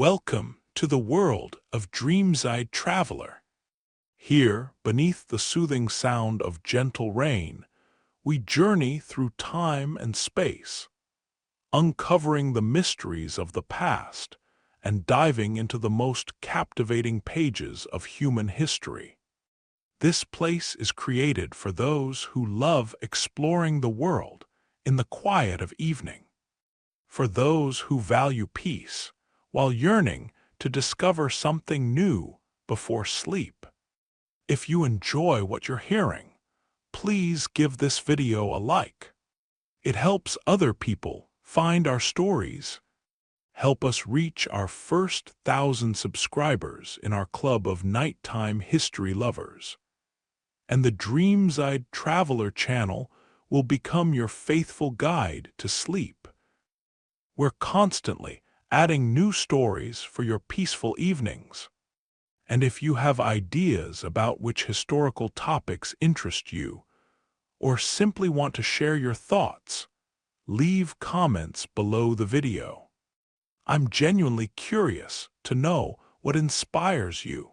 Welcome to the world of dreamside traveler. Here, beneath the soothing sound of gentle rain, we journey through time and space, uncovering the mysteries of the past and diving into the most captivating pages of human history. This place is created for those who love exploring the world in the quiet of evening, for those who value peace while yearning to discover something new before sleep. If you enjoy what you're hearing, please give this video a like. It helps other people find our stories. Help us reach our first 1,000 subscribers in our club of nighttime history lovers. And the Dreamside Traveler channel will become your faithful guide to sleep. We're constantly adding new stories for your peaceful evenings. And if you have ideas about which historical topics interest you, or simply want to share your thoughts, leave comments below the video. I'm genuinely curious to know what inspires you.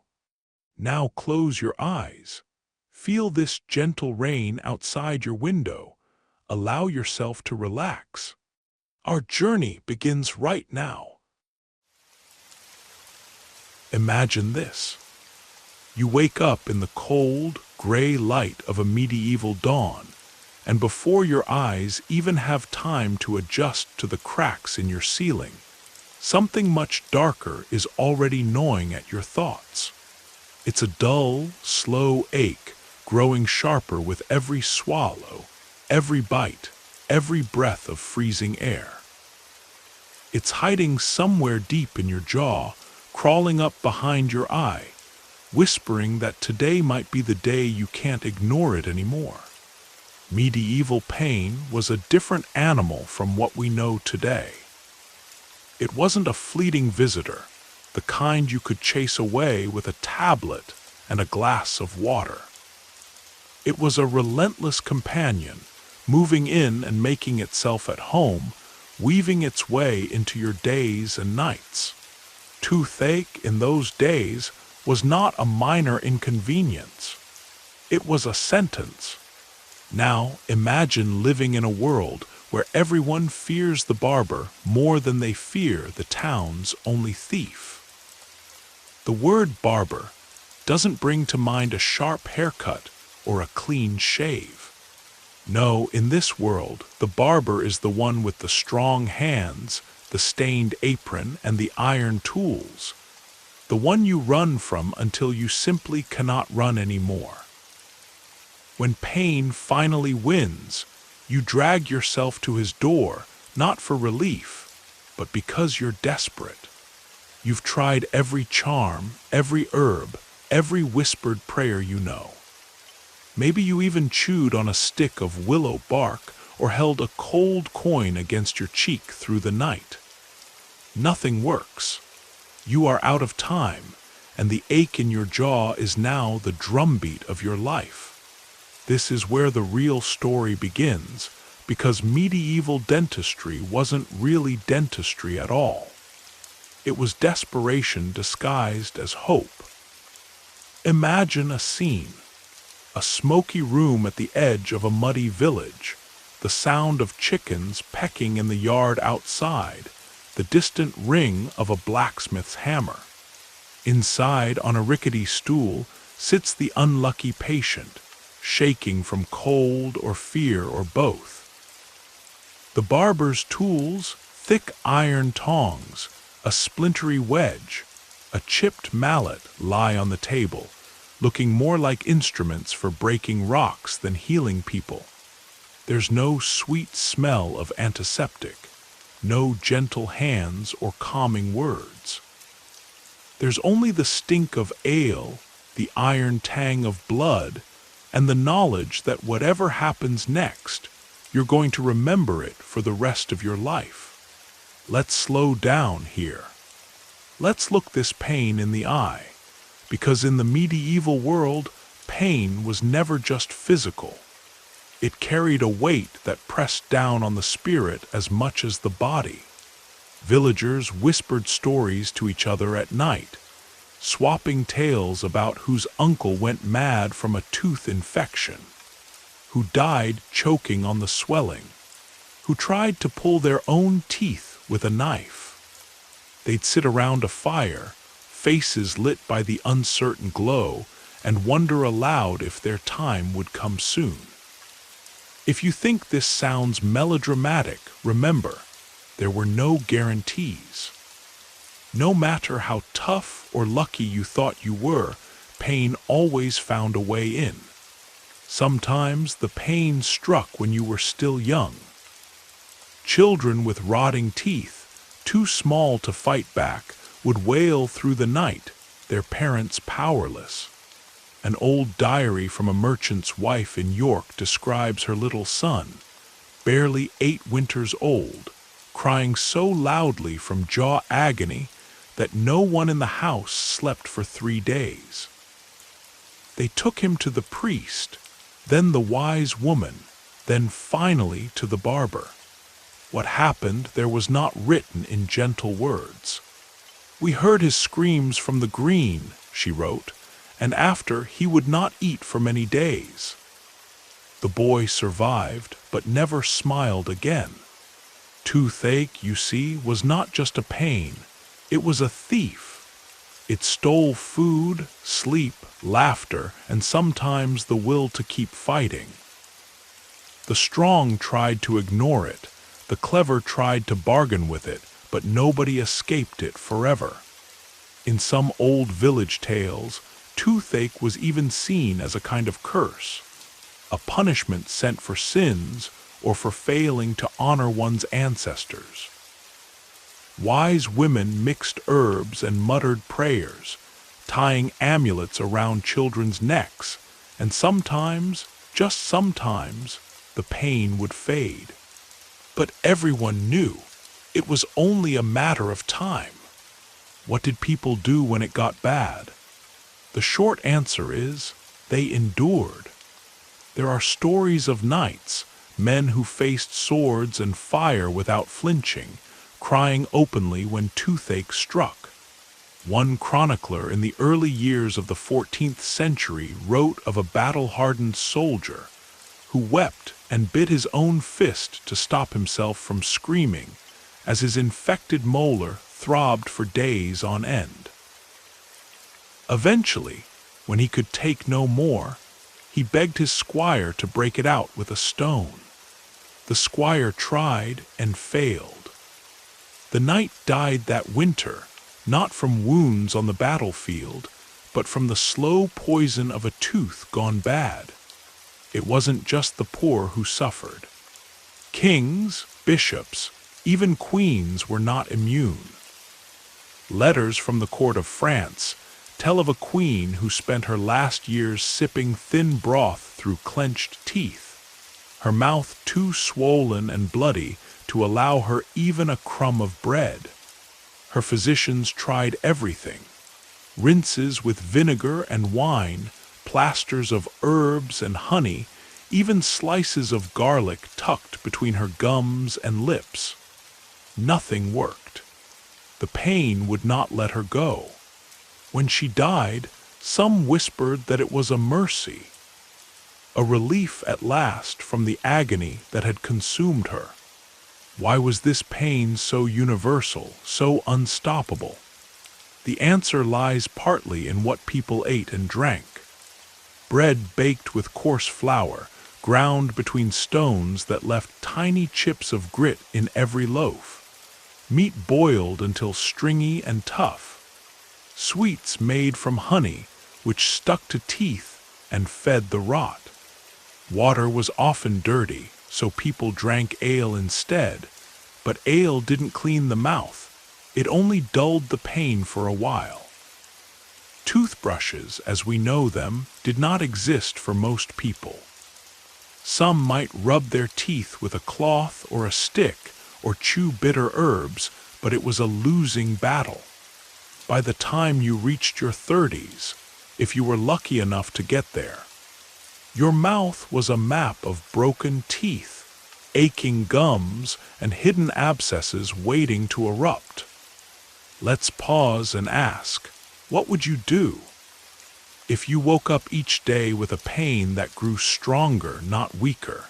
Now close your eyes. Feel this gentle rain outside your window. Allow yourself to relax. Our journey begins right now. Imagine this. You wake up in the cold, gray light of a medieval dawn, and before your eyes even have time to adjust to the cracks in your ceiling, something much darker is already gnawing at your thoughts. It's a dull, slow ache, growing sharper with every swallow, every bite, every breath of freezing air. It's hiding somewhere deep in your jaw, crawling up behind your eye, whispering that today might be the day you can't ignore it anymore. Medieval pain was a different animal from what we know today. It wasn't a fleeting visitor, the kind you could chase away with a tablet and a glass of water. It was a relentless companion, moving in and making itself at home, weaving its way into your days and nights. Toothache in those days was not a minor inconvenience. It was a sentence. Now imagine living in a world where everyone fears the barber more than they fear the town's only thief. The word barber doesn't bring to mind a sharp haircut or a clean shave. No, in this world, the barber is the one with the strong hands, the stained apron, and the iron tools. The one you run from until you simply cannot run anymore. When pain finally wins, you drag yourself to his door, not for relief, but because you're desperate. You've tried every charm, every herb, every whispered prayer you know. Maybe you even chewed on a stick of willow bark or held a cold coin against your cheek through the night. Nothing works. You are out of time, and the ache in your jaw is now the drumbeat of your life. This is where the real story begins, because medieval dentistry wasn't really dentistry at all. It was desperation disguised as hope. Imagine a scene. A smoky room at the edge of a muddy village, the sound of chickens pecking in the yard outside, the distant ring of a blacksmith's hammer. Inside, on a rickety stool, sits the unlucky patient, shaking from cold or fear or both. The barber's tools, thick iron tongs, a splintery wedge, a chipped mallet lie on the table, looking more like instruments for breaking rocks than healing people. There's no sweet smell of antiseptic, no gentle hands or calming words. There's only the stink of ale, the iron tang of blood, and the knowledge that whatever happens next, you're going to remember it for the rest of your life. Let's slow down here. Let's look this pain in the eye. Because in the medieval world, pain was never just physical. It carried a weight that pressed down on the spirit as much as the body. Villagers whispered stories to each other at night, swapping tales about whose uncle went mad from a tooth infection, who died choking on the swelling, who tried to pull their own teeth with a knife. They'd sit around a fire, faces lit by the uncertain glow, and wonder aloud if their time would come soon. If you think this sounds melodramatic, remember, there were no guarantees. No matter how tough or lucky you thought you were, pain always found a way in. Sometimes the pain struck when you were still young. Children with rotting teeth, too small to fight back, would wail through the night, their parents powerless. An old diary from a merchant's wife in York describes her little son, barely 8 winters old, crying so loudly from jaw agony that no one in the house slept for 3 days. They took him to the priest, then the wise woman, then finally to the barber. What happened there was not written in gentle words. "We heard his screams from the green," she wrote, "and after he would not eat for many days." The boy survived, but never smiled again. Toothache, you see, was not just a pain, it was a thief. It stole food, sleep, laughter, and sometimes the will to keep fighting. The strong tried to ignore it, the clever tried to bargain with it, but nobody escaped it forever. In some old village tales, toothache was even seen as a kind of curse, a punishment sent for sins or for failing to honor one's ancestors. Wise women mixed herbs and muttered prayers, tying amulets around children's necks, and sometimes, just sometimes, the pain would fade. But everyone knew it was only a matter of time. What did people do when it got bad? The short answer is, they endured. There are stories of knights, men who faced swords and fire without flinching, crying openly when toothache struck. One chronicler in the early years of the 14th century wrote of a battle-hardened soldier who wept and bit his own fist to stop himself from screaming as his infected molar throbbed for days on end. Eventually, when he could take no more, he begged his squire to break it out with a stone. The squire tried and failed. The knight died that winter, not from wounds on the battlefield, but from the slow poison of a tooth gone bad. It wasn't just the poor who suffered. Kings, bishops, even queens were not immune. Letters from the court of France tell of a queen who spent her last years sipping thin broth through clenched teeth, her mouth too swollen and bloody to allow her even a crumb of bread. Her physicians tried everything: rinses with vinegar and wine, plasters of herbs and honey, even slices of garlic tucked between her gums and lips. Nothing worked. The pain would not let her go. When she died, some whispered that it was a mercy, a relief at last from the agony that had consumed her. Why was this pain so universal, so unstoppable? The answer lies partly in what people ate and drank. Bread baked with coarse flour, ground between stones that left tiny chips of grit in every loaf. Meat boiled until stringy and tough. Sweets made from honey, which stuck to teeth and fed the rot. Water was often dirty, so people drank ale instead, but ale didn't clean the mouth. It only dulled the pain for a while. Toothbrushes, as we know them, did not exist for most people. Some might rub their teeth with a cloth or a stick, or chew bitter herbs, but it was a losing battle. By the time you reached your 30s, if you were lucky enough to get there, your mouth was a map of broken teeth, aching gums, and hidden abscesses waiting to erupt. Let's pause and ask, what would you do if you woke up each day with a pain that grew stronger, not weaker?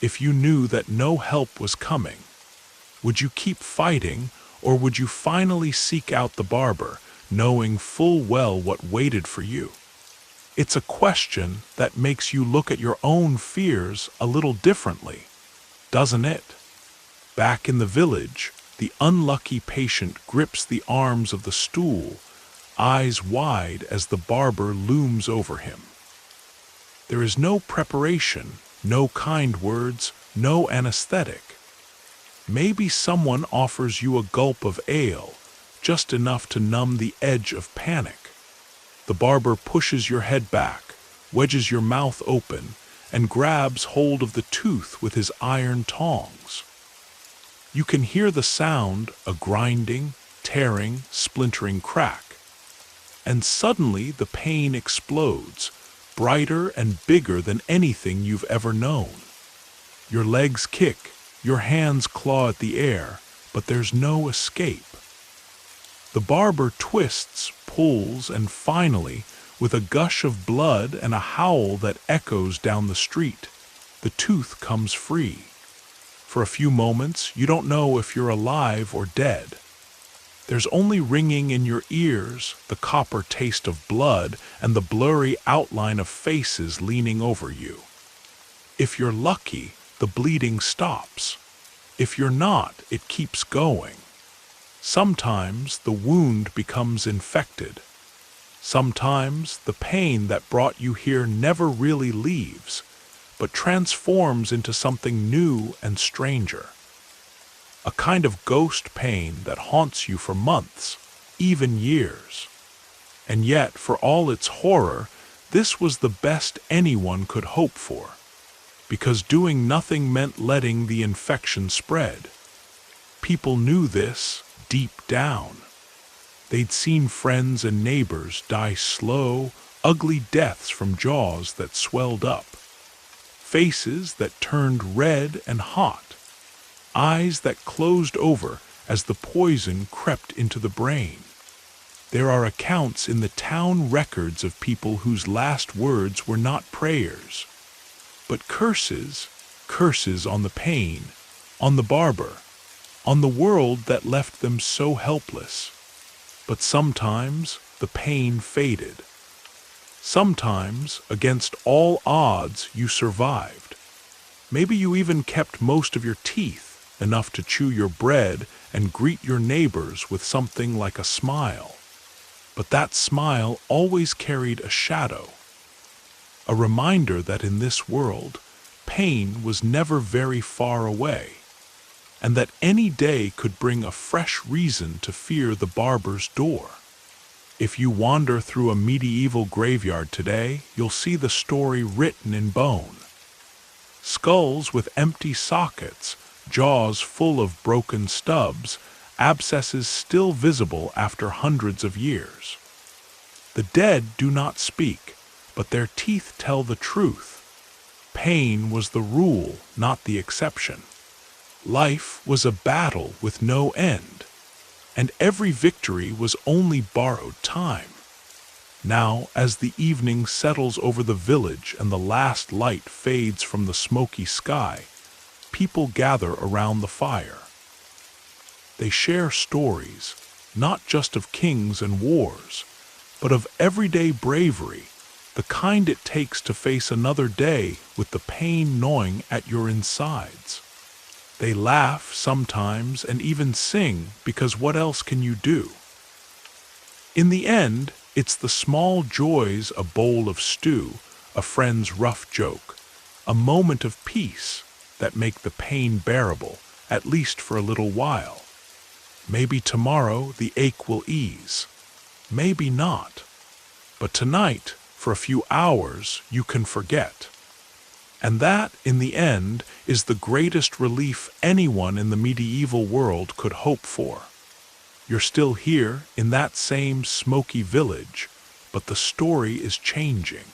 If you knew that no help was coming, would you keep fighting, or would you finally seek out the barber, knowing full well what waited for you? It's a question that makes you look at your own fears a little differently, doesn't it? Back in the village, the unlucky patient grips the arms of the stool, eyes wide as the barber looms over him. There is no preparation, no kind words, no anesthetic. Maybe someone offers you a gulp of ale, just enough to numb the edge of panic. The barber pushes your head back, wedges your mouth open, and grabs hold of the tooth with his iron tongs. You can hear the sound, a grinding, tearing, splintering crack. And suddenly the pain explodes, brighter and bigger than anything you've ever known. Your legs kick, your hands claw at the air, but there's no escape. The barber twists, pulls, and finally, with a gush of blood and a howl that echoes down the street, the tooth comes free. For a few moments, you don't know if you're alive or dead. There's only ringing in your ears, the copper taste of blood, and the blurry outline of faces leaning over you. If you're lucky, the bleeding stops. If you're not, it keeps going. Sometimes the wound becomes infected. Sometimes the pain that brought you here never really leaves, but transforms into something new and stranger. A kind of ghost pain that haunts you for months, even years. And yet, for all its horror, this was the best anyone could hope for, because doing nothing meant letting the infection spread. People knew this deep down. They'd seen friends and neighbors die slow, ugly deaths from jaws that swelled up, faces that turned red and hot, eyes that closed over as the poison crept into the brain. There are accounts in the town records of people whose last words were not prayers, but curses, curses on the pain, on the barber, on the world that left them so helpless. But sometimes the pain faded. Sometimes, against all odds, you survived. Maybe you even kept most of your teeth, enough to chew your bread and greet your neighbors with something like a smile. But that smile always carried a shadow, a reminder that in this world, pain was never very far away, and that any day could bring a fresh reason to fear the barber's door. If you wander through a medieval graveyard today, you'll see the story written in bone. Skulls with empty sockets, jaws full of broken stubs, abscesses still visible after hundreds of years. The dead do not speak, but their teeth tell the truth. Pain was the rule, not the exception. Life was a battle with no end, and every victory was only borrowed time. Now, as the evening settles over the village and the last light fades from the smoky sky, people gather around the fire. They share stories, not just of kings and wars, but of everyday bravery, the kind it takes to face another day with the pain gnawing at your insides. They laugh sometimes and even sing, because what else can you do? In the end, it's the small joys, a bowl of stew, a friend's rough joke, a moment of peace, that make the pain bearable, at least for a little while. Maybe tomorrow the ache will ease. Maybe not. But tonight, for a few hours, you can forget. And that, in the end, is the greatest relief anyone in the medieval world could hope for. You're still here, in that same smoky village, but the story is changing.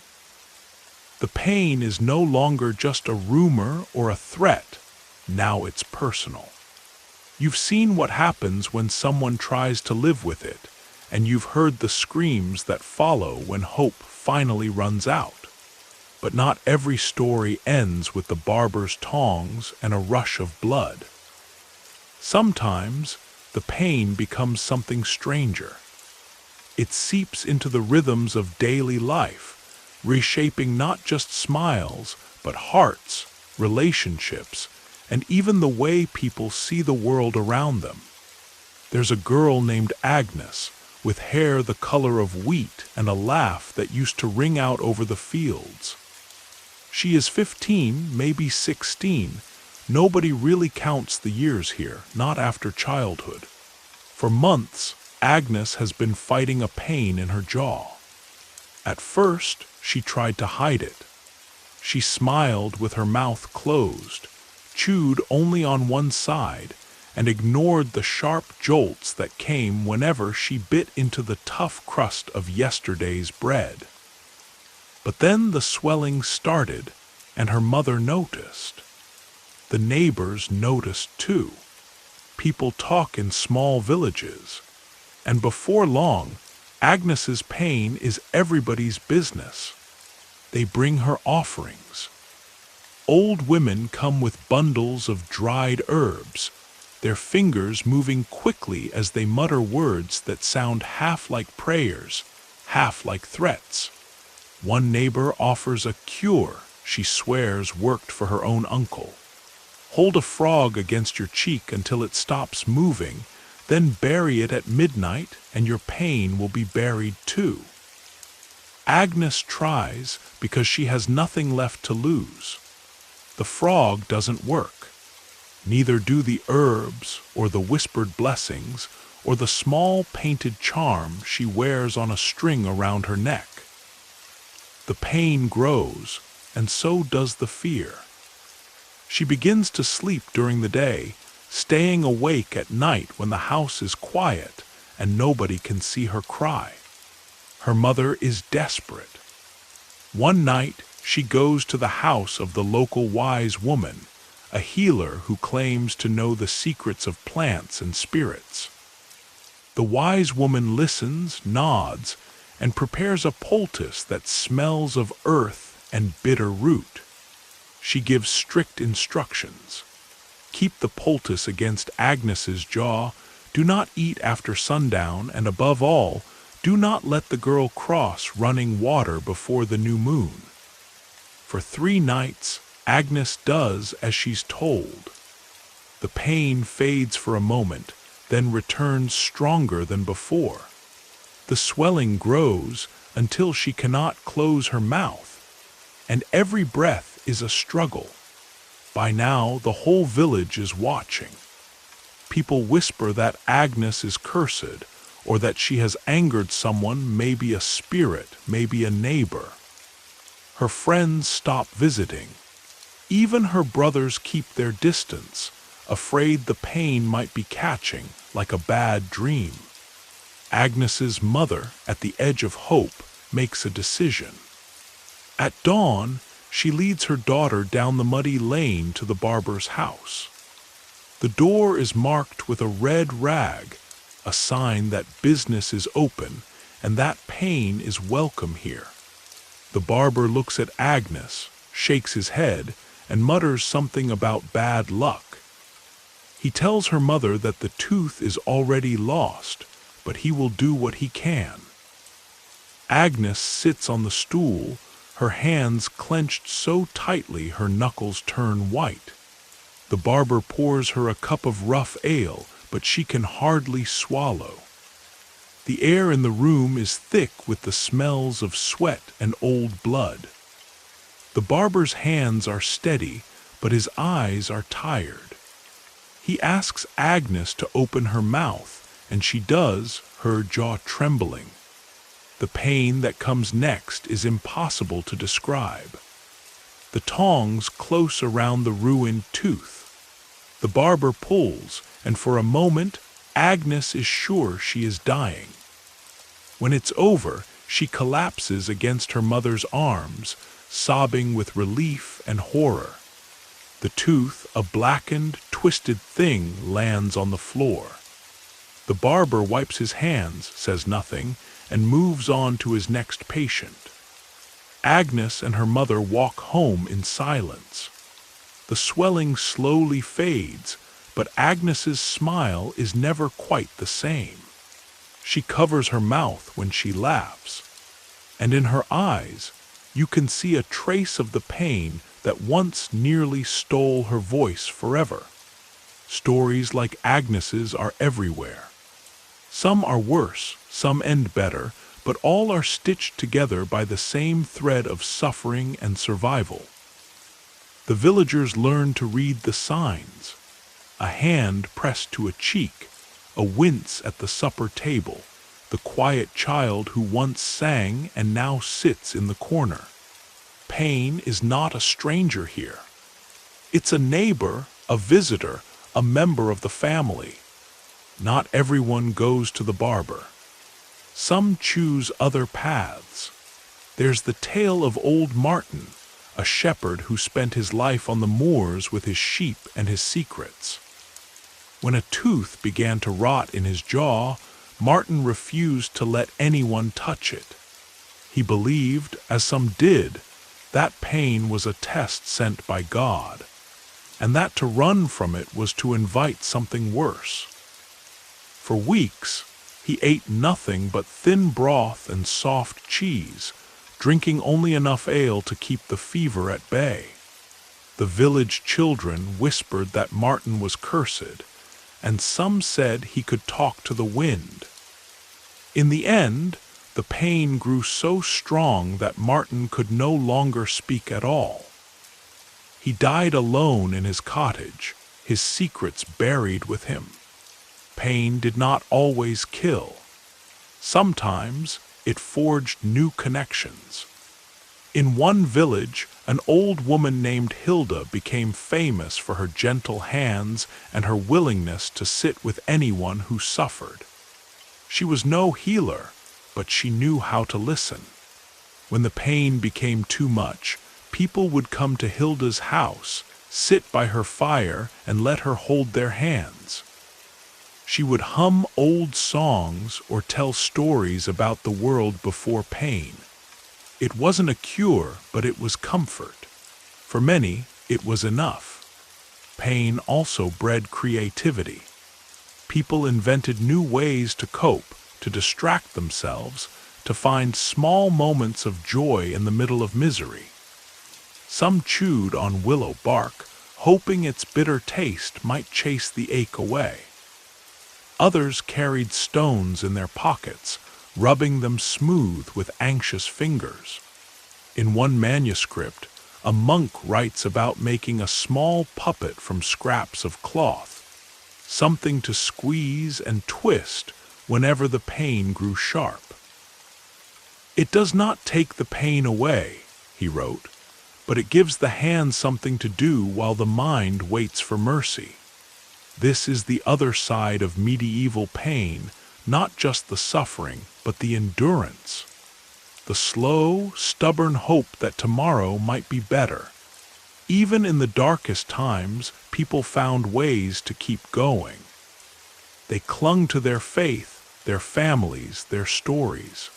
The pain is no longer just a rumor or a threat. Now it's personal. You've seen what happens when someone tries to live with it, and you've heard the screams that follow when hope finally runs out. But not every story ends with the barber's tongs and a rush of blood. Sometimes the pain becomes something stranger. It seeps into the rhythms of daily life, reshaping not just smiles, but hearts, relationships, and even the way people see the world around them. There's a girl named Agnes, with hair the color of wheat and a laugh that used to ring out over the fields. She is 15, maybe 16. Nobody really counts the years here, not after childhood. For months, Agnes has been fighting a pain in her jaw. At first, she tried to hide it. She smiled with her mouth closed, chewed only on one side, and ignored the sharp jolts that came whenever she bit into the tough crust of yesterday's bread. But then the swelling started, and her mother noticed. The neighbors noticed too. People talk in small villages, and before long, Agnes's pain is everybody's business. They bring her offerings. Old women come with bundles of dried herbs, their fingers moving quickly as they mutter words that sound half like prayers, half like threats. One neighbor offers a cure she swears worked for her own uncle. Hold a frog against your cheek until it stops moving, then bury it at midnight and your pain will be buried too. Agnes tries because she has nothing left to lose. The frog doesn't work. Neither do the herbs or the whispered blessings or the small painted charm she wears on a string around her neck. The pain grows, and so does the fear. She begins to sleep during the day, staying awake at night when the house is quiet and nobody can see her cry. Her mother is desperate. One night, she goes to the house of the local wise woman, a healer who claims to know the secrets of plants and spirits. The wise woman listens, nods, and prepares a poultice that smells of earth and bitter root. She gives strict instructions. Keep the poultice against Agnes's jaw, do not eat after sundown, and above all, do not let the girl cross running water before the new moon. For 3 nights, Agnes does as she's told. The pain fades for a moment, then returns stronger than before. The swelling grows until she cannot close her mouth, and every breath is a struggle. By now, the whole village is watching. People whisper that Agnes is cursed, or that she has angered someone, maybe a spirit, maybe a neighbor. Her friends stop visiting. Even her brothers keep their distance, afraid the pain might be catching, like a bad dream. Agnes's mother, at the edge of hope, makes a decision. At dawn, she leads her daughter down the muddy lane to the barber's house. The door is marked with a red rag, a sign that business is open and that pain is welcome here. The barber looks at Agnes, shakes his head, and mutters something about bad luck. He tells her mother that the tooth is already lost, but he will do what he can. Agnes sits on the stool, her hands clenched so tightly her knuckles turn white. The barber pours her a cup of rough ale, but she can hardly swallow. The air in the room is thick with the smells of sweat and old blood. The barber's hands are steady, but his eyes are tired. He asks Agnes to open her mouth, and she does, her jaw trembling. The pain that comes next is impossible to describe. The tongs close around the ruined tooth. The barber pulls, and for a moment, Agnes is sure she is dying. When it's over, she collapses against her mother's arms, sobbing with relief and horror. The tooth, a blackened, twisted thing, lands on the floor. The barber wipes his hands, says nothing, and moves on to his next patient. Agnes and her mother walk home in silence. The swelling slowly fades, but Agnes's smile is never quite the same. She covers her mouth when she laughs, and in her eyes you can see a trace of the pain that once nearly stole her voice forever. Stories like Agnes's are everywhere. Some are worse, some end better, but all are stitched together by the same thread of suffering and survival. The villagers learn to read the signs. A hand pressed to a cheek, a wince at the supper table, the quiet child who once sang and now sits in the corner. Pain is not a stranger here. It's a neighbor, a visitor, a member of the family. Not everyone goes to the barber. Some choose other paths. There's the tale of old Martin, a shepherd who spent his life on the moors with his sheep and his secrets. When a tooth began to rot in his jaw, Martin refused to let anyone touch it. He believed, as some did, that pain was a test sent by God, and that to run from it was to invite something worse. For weeks, he ate nothing but thin broth and soft cheese, drinking only enough ale to keep the fever at bay. The village children whispered that Martin was cursed, and some said he could talk to the wind. In the end, the pain grew so strong that Martin could no longer speak at all. He died alone in his cottage, his secrets buried with him. Pain did not always kill. Sometimes it forged new connections. In one village, an old woman named Hilda became famous for her gentle hands and her willingness to sit with anyone who suffered. She was no healer, but she knew how to listen. When the pain became too much, people would come to Hilda's house, sit by her fire, and let her hold their hands. She would hum old songs or tell stories about the world before pain. It wasn't a cure, but it was comfort. For many, it was enough. Pain also bred creativity. People invented new ways to cope, to distract themselves, to find small moments of joy in the middle of misery. Some chewed on willow bark, hoping its bitter taste might chase the ache away. Others carried stones in their pockets, rubbing them smooth with anxious fingers. In one manuscript, a monk writes about making a small puppet from scraps of cloth, something to squeeze and twist whenever the pain grew sharp. "It does not take the pain away," he wrote, "but it gives the hand something to do while the mind waits for mercy." This is the other side of medieval pain, not just the suffering, but the endurance. The slow, stubborn hope that tomorrow might be better. Even in the darkest times, people found ways to keep going. They clung to their faith, their families, their stories.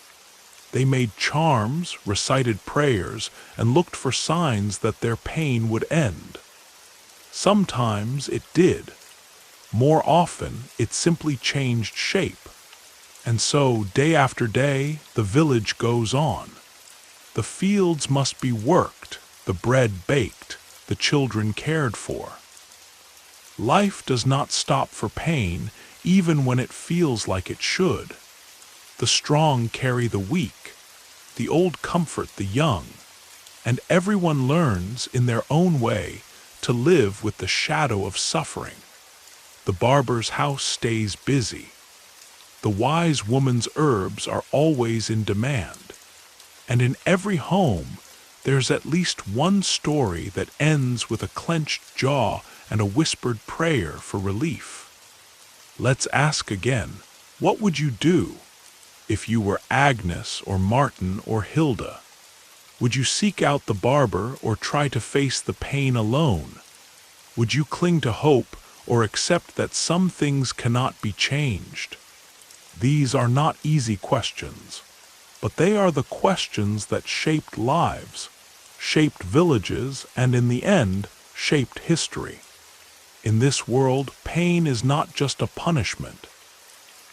They made charms, recited prayers, and looked for signs that their pain would end. Sometimes it did. More often, it simply changed shape. And so, day after day, the village goes on. The fields must be worked, the bread baked, the children cared for. Life does not stop for pain, even when it feels like it should. The strong carry the weak, the old comfort the young, and everyone learns, in their own way, to live with the shadow of suffering. The barber's house stays busy. The wise woman's herbs are always in demand. And in every home, there's at least one story that ends with a clenched jaw and a whispered prayer for relief. Let's ask again, what would you do if you were Agnes or Martin or Hilda? Would you seek out the barber or try to face the pain alone? Would you cling to hope or accept that some things cannot be changed? These are not easy questions, but they are the questions that shaped lives, shaped villages, and in the end, shaped history. In this world, pain is not just a punishment.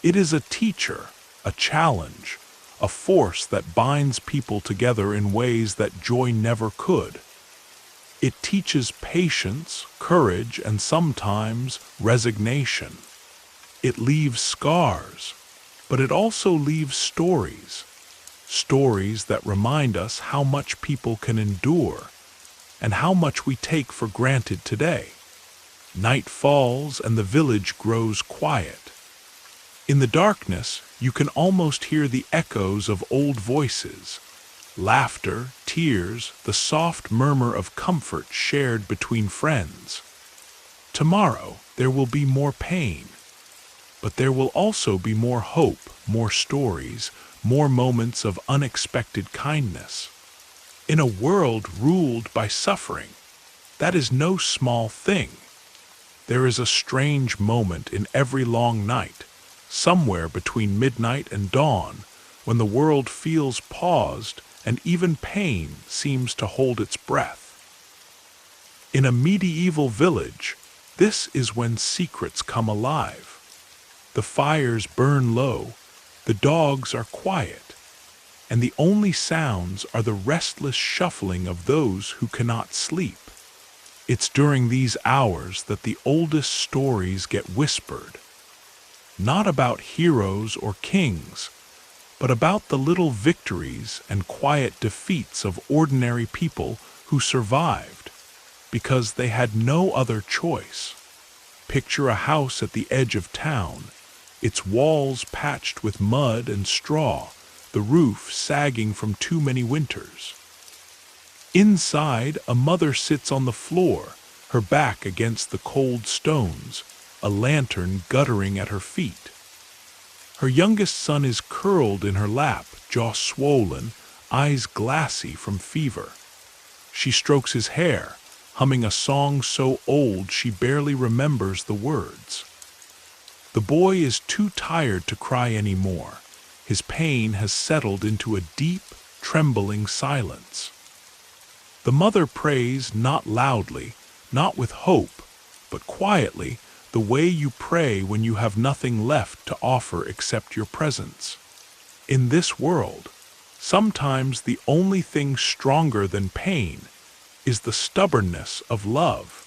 It is a teacher, a challenge, a force that binds people together in ways that joy never could. It teaches patience, courage, and sometimes resignation. It leaves scars, but it also leaves stories. Stories that remind us how much people can endure and how much we take for granted today. Night falls and the village grows quiet. In the darkness, you can almost hear the echoes of old voices, laughter, tears, the soft murmur of comfort shared between friends. Tomorrow, there will be more pain, but there will also be more hope, more stories, more moments of unexpected kindness. In a world ruled by suffering, that is no small thing. There is a strange moment in every long night, somewhere between midnight and dawn, when the world feels paused and even pain seems to hold its breath. In a medieval village, this is when secrets come alive. The fires burn low, the dogs are quiet, and the only sounds are the restless shuffling of those who cannot sleep. It's during these hours that the oldest stories get whispered, not about heroes or kings, but about the little victories and quiet defeats of ordinary people who survived because they had no other choice. Picture a house at the edge of town, its walls patched with mud and straw, the roof sagging from too many winters. Inside, a mother sits on the floor, her back against the cold stones, a lantern guttering at her feet. Her youngest son is curled in her lap, jaw swollen, eyes glassy from fever. She strokes his hair, humming a song so old she barely remembers the words. The boy is too tired to cry anymore. His pain has settled into a deep, trembling silence. The mother prays not loudly, not with hope, but quietly, the way you pray when you have nothing left to offer except your presence. In this world, sometimes the only thing stronger than pain is the stubbornness of love.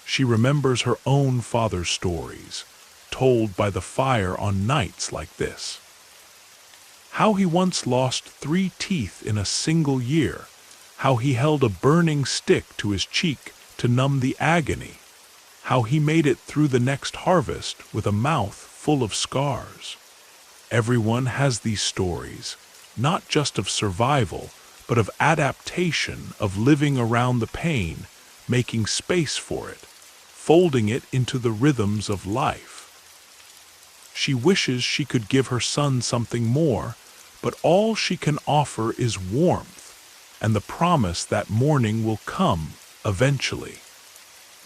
She remembers her own father's stories, told by the fire on nights like this. How he once lost 3 teeth in a single year, how he held a burning stick to his cheek to numb the agony, how he made it through the next harvest with a mouth full of scars. Everyone has these stories, not just of survival, but of adaptation, of living around the pain, making space for it, folding it into the rhythms of life. She wishes she could give her son something more, but all she can offer is warmth, and the promise that morning will come eventually.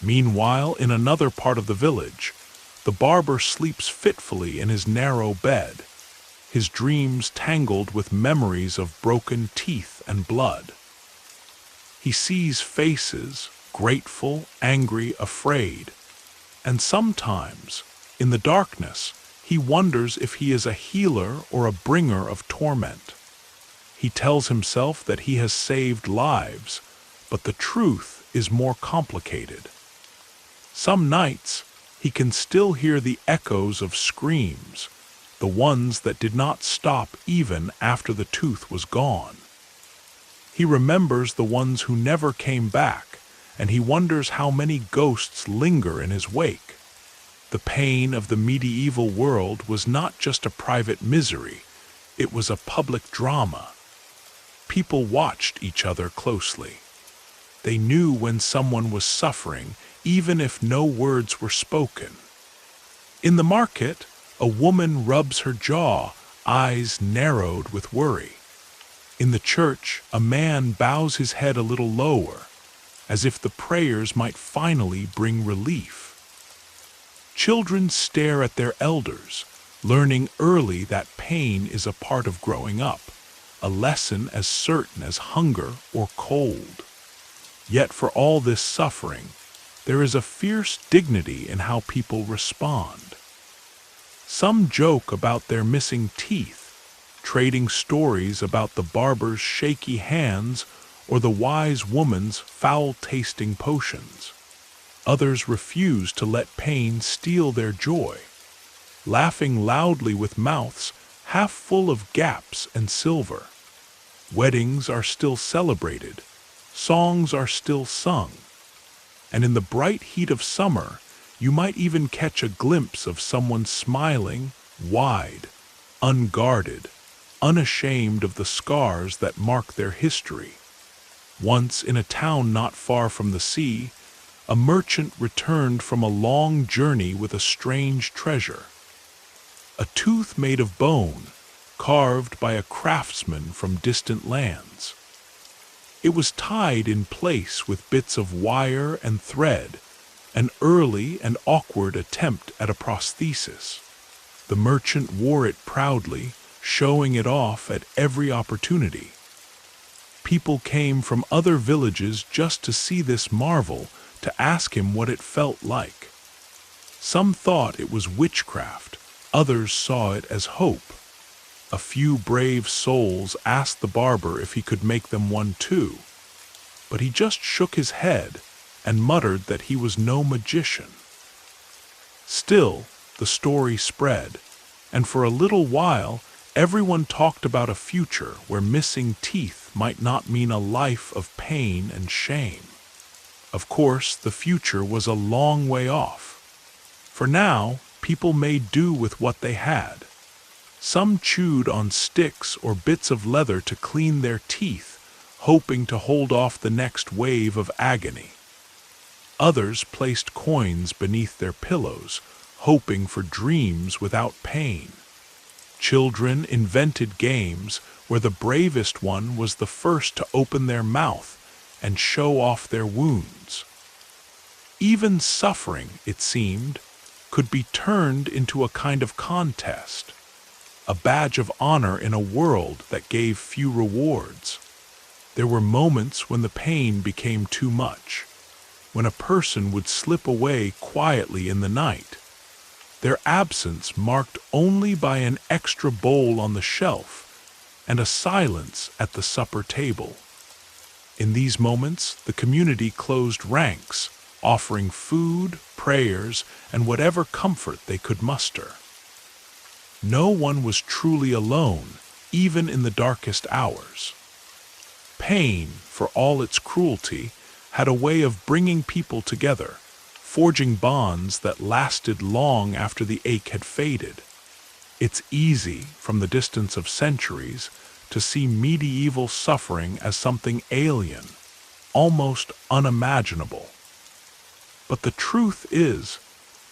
Meanwhile, in another part of the village, the barber sleeps fitfully in his narrow bed, his dreams tangled with memories of broken teeth and blood. He sees faces, grateful, angry, afraid, and sometimes, in the darkness, he wonders if he is a healer or a bringer of torment. He tells himself that he has saved lives, but the truth is more complicated. Some nights, he can still hear the echoes of screams, the ones that did not stop even after the tooth was gone. He remembers the ones who never came back, and he wonders how many ghosts linger in his wake. The pain of the medieval world was not just a private misery, it was a public drama. People watched each other closely. They knew when someone was suffering, even if no words were spoken. In the market, a woman rubs her jaw, eyes narrowed with worry. In the church, a man bows his head a little lower. as if the prayers might finally bring relief. Children stare at their elders, learning early that pain is a part of growing up, a lesson as certain as hunger or cold. Yet for all this suffering, there is a fierce dignity in how people respond. Some joke about their missing teeth, trading stories about the barber's shaky hands or the wise woman's foul-tasting potions. Others refuse to let pain steal their joy, laughing loudly with mouths half full of gaps and silver. Weddings are still celebrated, songs are still sung, and in the bright heat of summer, you might even catch a glimpse of someone smiling, wide, unguarded, unashamed of the scars that mark their history. Once in a town not far from the sea, a merchant returned from a long journey with a strange treasure. A tooth made of bone, carved by a craftsman from distant lands. It was tied in place with bits of wire and thread, an early and awkward attempt at a prosthesis. The merchant wore it proudly, showing it off at every opportunity. People came from other villages just to see this marvel, to ask him what it felt like. Some thought it was witchcraft, others saw it as hope. A few brave souls asked the barber if he could make them one too, but he just shook his head and muttered that he was no magician. Still, the story spread, and for a little while, everyone talked about a future where missing teeth might not mean a life of pain and shame. Of course, the future was a long way off. For now, people made do with what they had. Some chewed on sticks or bits of leather to clean their teeth, hoping to hold off the next wave of agony. Others placed coins beneath their pillows, hoping for dreams without pain. Children invented games where the bravest one was the first to open their mouth and show off their wounds. Even suffering, it seemed, could be turned into a kind of contest, a badge of honor in a world that gave few rewards. There were moments when the pain became too much, when a person would slip away quietly in the night, their absence marked only by an extra bowl on the shelf and a silence at the supper table. In these moments, the community closed ranks, offering food, prayers, and whatever comfort they could muster. No one was truly alone, even in the darkest hours. Pain, for all its cruelty, had a way of bringing people together, forging bonds that lasted long after the ache had faded. It's easy, from the distance of centuries, to see medieval suffering as something alien, almost unimaginable. But the truth is,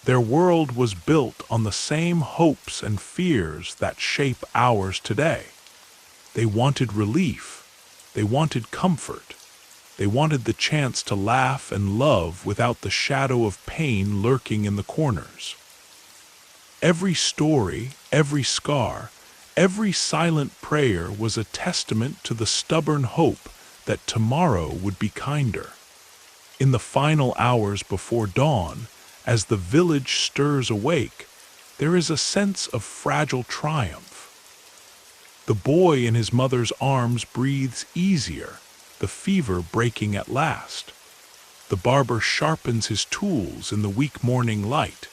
their world was built on the same hopes and fears that shape ours today. They wanted relief, they wanted comfort, they wanted the chance to laugh and love without the shadow of pain lurking in the corners. Every story, every scar, every silent prayer was a testament to the stubborn hope that tomorrow would be kinder. In the final hours before dawn, as the village stirs awake, there is a sense of fragile triumph. The boy in his mother's arms breathes easier, the fever breaking at last. The barber sharpens his tools in the weak morning light,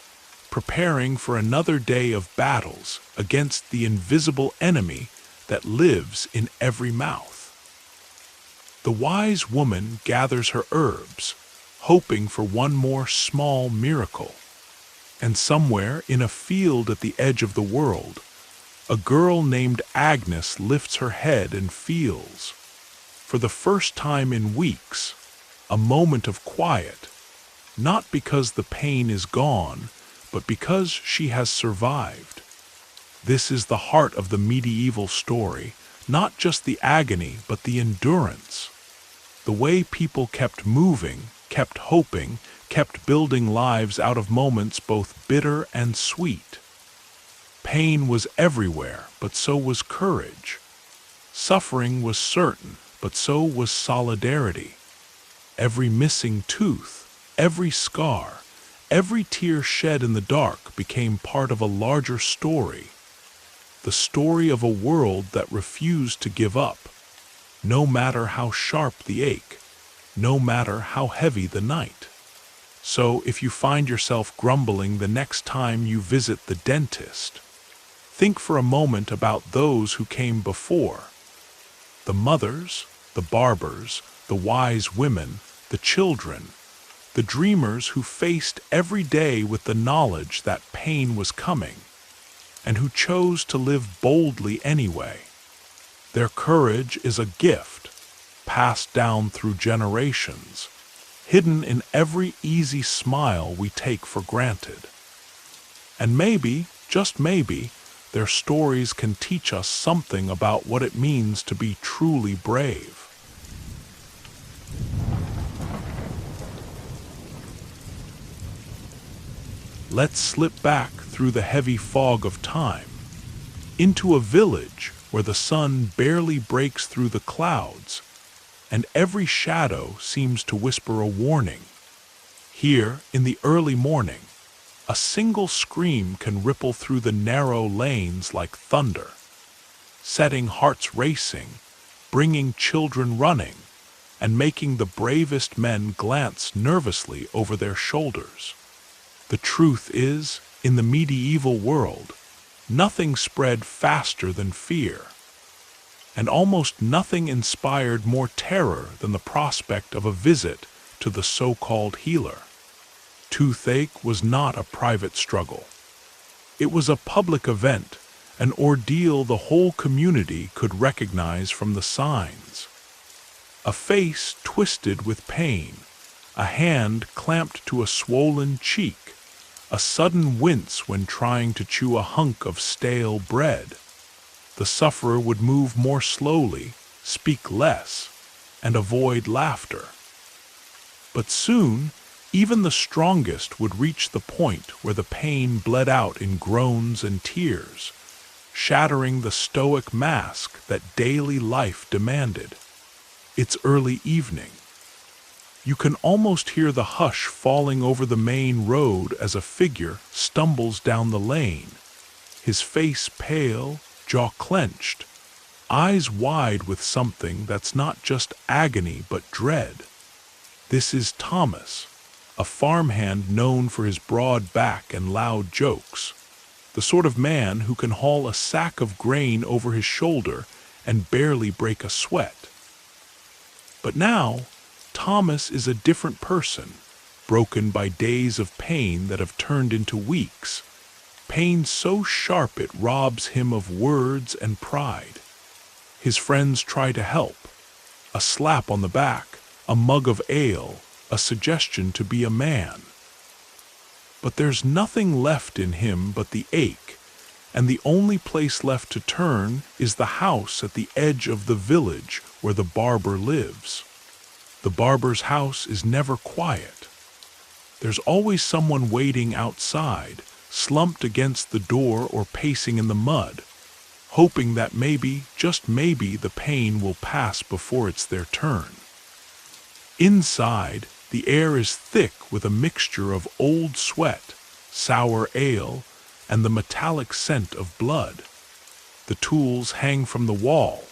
preparing for another day of battles against the invisible enemy that lives in every mouth. The wise woman gathers her herbs, hoping for one more small miracle. And somewhere in a field at the edge of the world, a girl named Agnes lifts her head and feels, for the first time in weeks, a moment of quiet, not because the pain is gone, but because she has survived. This is the heart of the medieval story, not just the agony, but the endurance. The way people kept moving, kept hoping, kept building lives out of moments both bitter and sweet. Pain was everywhere, but so was courage. Suffering was certain, but so was solidarity. Every missing tooth, every scar, every tear shed in the dark became part of a larger story. The story of a world that refused to give up, no matter how sharp the ache, no matter how heavy the night. So if you find yourself grumbling the next time you visit the dentist, think for a moment about those who came before. The mothers, the barbers, the wise women, the children, the dreamers who faced every day with the knowledge that pain was coming, and who chose to live boldly anyway. Their courage is a gift, passed down through generations, hidden in every easy smile we take for granted. And maybe, just maybe, their stories can teach us something about what it means to be truly brave. Let's slip back through the heavy fog of time, into a village where the sun barely breaks through the clouds, and every shadow seems to whisper a warning. Here, in the early morning, a single scream can ripple through the narrow lanes like thunder, setting hearts racing, bringing children running, and making the bravest men glance nervously over their shoulders. The truth is, in the medieval world, nothing spread faster than fear, and almost nothing inspired more terror than the prospect of a visit to the so-called healer. Toothache was not a private struggle. It was a public event, an ordeal the whole community could recognize from the signs. A face twisted with pain, a hand clamped to a swollen cheek, a sudden wince when trying to chew a hunk of stale bread. The sufferer would move more slowly, speak less, and avoid laughter. But soon, even the strongest would reach the point where the pain bled out in groans and tears, shattering the stoic mask that daily life demanded. It's early evening. You can almost hear the hush falling over the main road as a figure stumbles down the lane, his face pale, jaw clenched, eyes wide with something that's not just agony but dread. This is Thomas, a farmhand known for his broad back and loud jokes, the sort of man who can haul a sack of grain over his shoulder and barely break a sweat. But now, Thomas is a different person, broken by days of pain that have turned into weeks, pain so sharp it robs him of words and pride. His friends try to help. A slap on the back, a mug of ale, a suggestion to be a man. But there's nothing left in him but the ache, and the only place left to turn is the house at the edge of the village where the barber lives. The barber's house is never quiet. There's always someone waiting outside, slumped against the door or pacing in the mud, hoping that maybe, just maybe, the pain will pass before it's their turn. Inside, the air is thick with a mixture of old sweat, sour ale, and the metallic scent of blood. The tools hang from the wall: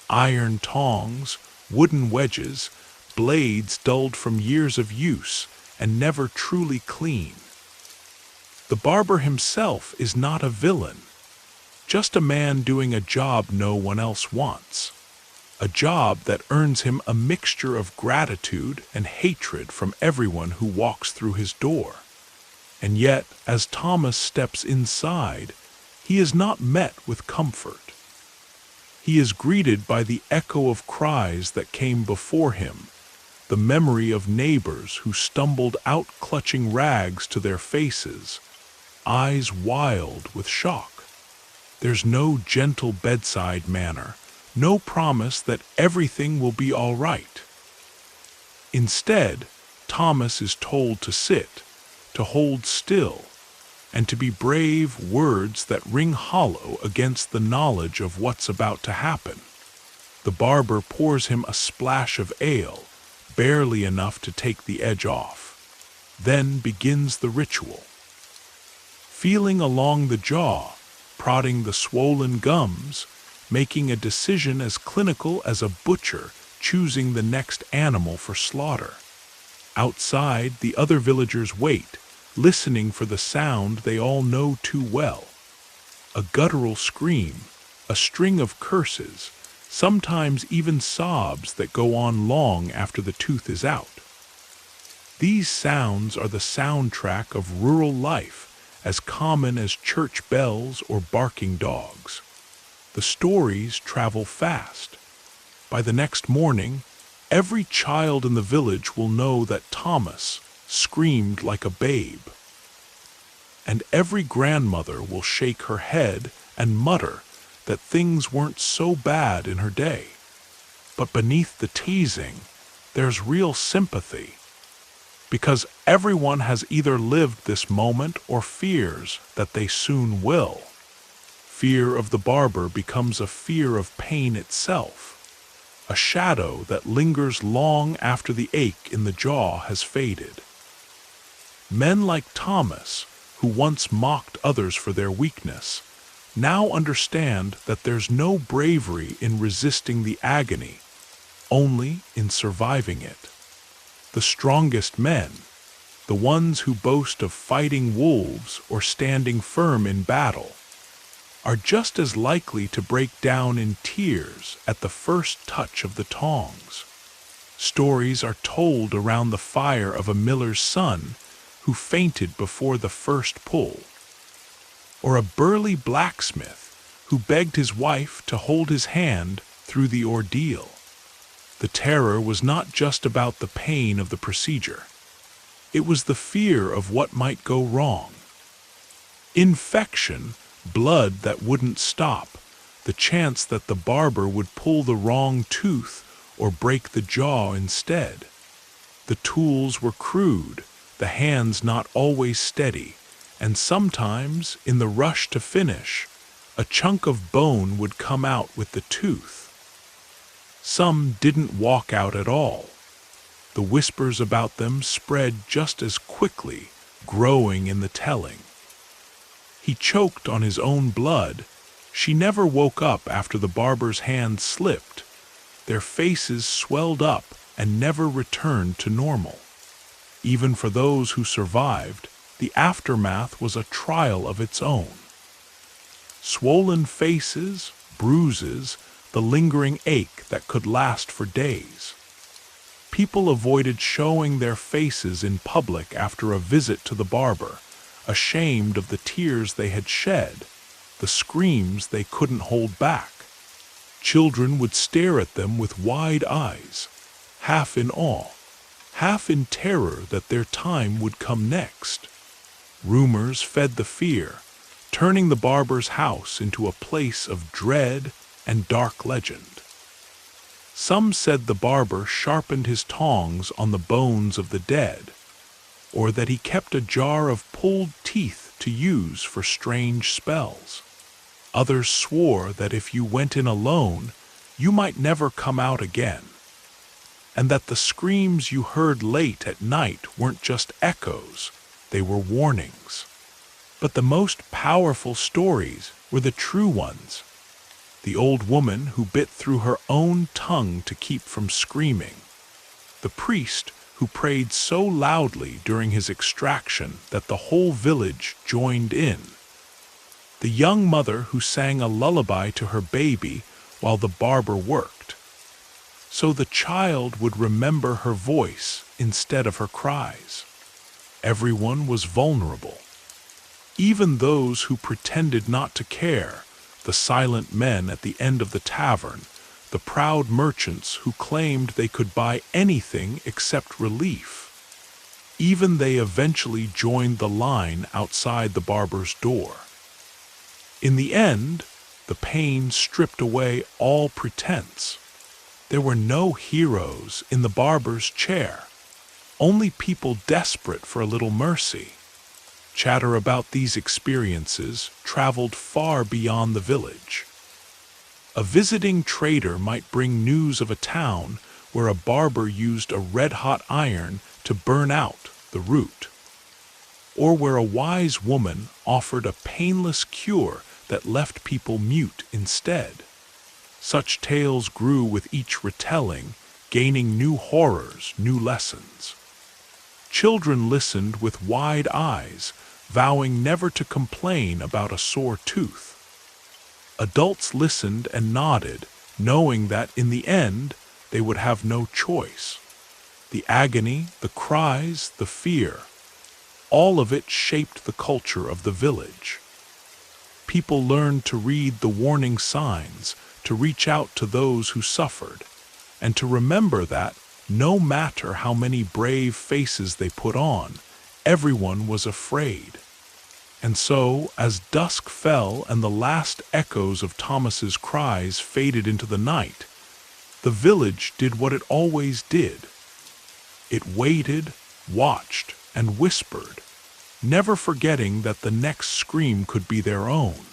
iron tongs, wooden wedges, blades dulled from years of use and never truly clean. The barber himself is not a villain, just a man doing a job no one else wants, a job that earns him a mixture of gratitude and hatred from everyone who walks through his door. And yet, as Thomas steps inside, he is not met with comfort. He is greeted by the echo of cries that came before him, the memory of neighbors who stumbled out clutching rags to their faces, eyes wild with shock. There's no gentle bedside manner, no promise that everything will be all right. Instead, Thomas is told to sit, to hold still, and to be brave, words that ring hollow against the knowledge of what's about to happen. The barber pours him a splash of ale, barely enough to take the edge off. Then begins the ritual. Feeling along the jaw, prodding the swollen gums, making a decision as clinical as a butcher choosing the next animal for slaughter. Outside, the other villagers wait, listening for the sound they all know too well. A guttural scream, a string of curses, sometimes even sobs that go on long after the tooth is out. These sounds are the soundtrack of rural life, as common as church bells or barking dogs. The stories travel fast. By the next morning, every child in the village will know that Thomas screamed like a babe. And every grandmother will shake her head and mutter that things weren't so bad in her day. But beneath the teasing, there's real sympathy. Because everyone has either lived this moment or fears that they soon will. Fear of the barber becomes a fear of pain itself, a shadow that lingers long after the ache in the jaw has faded. Men like Thomas, who once mocked others for their weakness, now understand that there's no bravery in resisting the agony, only in surviving it. The strongest men, the ones who boast of fighting wolves or standing firm in battle, are just as likely to break down in tears at the first touch of the tongs. Stories are told around the fire of a miller's son who fainted before the first pull, or a burly blacksmith who begged his wife to hold his hand through the ordeal. The terror was not just about the pain of the procedure. It was the fear of what might go wrong. Infection, blood that wouldn't stop, the chance that the barber would pull the wrong tooth or break the jaw instead. The tools were crude, the hands not always steady, and sometimes, in the rush to finish, a chunk of bone would come out with the tooth. Some didn't walk out at all. The whispers about them spread just as quickly, growing in the telling. He choked on his own blood. She never woke up after the barber's hand slipped. Their faces swelled up and never returned to normal. Even for those who survived, the aftermath was a trial of its own. Swollen faces, bruises, the lingering ache that could last for days. People avoided showing their faces in public after a visit to the barber, ashamed of the tears they had shed, the screams they couldn't hold back. Children would stare at them with wide eyes, half in awe, half in terror that their time would come next. Rumors fed the fear, turning the barber's house into a place of dread and dark legend. Some said the barber sharpened his tongs on the bones of the dead, or that he kept a jar of pulled teeth to use for strange spells. Others swore that if you went in alone, you might never come out again, and that the screams you heard late at night weren't just echoes, they were warnings. But the most powerful stories were the true ones. The old woman who bit through her own tongue to keep from screaming. The priest who prayed so loudly during his extraction that the whole village joined in. The young mother who sang a lullaby to her baby while the barber worked, so the child would remember her voice instead of her cries. Everyone was vulnerable. Even those who pretended not to care, the silent men at the end of the tavern, the proud merchants who claimed they could buy anything except relief. Even they eventually joined the line outside the barber's door. In the end, the pain stripped away all pretense. There were no heroes in the barber's chair, only people desperate for a little mercy. Chatter about these experiences traveled far beyond the village. A visiting trader might bring news of a town where a barber used a red-hot iron to burn out the root, or where a wise woman offered a painless cure that left people mute instead. Such tales grew with each retelling, gaining new horrors, new lessons. Children listened with wide eyes, vowing never to complain about a sore tooth. Adults listened and nodded, knowing that in the end they would have no choice. The agony, the cries, the fear, all of it shaped the culture of the village. People learned to read the warning signs, to reach out to those who suffered, and to remember that, no matter how many brave faces they put on, everyone was afraid. And so, as dusk fell and the last echoes of Thomas's cries faded into the night, the village did what it always did. It waited, watched, and whispered, never forgetting that the next scream could be their own.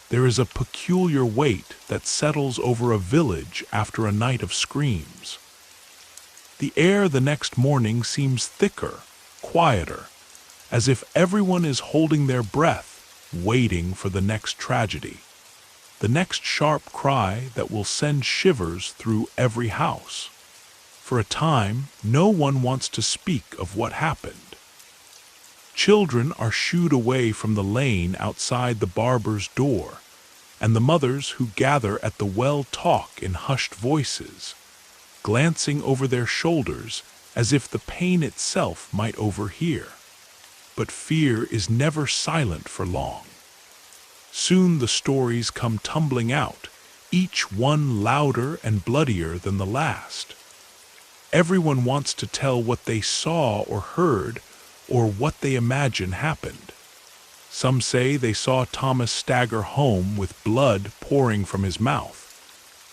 There is a peculiar weight that settles over a village after a night of screams. The air the next morning seems thicker, quieter, as if everyone is holding their breath, waiting for the next tragedy, the next sharp cry that will send shivers through every house. For a time, no one wants to speak of what happened. Children are shooed away from the lane outside the barber's door, and the mothers who gather at the well talk in hushed voices, glancing over their shoulders as if the pain itself might overhear. But fear is never silent for long. Soon the stories come tumbling out, each one louder and bloodier than the last. Everyone wants to tell what they saw or heard, or what they imagine happened. Some say they saw Thomas stagger home with blood pouring from his mouth.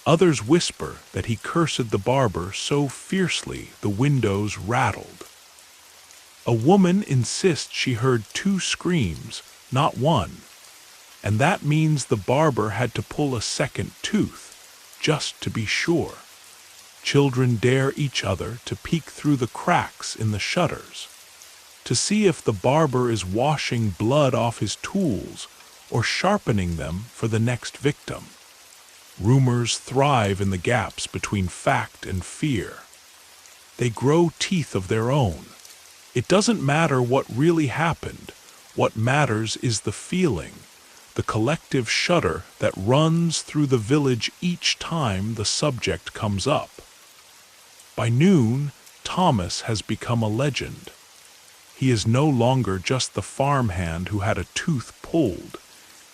Others whisper that he cursed the barber so fiercely the windows rattled. A woman insists she heard 2 screams, not one, and that means the barber had to pull a second tooth, just to be sure. Children dare each other to peek through the cracks in the shutters, to see if the barber is washing blood off his tools or sharpening them for the next victim. Rumors thrive in the gaps between fact and fear. They grow teeth of their own. It doesn't matter what really happened. What matters is the feeling, the collective shudder that runs through the village each time the subject comes up. By noon, Thomas has become a legend. He is no longer just the farmhand who had a tooth pulled.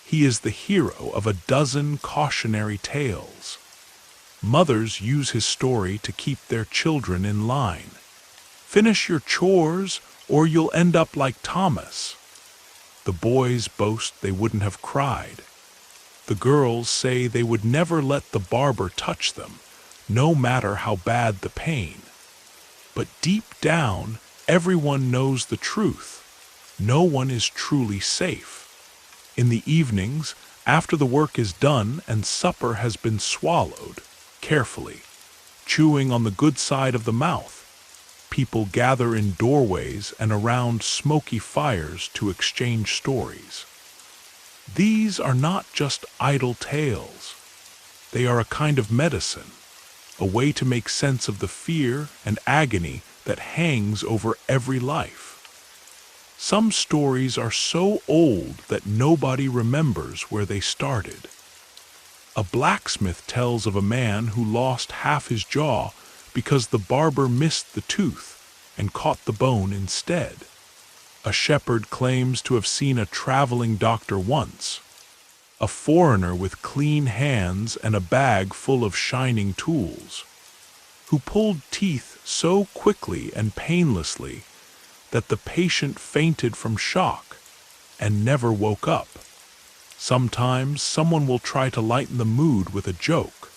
He is the hero of a dozen cautionary tales. Mothers use his story to keep their children in line. Finish your chores, or you'll end up like Thomas. The boys boast they wouldn't have cried. The girls say they would never let the barber touch them, no matter how bad the pain. But deep down, everyone knows the truth. No one is truly safe. In the evenings, after the work is done and supper has been swallowed, carefully, chewing on the good side of the mouth, people gather in doorways and around smoky fires to exchange stories. These are not just idle tales. They are a kind of medicine, a way to make sense of the fear and agony that hangs over every life. Some stories are so old that nobody remembers where they started. A blacksmith tells of a man who lost half his jaw because the barber missed the tooth and caught the bone instead. A shepherd claims to have seen a traveling doctor once, a foreigner with clean hands and a bag full of shining tools, who pulled teeth so quickly and painlessly that the patient fainted from shock and never woke up. Sometimes someone will try to lighten the mood with a joke.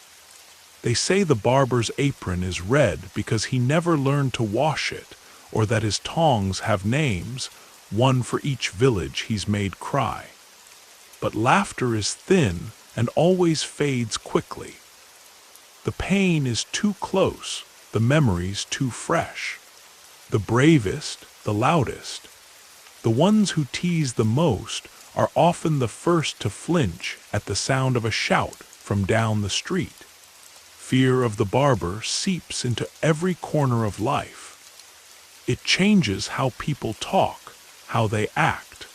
They say the barber's apron is red because he never learned to wash it, or that his tongs have names, one for each village he's made cry. But laughter is thin and always fades quickly. The pain is too close, the memories too fresh. The bravest, the loudest, the ones who tease the most are often the first to flinch at the sound of a shout from down the street. Fear of the barber seeps into every corner of life. It changes how people talk, how they act.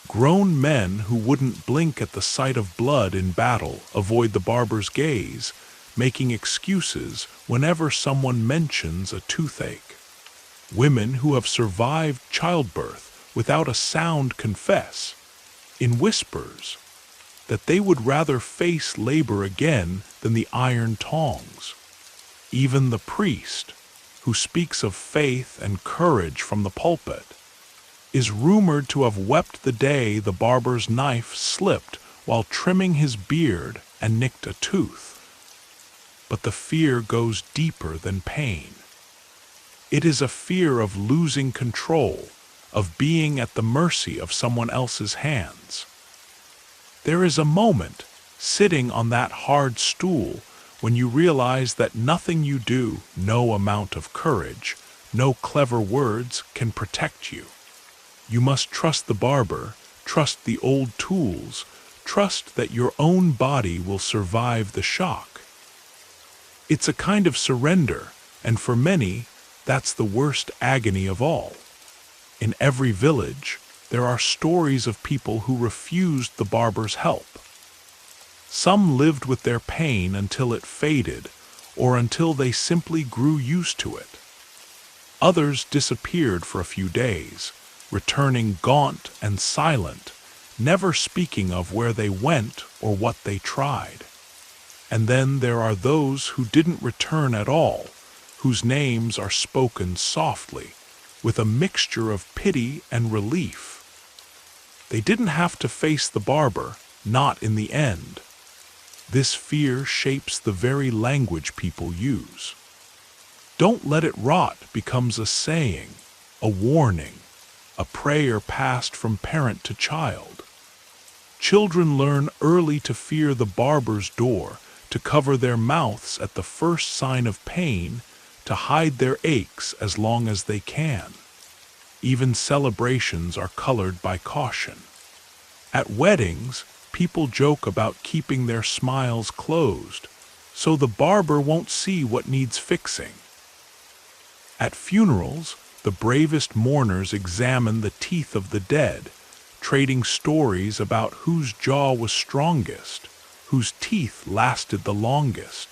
Grown men who wouldn't blink at the sight of blood in battle avoid the barber's gaze, making excuses whenever someone mentions a toothache. Women who have survived childbirth without a sound confess, in whispers, that they would rather face labor again than the iron tongs. Even the priest, who speaks of faith and courage from the pulpit, is rumored to have wept the day the barber's knife slipped while trimming his beard and nicked a tooth. But the fear goes deeper than pain. It is a fear of losing control, of being at the mercy of someone else's hands. There is a moment, sitting on that hard stool, when you realize that nothing you do, no amount of courage, no clever words can protect you. You must trust the barber, trust the old tools, trust that your own body will survive the shock. It's a kind of surrender, and for many, that's the worst agony of all. In every village, there are stories of people who refused the barber's help. Some lived with their pain until it faded, or until they simply grew used to it. Others disappeared for a few days, returning gaunt and silent, never speaking of where they went or what they tried. And then there are those who didn't return at all, whose names are spoken softly, with a mixture of pity and relief. They didn't have to face the barber, not in the end. This fear shapes the very language people use. "Don't let it rot" becomes a saying, a warning, a prayer passed from parent to child. Children learn early to fear the barber's door, to cover their mouths at the first sign of pain, to hide their aches as long as they can. Even celebrations are colored by caution. At weddings, people joke about keeping their smiles closed, so the barber won't see what needs fixing. At funerals, the bravest mourners examine the teeth of the dead, trading stories about whose jaw was strongest, whose teeth lasted the longest.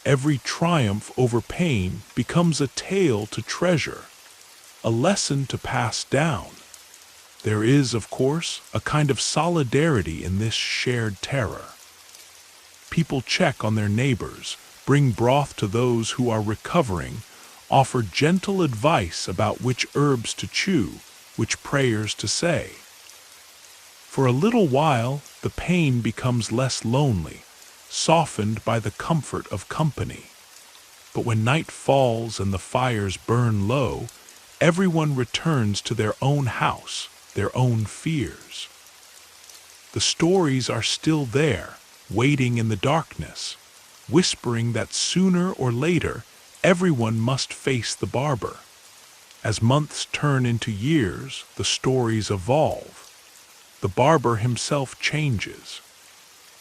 Every triumph over pain becomes a tale to treasure, a lesson to pass down. There is, of course, a kind of solidarity in this shared terror. People check on their neighbors, bring broth to those who are recovering, offer gentle advice about which herbs to chew, which prayers to say. For a little while, the pain becomes less lonely, softened by the comfort of company. But when night falls and the fires burn low, everyone returns to their own house, their own fears. The stories are still there, waiting in the darkness, whispering that sooner or later everyone must face the barber. As months turn into years, the stories evolve. The barber himself changes.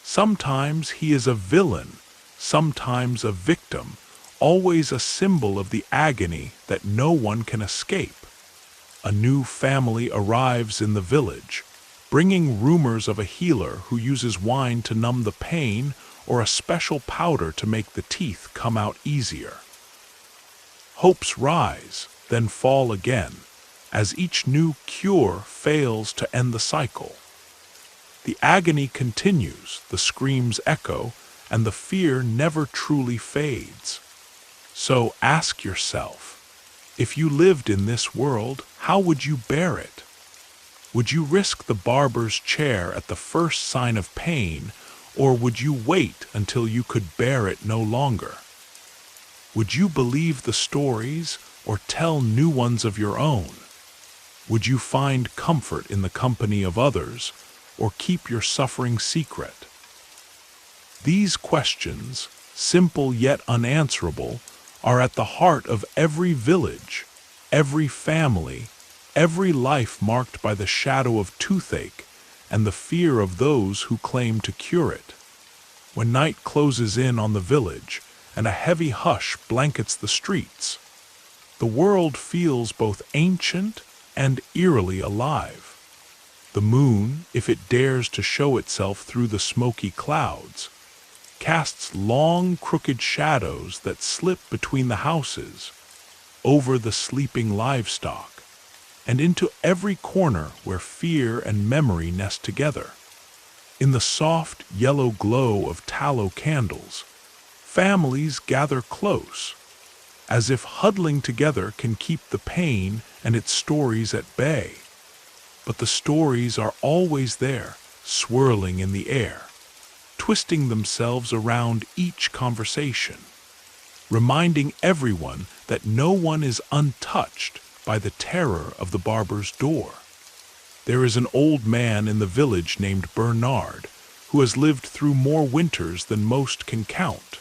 Sometimes he is a villain, sometimes a victim, always a symbol of the agony that no one can escape. A new family arrives in the village, bringing rumors of a healer who uses wine to numb the pain or a special powder to make the teeth come out easier. Hopes rise, then fall again, as each new cure fails to end the cycle. The agony continues, the screams echo, and the fear never truly fades. So ask yourself, if you lived in this world, how would you bear it? Would you risk the barber's chair at the first sign of pain, Or would you wait until you could bear it no longer? Would you believe the stories or tell new ones of your own? Would you find comfort in the company of others or keep your suffering secret? These questions, simple yet unanswerable, are at the heart of every village, every family, every life marked by the shadow of toothache and the fear of those who claim to cure it. When night closes in on the village and a heavy hush blankets the streets, the world feels both ancient and eerily alive. The moon, if it dares to show itself through the smoky clouds, casts long, crooked shadows that slip between the houses, over the sleeping livestock, and into every corner where fear and memory nest together. In the soft, yellow glow of tallow candles, families gather close, as if huddling together can keep the pain and its stories at bay. But the stories are always there, swirling in the air, twisting themselves around each conversation, reminding everyone that no one is untouched by the terror of the barber's door. There is an old man in the village named Bernard, who has lived through more winters than most can count.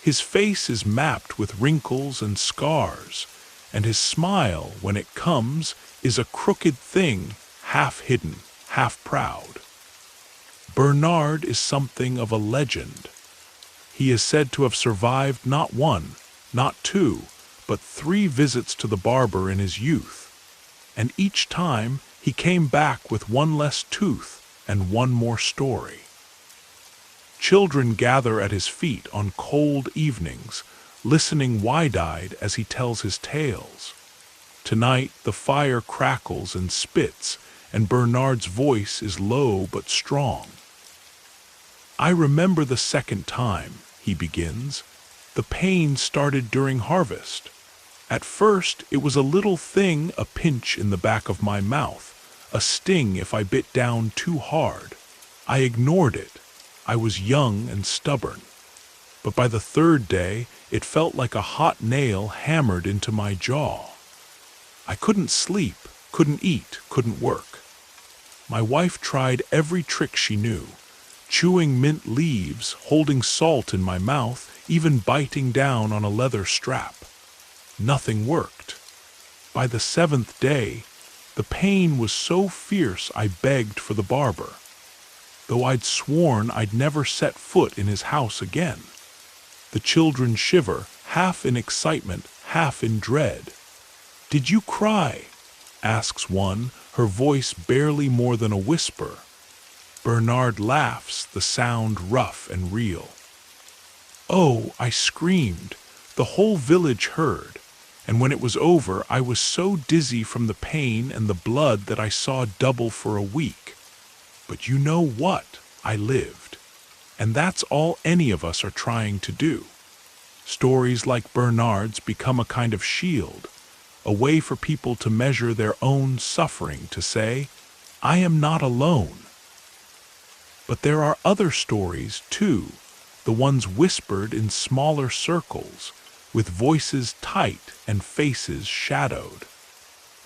His face is mapped with wrinkles and scars, and his smile, when it comes, is a crooked thing, half hidden, half proud. Bernard is something of a legend. He is said to have survived not one, not two, but 3 visits to the barber in his youth, and each time he came back with 1 less tooth and 1 more story. Children gather at his feet on cold evenings, listening wide-eyed as he tells his tales. Tonight the fire crackles and spits, and Bernard's voice is low but strong. "I remember the second time," he begins. "The pain started during harvest. At first it was a little thing, a pinch in the back of my mouth, a sting if I bit down too hard. I ignored it. I was young and stubborn. But by the 3rd day, it felt like a hot nail hammered into my jaw. I couldn't sleep, couldn't eat, couldn't work. My wife tried every trick she knew, chewing mint leaves, holding salt in my mouth, even biting down on a leather strap. Nothing worked. By the 7th day, the pain was so fierce I begged for the barber, though I'd sworn I'd never set foot in his house again. The children shiver, half in excitement, half in dread. 'Did you cry?' asks one, her voice barely more than a whisper. Bernard laughs, the sound rough and real. 'Oh,' I screamed. The whole village heard, and when it was over I was so dizzy from the pain and the blood that I saw double for a week. But you know what? I lived. And that's all any of us are trying to do. Stories like Bernard's become a kind of shield, a way for people to measure their own suffering, to say, 'I am not alone.' But there are other stories, too, the ones whispered in smaller circles, with voices tight and faces shadowed.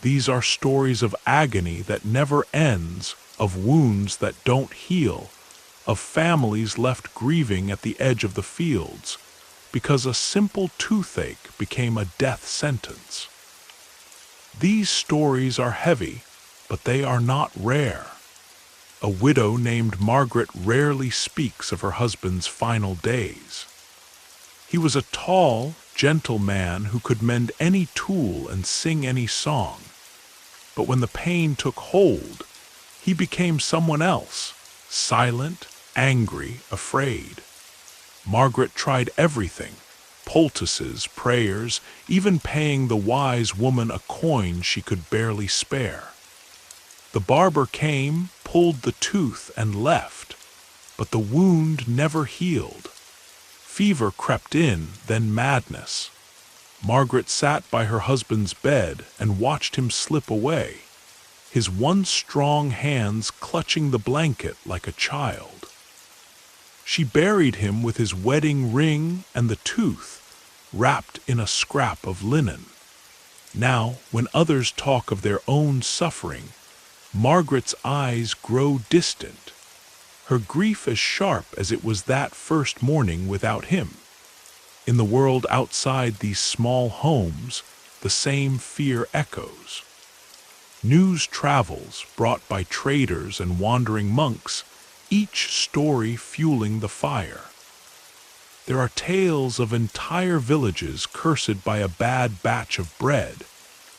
These are stories of agony that never ends, of wounds that don't heal, of families left grieving at the edge of the fields, because a simple toothache became a death sentence. These stories are heavy, but they are not rare. A widow named Margaret rarely speaks of her husband's final days. He was a tall, gentle man who could mend any tool and sing any song. But when the pain took hold, he became someone else, silent, angry, afraid. Margaret tried everything, poultices, prayers, even paying the wise woman a coin she could barely spare. The barber came, pulled the tooth, and left, but the wound never healed. Fever crept in, then madness. Margaret sat by her husband's bed and watched him slip away, his once strong hands clutching the blanket like a child. She buried him with his wedding ring and the tooth, wrapped in a scrap of linen. Now, when others talk of their own suffering, Margaret's eyes grow distant, her grief as sharp as it was that first morning without him. In the world outside these small homes, the same fear echoes. News travels, brought by traders and wandering monks, each story fueling the fire. There are tales of entire villages cursed by a bad batch of bread,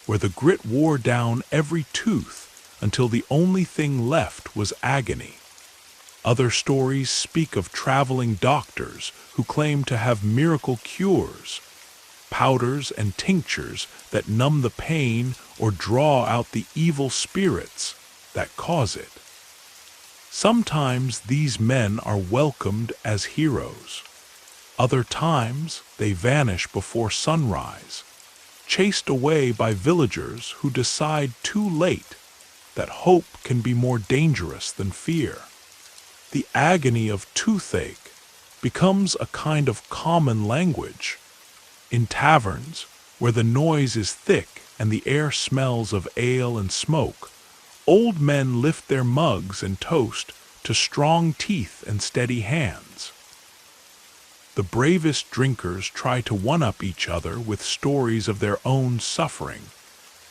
where the grit wore down every tooth until the only thing left was agony. Other stories speak of traveling doctors who claim to have miracle cures, powders and tinctures that numb the pain or draw out the evil spirits that cause it. Sometimes these men are welcomed as heroes. Other times they vanish before sunrise, chased away by villagers who decide too late that hope can be more dangerous than fear. The agony of toothache becomes a kind of common language. In taverns, where the noise is thick and the air smells of ale and smoke, old men lift their mugs and toast to strong teeth and steady hands. The bravest drinkers try to one-up each other with stories of their own suffering,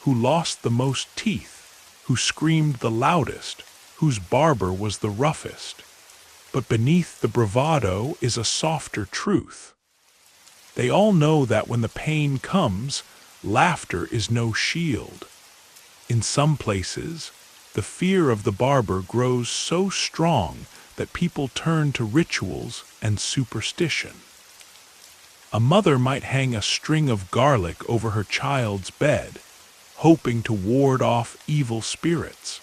who lost the most teeth, who screamed the loudest, whose barber was the roughest. But beneath the bravado is a softer truth. They all know that when the pain comes, laughter is no shield. In some places, the fear of the barber grows so strong that people turn to rituals and superstition. A mother might hang a string of garlic over her child's bed, hoping to ward off evil spirits.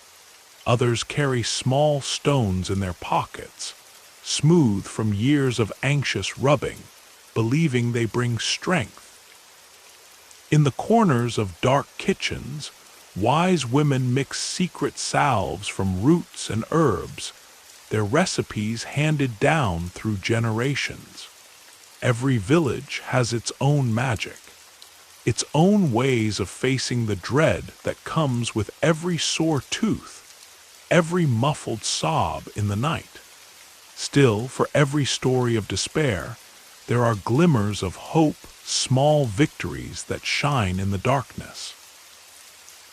Others carry small stones in their pockets, smooth from years of anxious rubbing, believing they bring strength. In the corners of dark kitchens, wise women mix secret salves from roots and herbs, their recipes handed down through generations. Every village has its own magic, its own ways of facing the dread that comes with every sore tooth, every muffled sob in the night. Still, for every story of despair, there are glimmers of hope, small victories that shine in the darkness.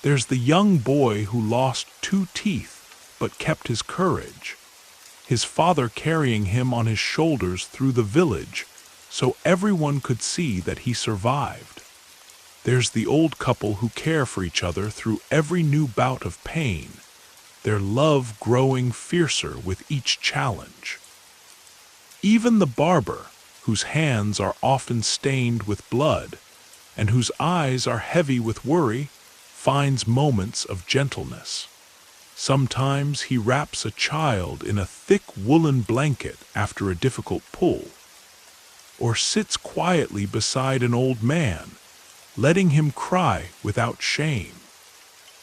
There's the young boy who lost 2 teeth but kept his courage, his father carrying him on his shoulders through the village so everyone could see that he survived. There's the old couple who care for each other through every new bout of pain, their love growing fiercer with each challenge. Even the barber, whose hands are often stained with blood, and whose eyes are heavy with worry, finds moments of gentleness. Sometimes he wraps a child in a thick woolen blanket after a difficult pull, or sits quietly beside an old man, letting him cry without shame.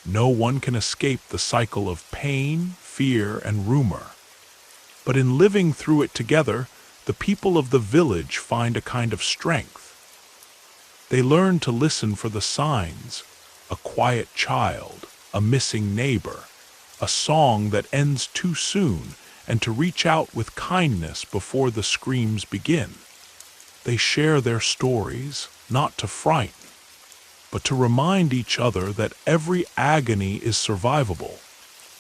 No one can escape the cycle of pain, fear, and rumor. But in living through it together, the people of the village find a kind of strength. They learn to listen for the signs, a quiet child, a missing neighbor, a song that ends too soon, and to reach out with kindness before the screams begin. They share their stories, not to frighten, but to remind each other that every agony is survivable,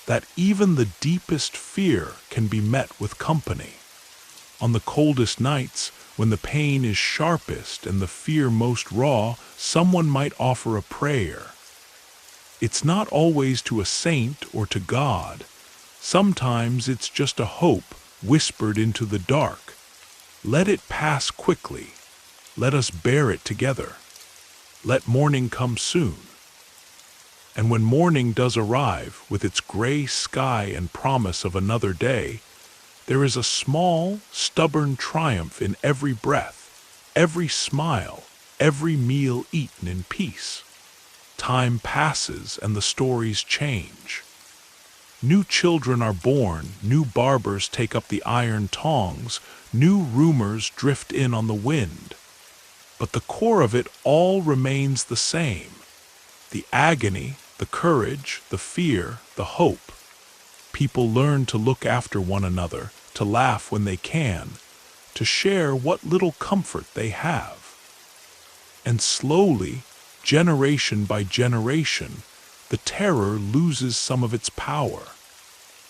that even the deepest fear can be met with company. On the coldest nights, when the pain is sharpest and the fear most raw, someone might offer a prayer. It's not always to a saint or to God. Sometimes it's just a hope whispered into the dark. Let it pass quickly. Let us bear it together. Let morning come soon. And when morning does arrive, with its gray sky and promise of another day, there is a small, stubborn triumph in every breath, every smile, every meal eaten in peace. Time passes and the stories change. New children are born, new barbers take up the iron tongs, new rumors drift in on the wind. But the core of it all remains the same. The agony, the courage, the fear, the hope. People learn to look after one another, to laugh when they can, to share what little comfort they have. And slowly, generation by generation, the terror loses some of its power.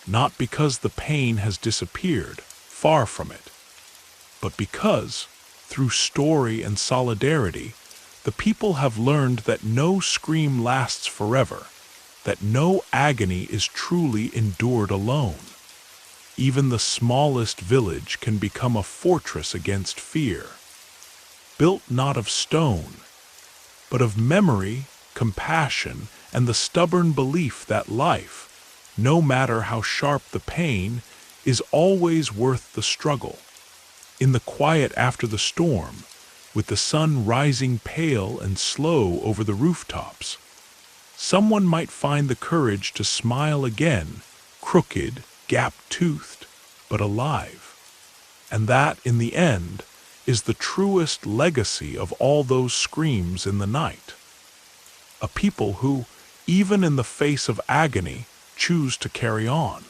Not because the pain has disappeared, far from it, but because, through story and solidarity, the people have learned that no scream lasts forever, that no agony is truly endured alone. Even the smallest village can become a fortress against fear, built not of stone, but of memory, compassion, and the stubborn belief that life, no matter how sharp the pain, is always worth the struggle. In the quiet after the storm, with the sun rising pale and slow over the rooftops, someone might find the courage to smile again, crooked, gap-toothed, but alive. And that, in the end, is the truest legacy of all those screams in the night. A people who, even in the face of agony, choose to carry on.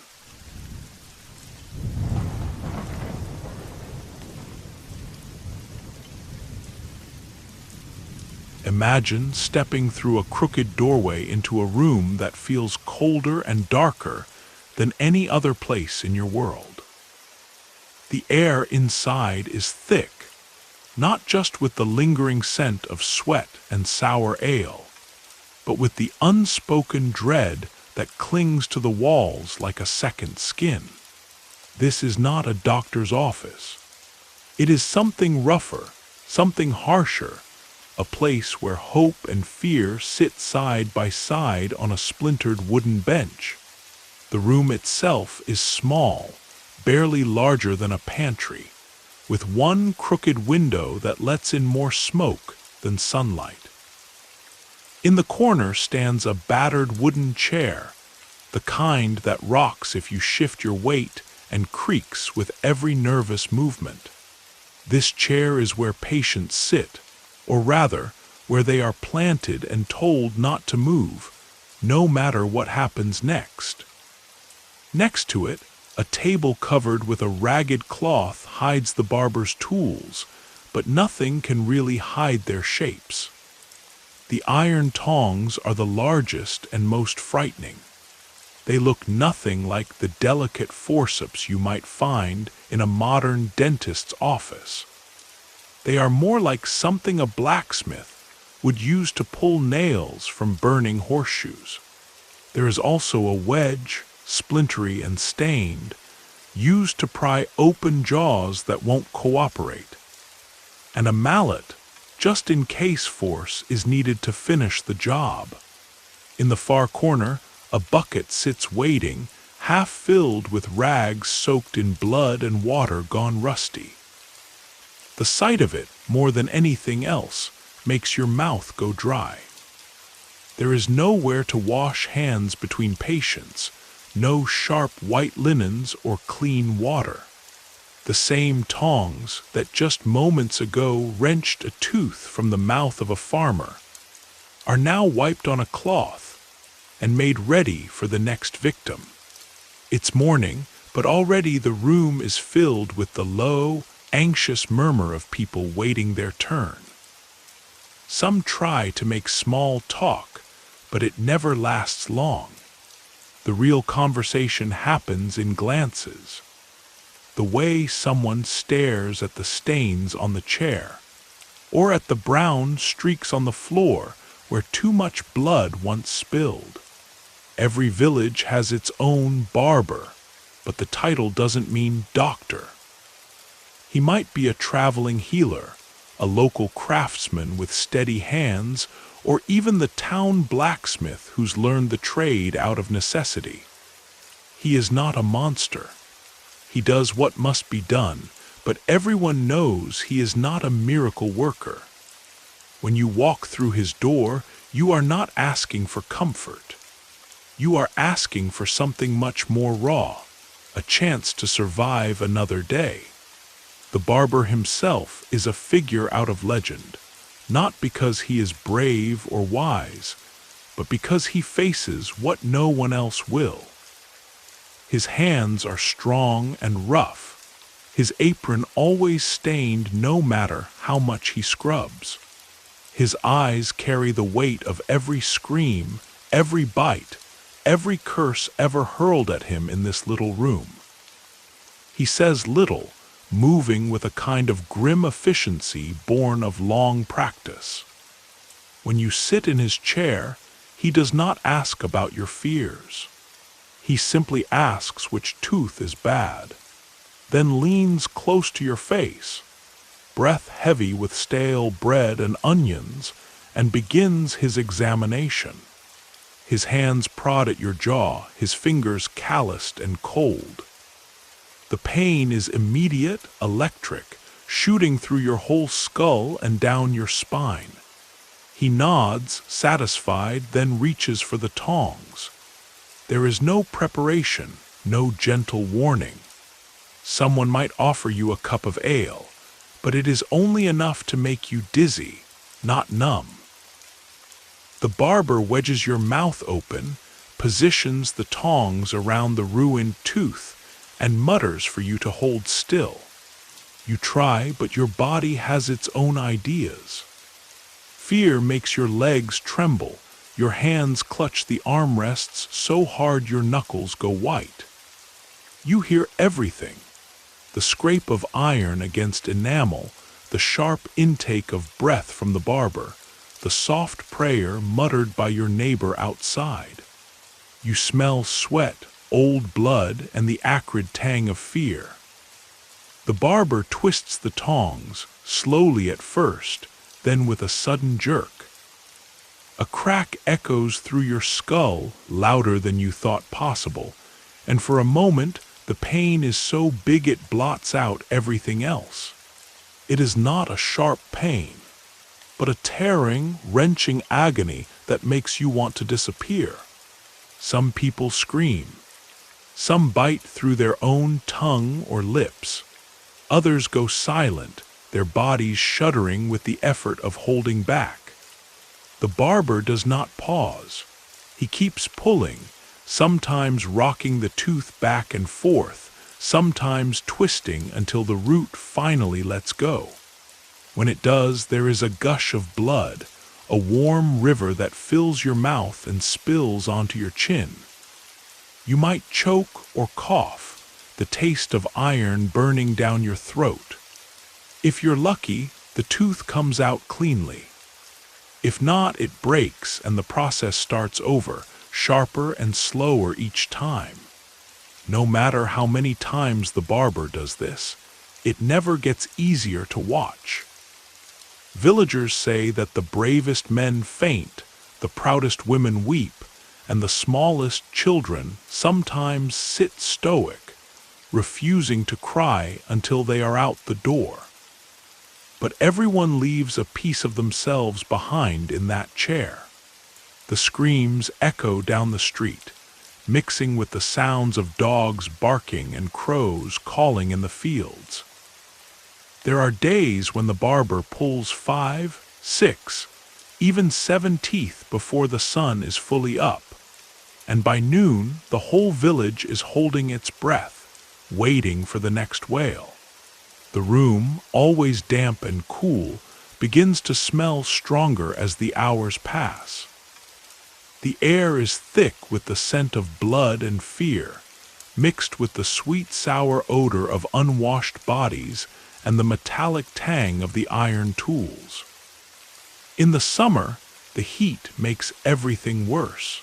Imagine stepping through a crooked doorway into a room that feels colder and darker than any other place in your world. The air inside is thick, not just with the lingering scent of sweat and sour ale, but with the unspoken dread that clings to the walls like a second skin. This is not a doctor's office. It is something rougher, something harsher, a place where hope and fear sit side by side on a splintered wooden bench. The room itself is small, barely larger than a pantry, with one crooked window that lets in more smoke than sunlight. In the corner stands a battered wooden chair, the kind that rocks if you shift your weight and creaks with every nervous movement. This chair is where patients sit, or rather, where they are planted and told not to move, no matter what happens next. Next to it, a table covered with a ragged cloth hides the barber's tools, but nothing can really hide their shapes. The iron tongs are the largest and most frightening. They look nothing like the delicate forceps you might find in a modern dentist's office. They are more like something a blacksmith would use to pull nails from burning horseshoes. There is also a wedge, splintery and stained, used to pry open jaws that won't cooperate. And a mallet, just in case force is needed to finish the job. In the far corner, a bucket sits waiting, half filled with rags soaked in blood and water gone rusty. The sight of it, more than anything else, makes your mouth go dry. There is nowhere to wash hands between patients, no sharp white linens or clean water. The same tongs that just moments ago wrenched a tooth from the mouth of a farmer are now wiped on a cloth and made ready for the next victim. It's morning, but already the room is filled with the low, anxious murmur of people waiting their turn. Some try to make small talk, but it never lasts long. The real conversation happens in glances. The way someone stares at the stains on the chair, or at the brown streaks on the floor where too much blood once spilled. Every village has its own barber, but the title doesn't mean doctor. He might be a traveling healer, a local craftsman with steady hands, or even the town blacksmith who's learned the trade out of necessity. He is not a monster. He does what must be done, but everyone knows he is not a miracle worker. When you walk through his door, you are not asking for comfort. you are asking for something much more raw, a chance to survive another day. The barber himself is a figure out of legend, not because he is brave or wise, but because he faces what no one else will. His hands are strong and rough, his apron always stained no matter how much he scrubs. His eyes carry the weight of every scream, every bite, every curse ever hurled at him in this little room. He says little, moving with a kind of grim efficiency born of long practice. When you sit in his chair, he does not ask about your fears. He simply asks which tooth is bad, then leans close to your face, breath heavy with stale bread and onions, and begins his examination. His hands prod at your jaw, his fingers calloused and cold. The pain is immediate, electric, shooting through your whole skull and down your spine. He nods, satisfied, then reaches for the tongs. There is no preparation, no gentle warning. Someone might offer you a cup of ale, but it is only enough to make you dizzy, not numb. The barber wedges your mouth open, positions the tongs around the ruined tooth, and mutters for you to hold still. You try, but your body has its own ideas. Fear makes your legs tremble, your hands clutch the armrests so hard your knuckles go white. You hear everything: the scrape of iron against enamel, the sharp intake of breath from the barber, the soft prayer muttered by your neighbor outside. You smell sweat, old blood, and the acrid tang of fear. The barber twists the tongs, slowly at first, then with a sudden jerk. A crack echoes through your skull, louder than you thought possible, and for a moment the pain is so big it blots out everything else. It is not a sharp pain, but a tearing, wrenching agony that makes you want to disappear. Some people scream. Some bite through their own tongue or lips. Others go silent, their bodies shuddering with the effort of holding back. The barber does not pause. He keeps pulling, sometimes rocking the tooth back and forth, sometimes twisting until the root finally lets go. When it does, there is a gush of blood, a warm river that fills your mouth and spills onto your chin. You might choke or cough, the taste of iron burning down your throat. If you're lucky, the tooth comes out cleanly. If not, it breaks and the process starts over, sharper and slower each time. No matter how many times the barber does this, it never gets easier to watch. Villagers say that the bravest men faint, the proudest women weep, and the smallest children sometimes sit stoic, refusing to cry until they are out the door. But everyone leaves a piece of themselves behind in that chair. The screams echo down the street, mixing with the sounds of dogs barking and crows calling in the fields. There are days when the barber pulls 5, 6, even 7 teeth before the sun is fully up, and by noon the whole village is holding its breath, waiting for the next wail. The room, always damp and cool, begins to smell stronger as the hours pass. The air is thick with the scent of blood and fear, mixed with the sweet sour odor of unwashed bodies and the metallic tang of the iron tools. In the summer, the heat makes everything worse.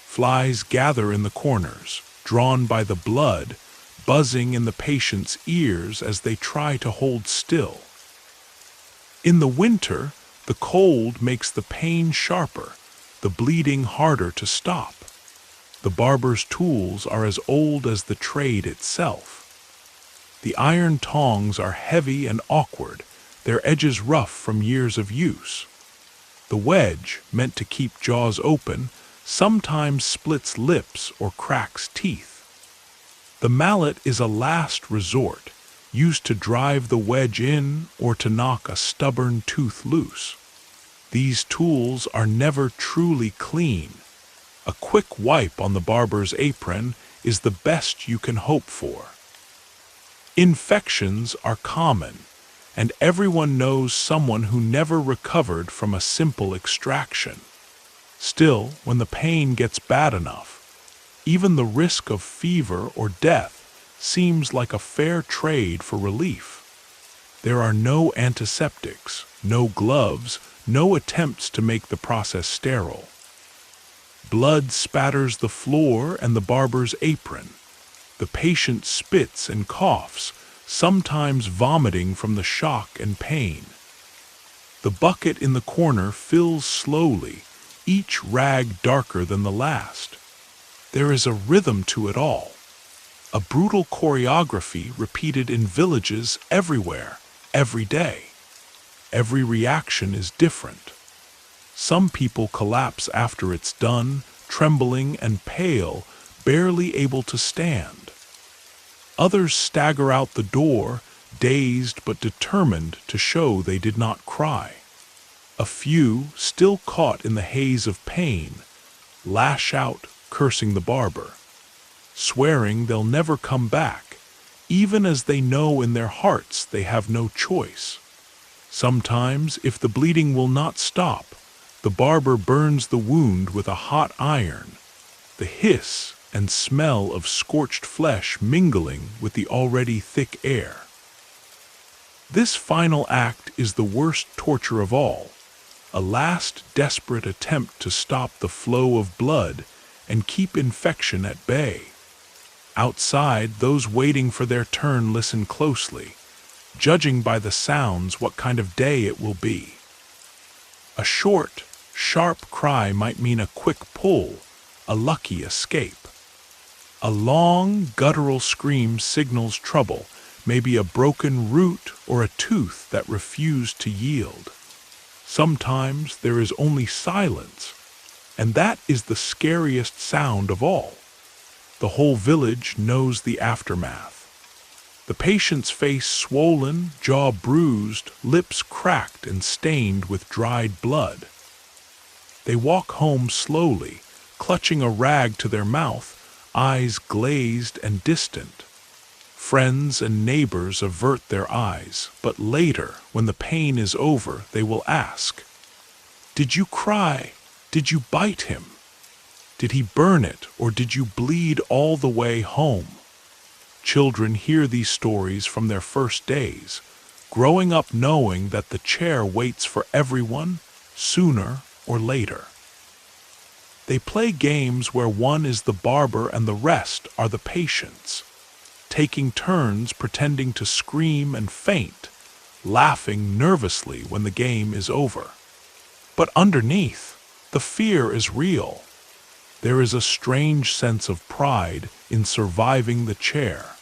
Flies gather in the corners, drawn by the blood, buzzing in the patient's ears as they try to hold still. In the winter, the cold makes the pain sharper, the bleeding harder to stop. The barber's tools are as old as the trade itself. The iron tongs are heavy and awkward, their edges rough from years of use. The wedge, meant to keep jaws open, sometimes splits lips or cracks teeth. The mallet is a last resort, used to drive the wedge in or to knock a stubborn tooth loose. These tools are never truly clean. A quick wipe on the barber's apron is the best you can hope for. Infections are common, and everyone knows someone who never recovered from a simple extraction. Still, when the pain gets bad enough, even the risk of fever or death seems like a fair trade for relief. There are no antiseptics, no gloves, no attempts to make the process sterile. Blood spatters the floor and the barber's apron. The patient spits and coughs, sometimes vomiting from the shock and pain. The bucket in the corner fills slowly, each rag darker than the last. There is a rhythm to it all, a brutal choreography repeated in villages everywhere, every day. Every reaction is different. Some people collapse after it's done, trembling and pale, barely able to stand. Others stagger out the door, dazed but determined to show they did not cry. A few, still caught in the haze of pain, lash out, cursing the barber, swearing they'll never come back, even as they know in their hearts they have no choice. Sometimes, if the bleeding will not stop, the barber burns the wound with a hot iron, the hiss and smell of scorched flesh mingling with the already thick air. This final act is the worst torture of all, a last desperate attempt to stop the flow of blood and keep infection at bay. Outside, those waiting for their turn listen closely, judging by the sounds what kind of day it will be. A short, sharp cry might mean a quick pull, a lucky escape. A long, guttural scream signals trouble, maybe a broken root or a tooth that refused to yield. Sometimes there is only silence, and that is the scariest sound of all. The whole village knows the aftermath. The patient's face swollen, jaw bruised, lips cracked and stained with dried blood. They walk home slowly, clutching a rag to their mouth, eyes glazed and distant. Friends and neighbors avert their eyes, but later, when the pain is over, they will ask, "Did you cry? Did you bite him? Did he burn it, or did you bleed all the way home?" Children hear these stories from their first days, growing up knowing that the chair waits for everyone, sooner or later. They play games where one is the barber and the rest are the patients, taking turns pretending to scream and faint, laughing nervously when the game is over. But underneath, the fear is real. There is a strange sense of pride in surviving the chair.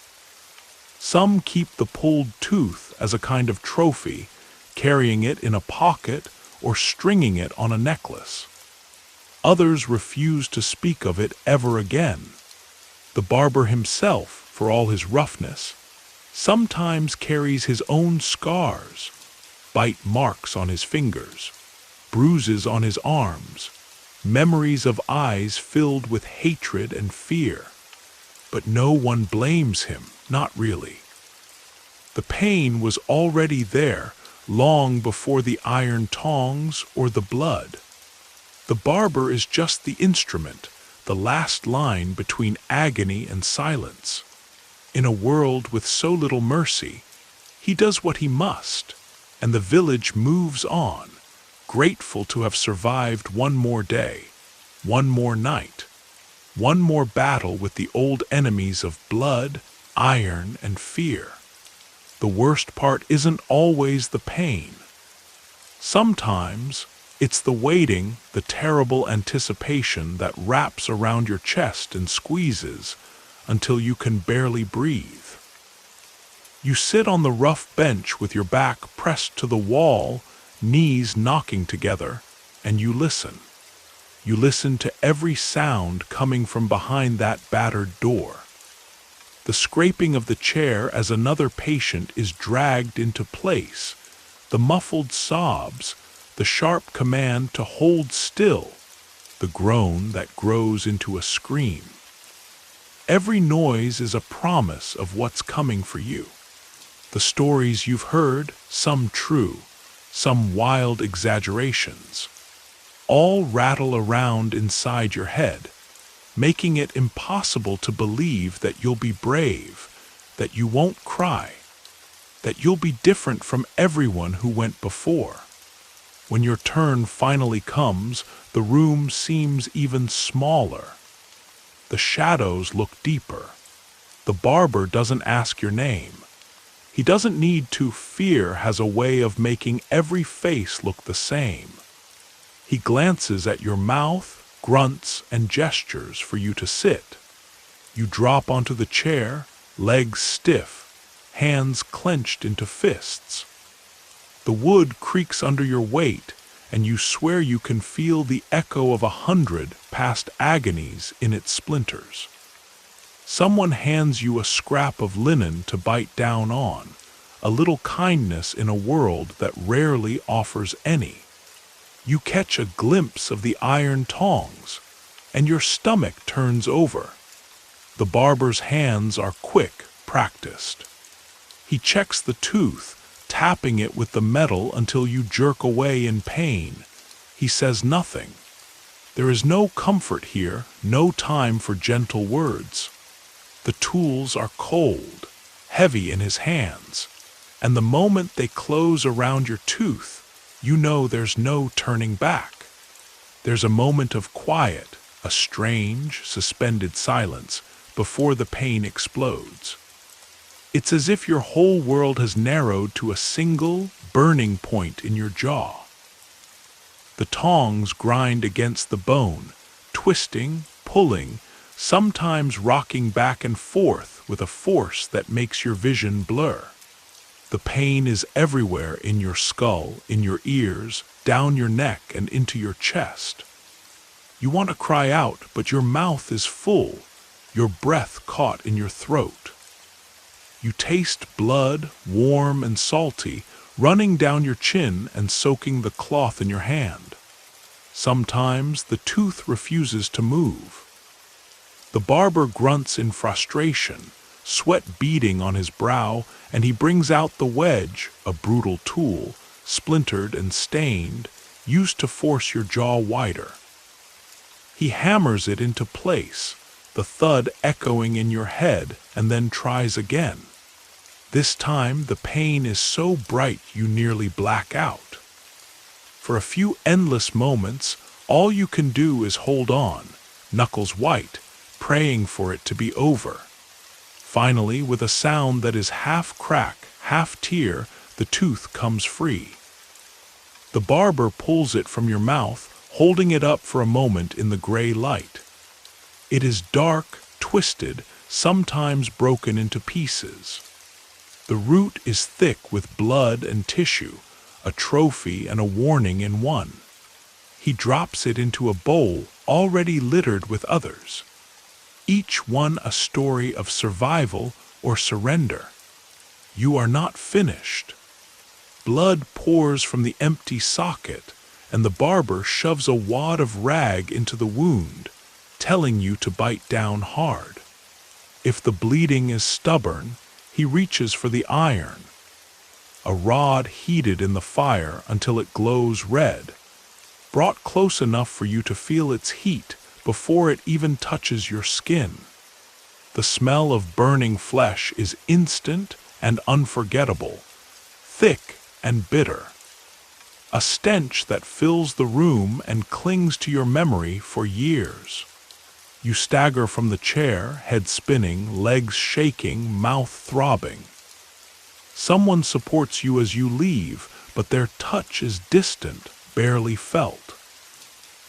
Some keep the pulled tooth as a kind of trophy, carrying it in a pocket or stringing it on a necklace. Others refuse to speak of it ever again. The barber himself, for all his roughness, sometimes carries his own scars, bite marks on his fingers, bruises on his arms, memories of eyes filled with hatred and fear. But no one blames him, not really. The pain was already there long before the iron tongs or the blood. The barber is just the instrument, the last line between agony and silence. In a world with so little mercy, he does what he must, and the village moves on, grateful to have survived one more day, one more night, one more battle with the old enemies of blood, iron, and fear. The worst part isn't always the pain. Sometimes it's the waiting, the terrible anticipation that wraps around your chest and squeezes until you can barely breathe. You sit on the rough bench with your back pressed to the wall, knees knocking together, and you listen. You listen to every sound coming from behind that battered door. The scraping of the chair as another patient is dragged into place, the muffled sobs, the sharp command to hold still, the groan that grows into a scream. Every noise is a promise of what's coming for you. The stories you've heard, some true, some wild exaggerations, all rattle around inside your head, making it impossible to believe that you'll be brave, that you won't cry, that you'll be different from everyone who went before. When your turn finally comes, the room seems even smaller. The shadows look deeper. The barber doesn't ask your name. He doesn't need to. Fear has a way of making every face look the same. He glances at your mouth, grunts, and gestures for you to sit. You drop onto the chair, legs stiff, hands clenched into fists. The wood creaks under your weight, and you swear you can feel the echo of 100 past agonies in its splinters. Someone hands you a scrap of linen to bite down on, a little kindness in a world that rarely offers any. You catch a glimpse of the iron tongs, and your stomach turns over. The barber's hands are quick, practiced. He checks the tooth, tapping it with the metal until you jerk away in pain. He says nothing. There is no comfort here, no time for gentle words. The tools are cold, heavy in his hands, and the moment they close around your tooth, you know there's no turning back. There's a moment of quiet, a strange, suspended silence before the pain explodes. It's as if your whole world has narrowed to a single, burning point in your jaw. The tongs grind against the bone, twisting, pulling, sometimes rocking back and forth with a force that makes your vision blur. The pain is everywhere in your skull, in your ears, down your neck, and into your chest. You want to cry out, but your mouth is full, your breath caught in your throat. You taste blood, warm and salty, running down your chin and soaking the cloth in your hand. Sometimes the tooth refuses to move. The barber grunts in frustration, sweat beading on his brow, and he brings out the wedge, a brutal tool, splintered and stained, used to force your jaw wider. He hammers it into place, the thud echoing in your head, and then tries again. This time the pain is so bright you nearly black out. For a few endless moments, all you can do is hold on, knuckles white, praying for it to be over. Finally, with a sound that is half crack, half tear, the tooth comes free. The barber pulls it from your mouth, holding it up for a moment in the gray light. It is dark, twisted, sometimes broken into pieces. The root is thick with blood and tissue, a trophy and a warning in one. He drops it into a bowl already littered with others, each one a story of survival or surrender. You are not finished. Blood pours from the empty socket, and the barber shoves a wad of rag into the wound, telling you to bite down hard. If the bleeding is stubborn, he reaches for the iron, a rod heated in the fire until it glows red, brought close enough for you to feel its heat before it even touches your skin. The smell of burning flesh is instant and unforgettable, thick and bitter, a stench that fills the room and clings to your memory for years. You stagger from the chair, head spinning, legs shaking, mouth throbbing. Someone supports you as you leave, but their touch is distant, barely felt.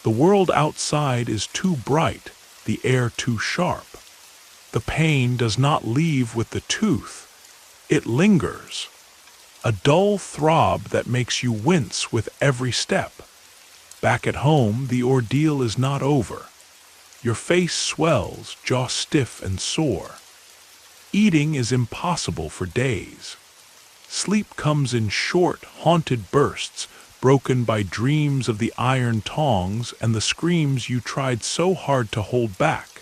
The world outside is too bright, the air too sharp. The pain does not leave with the tooth. It lingers, a dull throb that makes you wince with every step. Back at home, the ordeal is not over. Your face swells, jaw stiff and sore. Eating is impossible for days. Sleep comes in short, haunted bursts, broken by dreams of the iron tongs and the screams you tried so hard to hold back.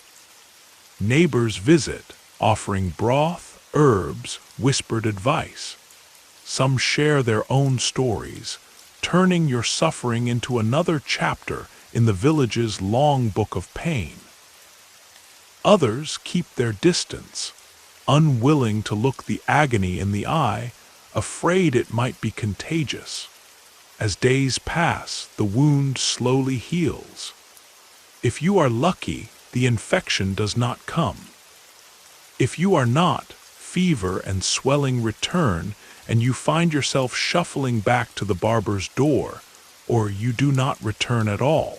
Neighbors visit, offering broth, herbs, whispered advice. Some share their own stories, turning your suffering into another chapter in the village's long book of pain. Others keep their distance, unwilling to look the agony in the eye, afraid it might be contagious. As days pass, the wound slowly heals. If you are lucky, the infection does not come. If you are not, fever and swelling return, and you find yourself shuffling back to the barber's door, or you do not return at all.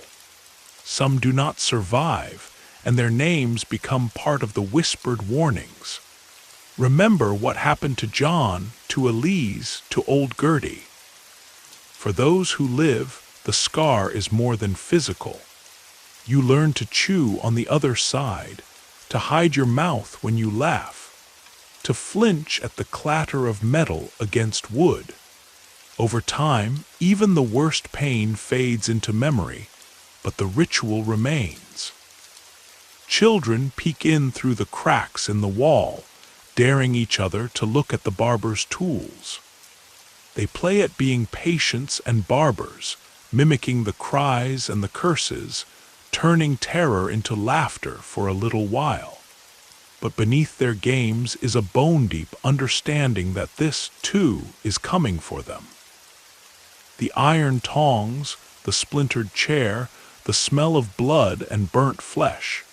Some do not survive, and their names become part of the whispered warnings. Remember what happened to John, to Elise, to old Gertie. For those who live, the scar is more than physical. You learn to chew on the other side, to hide your mouth when you laugh, to flinch at the clatter of metal against wood. Over time, even the worst pain fades into memory, but the ritual remains. Children peek in through the cracks in the wall, daring each other to look at the barber's tools. They play at being patients and barbers, mimicking the cries and the curses, turning terror into laughter for a little while. But beneath their games is a bone-deep understanding that this, too, is coming for them. The iron tongs, the splintered chair, the smell of blood and burnt flesh.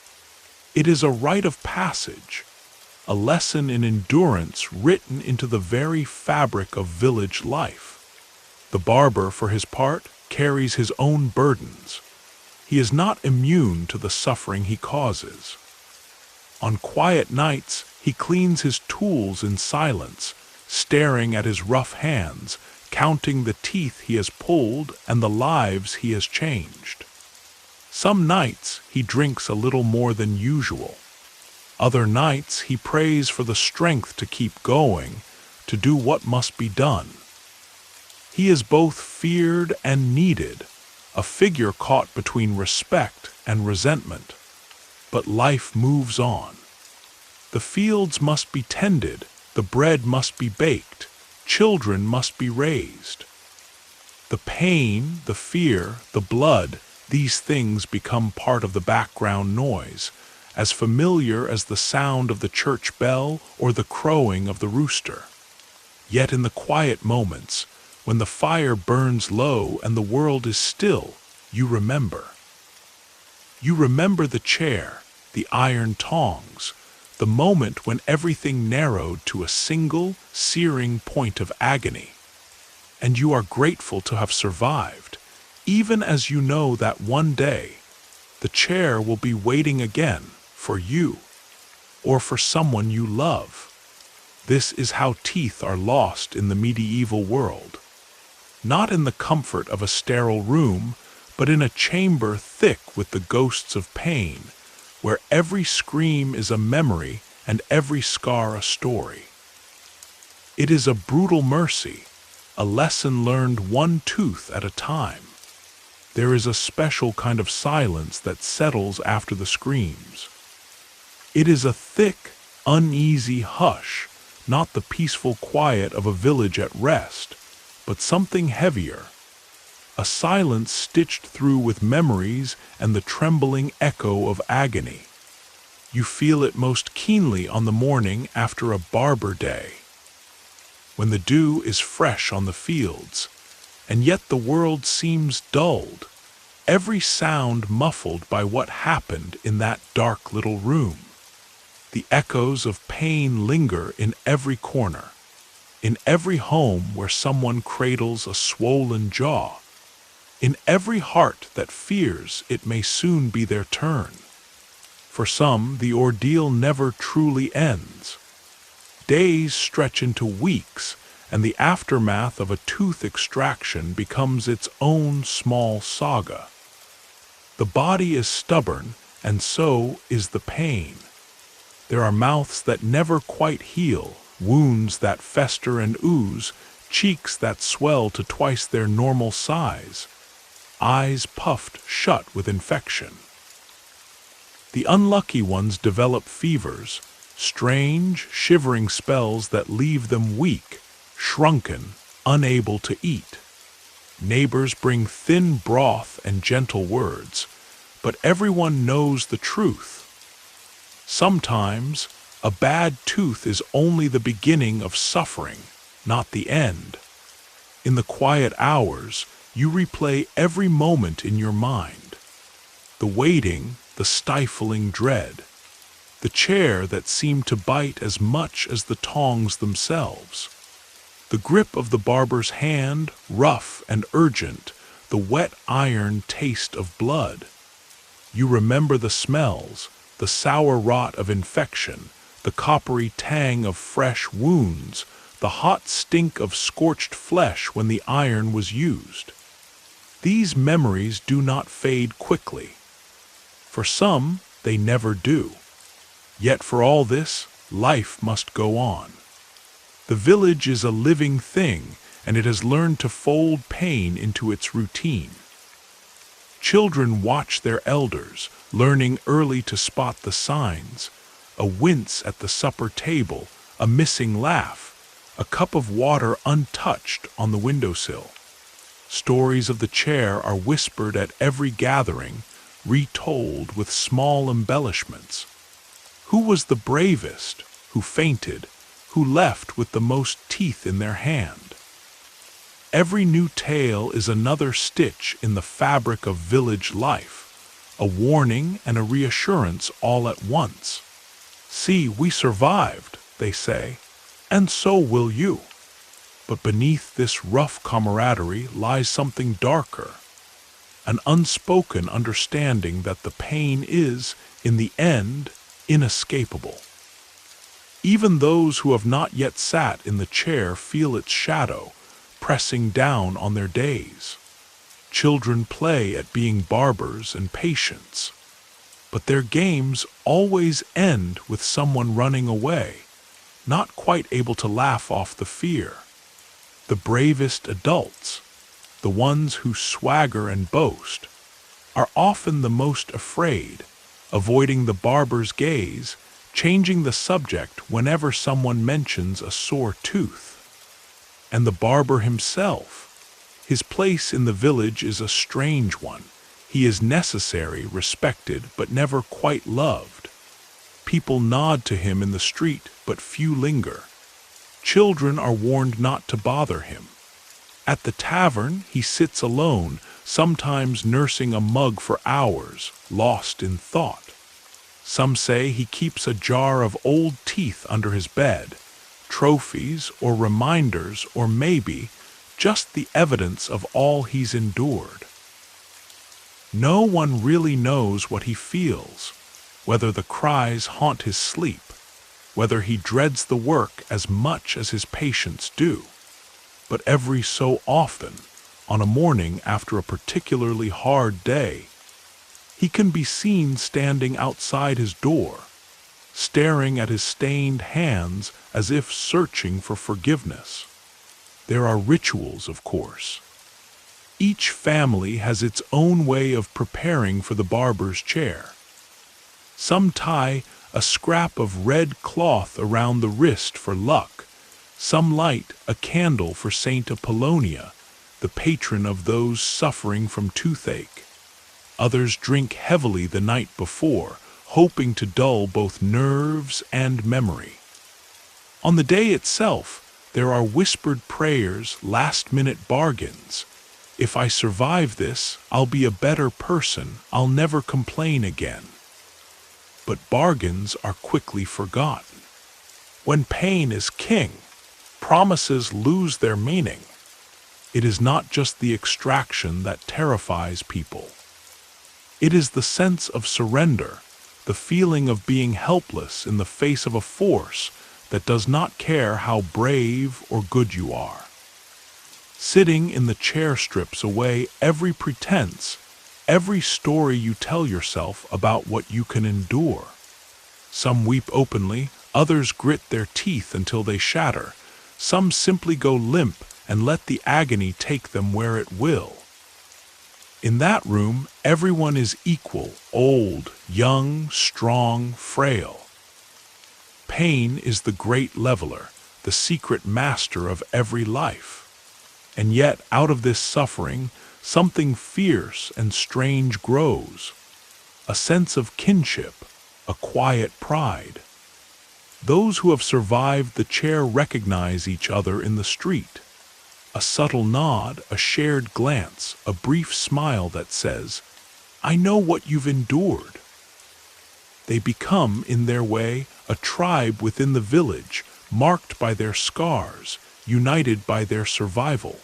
It is a rite of passage, a lesson in endurance written into the very fabric of village life. The barber, for his part, carries his own burdens. He is not immune to the suffering he causes. On quiet nights, he cleans his tools in silence, staring at his rough hands, counting the teeth he has pulled and the lives he has changed. Some nights he drinks a little more than usual. Other nights he prays for the strength to keep going, to do what must be done. He is both feared and needed, a figure caught between respect and resentment. But life moves on. The fields must be tended, the bread must be baked, children must be raised. The pain, the fear, the blood, these things become part of the background noise, as familiar as the sound of the church bell or the crowing of the rooster. Yet in the quiet moments, when the fire burns low and the world is still, you remember. You remember the chair, the iron tongs, the moment when everything narrowed to a single, searing point of agony. And you are grateful to have survived, even as you know that one day, the chair will be waiting again for you, or for someone you love. This is how teeth are lost in the medieval world. Not in the comfort of a sterile room, but in a chamber thick with the ghosts of pain, where every scream is a memory and every scar a story. It is a brutal mercy, a lesson learned one tooth at a time. There is a special kind of silence that settles after the screams. It is a thick, uneasy hush, not the peaceful quiet of a village at rest, but something heavier. A silence stitched through with memories and the trembling echo of agony. You feel it most keenly on the morning after a barber day, when the dew is fresh on the fields, and yet the world seems dulled, every sound muffled by what happened in that dark little room. The echoes of pain linger in every corner, in every home where someone cradles a swollen jaw, in every heart that fears it may soon be their turn. For some, the ordeal never truly ends. Days stretch into weeks, and the aftermath of a tooth extraction becomes its own small saga. The body is stubborn, and so is the pain. There are mouths that never quite heal, wounds that fester and ooze, cheeks that swell to twice their normal size, eyes puffed shut with infection. The unlucky ones develop fevers, strange, shivering spells that leave them weak, shrunken, unable to eat. Neighbors bring thin broth and gentle words, but everyone knows the truth. Sometimes, a bad tooth is only the beginning of suffering, not the end. In the quiet hours, you replay every moment in your mind. The waiting, the stifling dread. The chair that seemed to bite as much as the tongs themselves. The grip of the barber's hand, rough and urgent, the wet iron taste of blood. You remember the smells, the sour rot of infection, the coppery tang of fresh wounds, the hot stink of scorched flesh when the iron was used. These memories do not fade quickly. For some, they never do. Yet for all this, life must go on. The village is a living thing, and it has learned to fold pain into its routine. Children watch their elders, learning early to spot the signs: a wince at the supper table, a missing laugh, a cup of water untouched on the windowsill. Stories of the chair are whispered at every gathering, retold with small embellishments. Who was the bravest, who fainted, who left with the most teeth in their hand? Every new tale is another stitch in the fabric of village life, a warning and a reassurance all at once. "See, we survived," they say, "and so will you." But beneath this rough camaraderie lies something darker, an unspoken understanding that the pain is, in the end, inescapable. Even those who have not yet sat in the chair feel its shadow, pressing down on their days. Children play at being barbers and patients, but their games always end with someone running away, not quite able to laugh off the fear. The bravest adults, the ones who swagger and boast, are often the most afraid, avoiding the barber's gaze, changing the subject whenever someone mentions a sore tooth. And the barber himself, his place in the village is a strange one. He is necessary, respected, but never quite loved. People nod to him in the street, but few linger. Children are warned not to bother him. At the tavern, he sits alone, sometimes nursing a mug for hours, lost in thought. Some say he keeps a jar of old teeth under his bed, trophies or reminders, or maybe just the evidence of all he's endured. No one really knows what he feels, whether the cries haunt his sleep, whether he dreads the work as much as his patients do. But every so often, on a morning after a particularly hard day, he can be seen standing outside his door, staring at his stained hands as if searching for forgiveness. There are rituals, of course. Each family has its own way of preparing for the barber's chair. Some tie a scrap of red cloth around the wrist for luck. Some light a candle for Saint Apollonia, the patron of those suffering from toothache. Others drink heavily the night before, hoping to dull both nerves and memory. On the day itself, there are whispered prayers, last-minute bargains. If I survive this, I'll be a better person, I'll never complain again. But bargains are quickly forgotten. When pain is king, promises lose their meaning. It is not just the extraction that terrifies people. It is the sense of surrender, the feeling of being helpless in the face of a force that does not care how brave or good you are. Sitting in the chair strips away every pretense, every story you tell yourself about what you can endure. Some weep openly, others grit their teeth until they shatter. Some simply go limp and let the agony take them where it will. In that room, everyone is equal, old, young, strong, frail. Pain is the great leveler, the secret master of every life. And yet, out of this suffering, something fierce and strange grows. A sense of kinship, a quiet pride. Those who have survived the chair recognize each other in the street. A subtle nod, a shared glance, a brief smile that says, "I know what you've endured." They become, in their way, a tribe within the village, marked by their scars, united by their survival.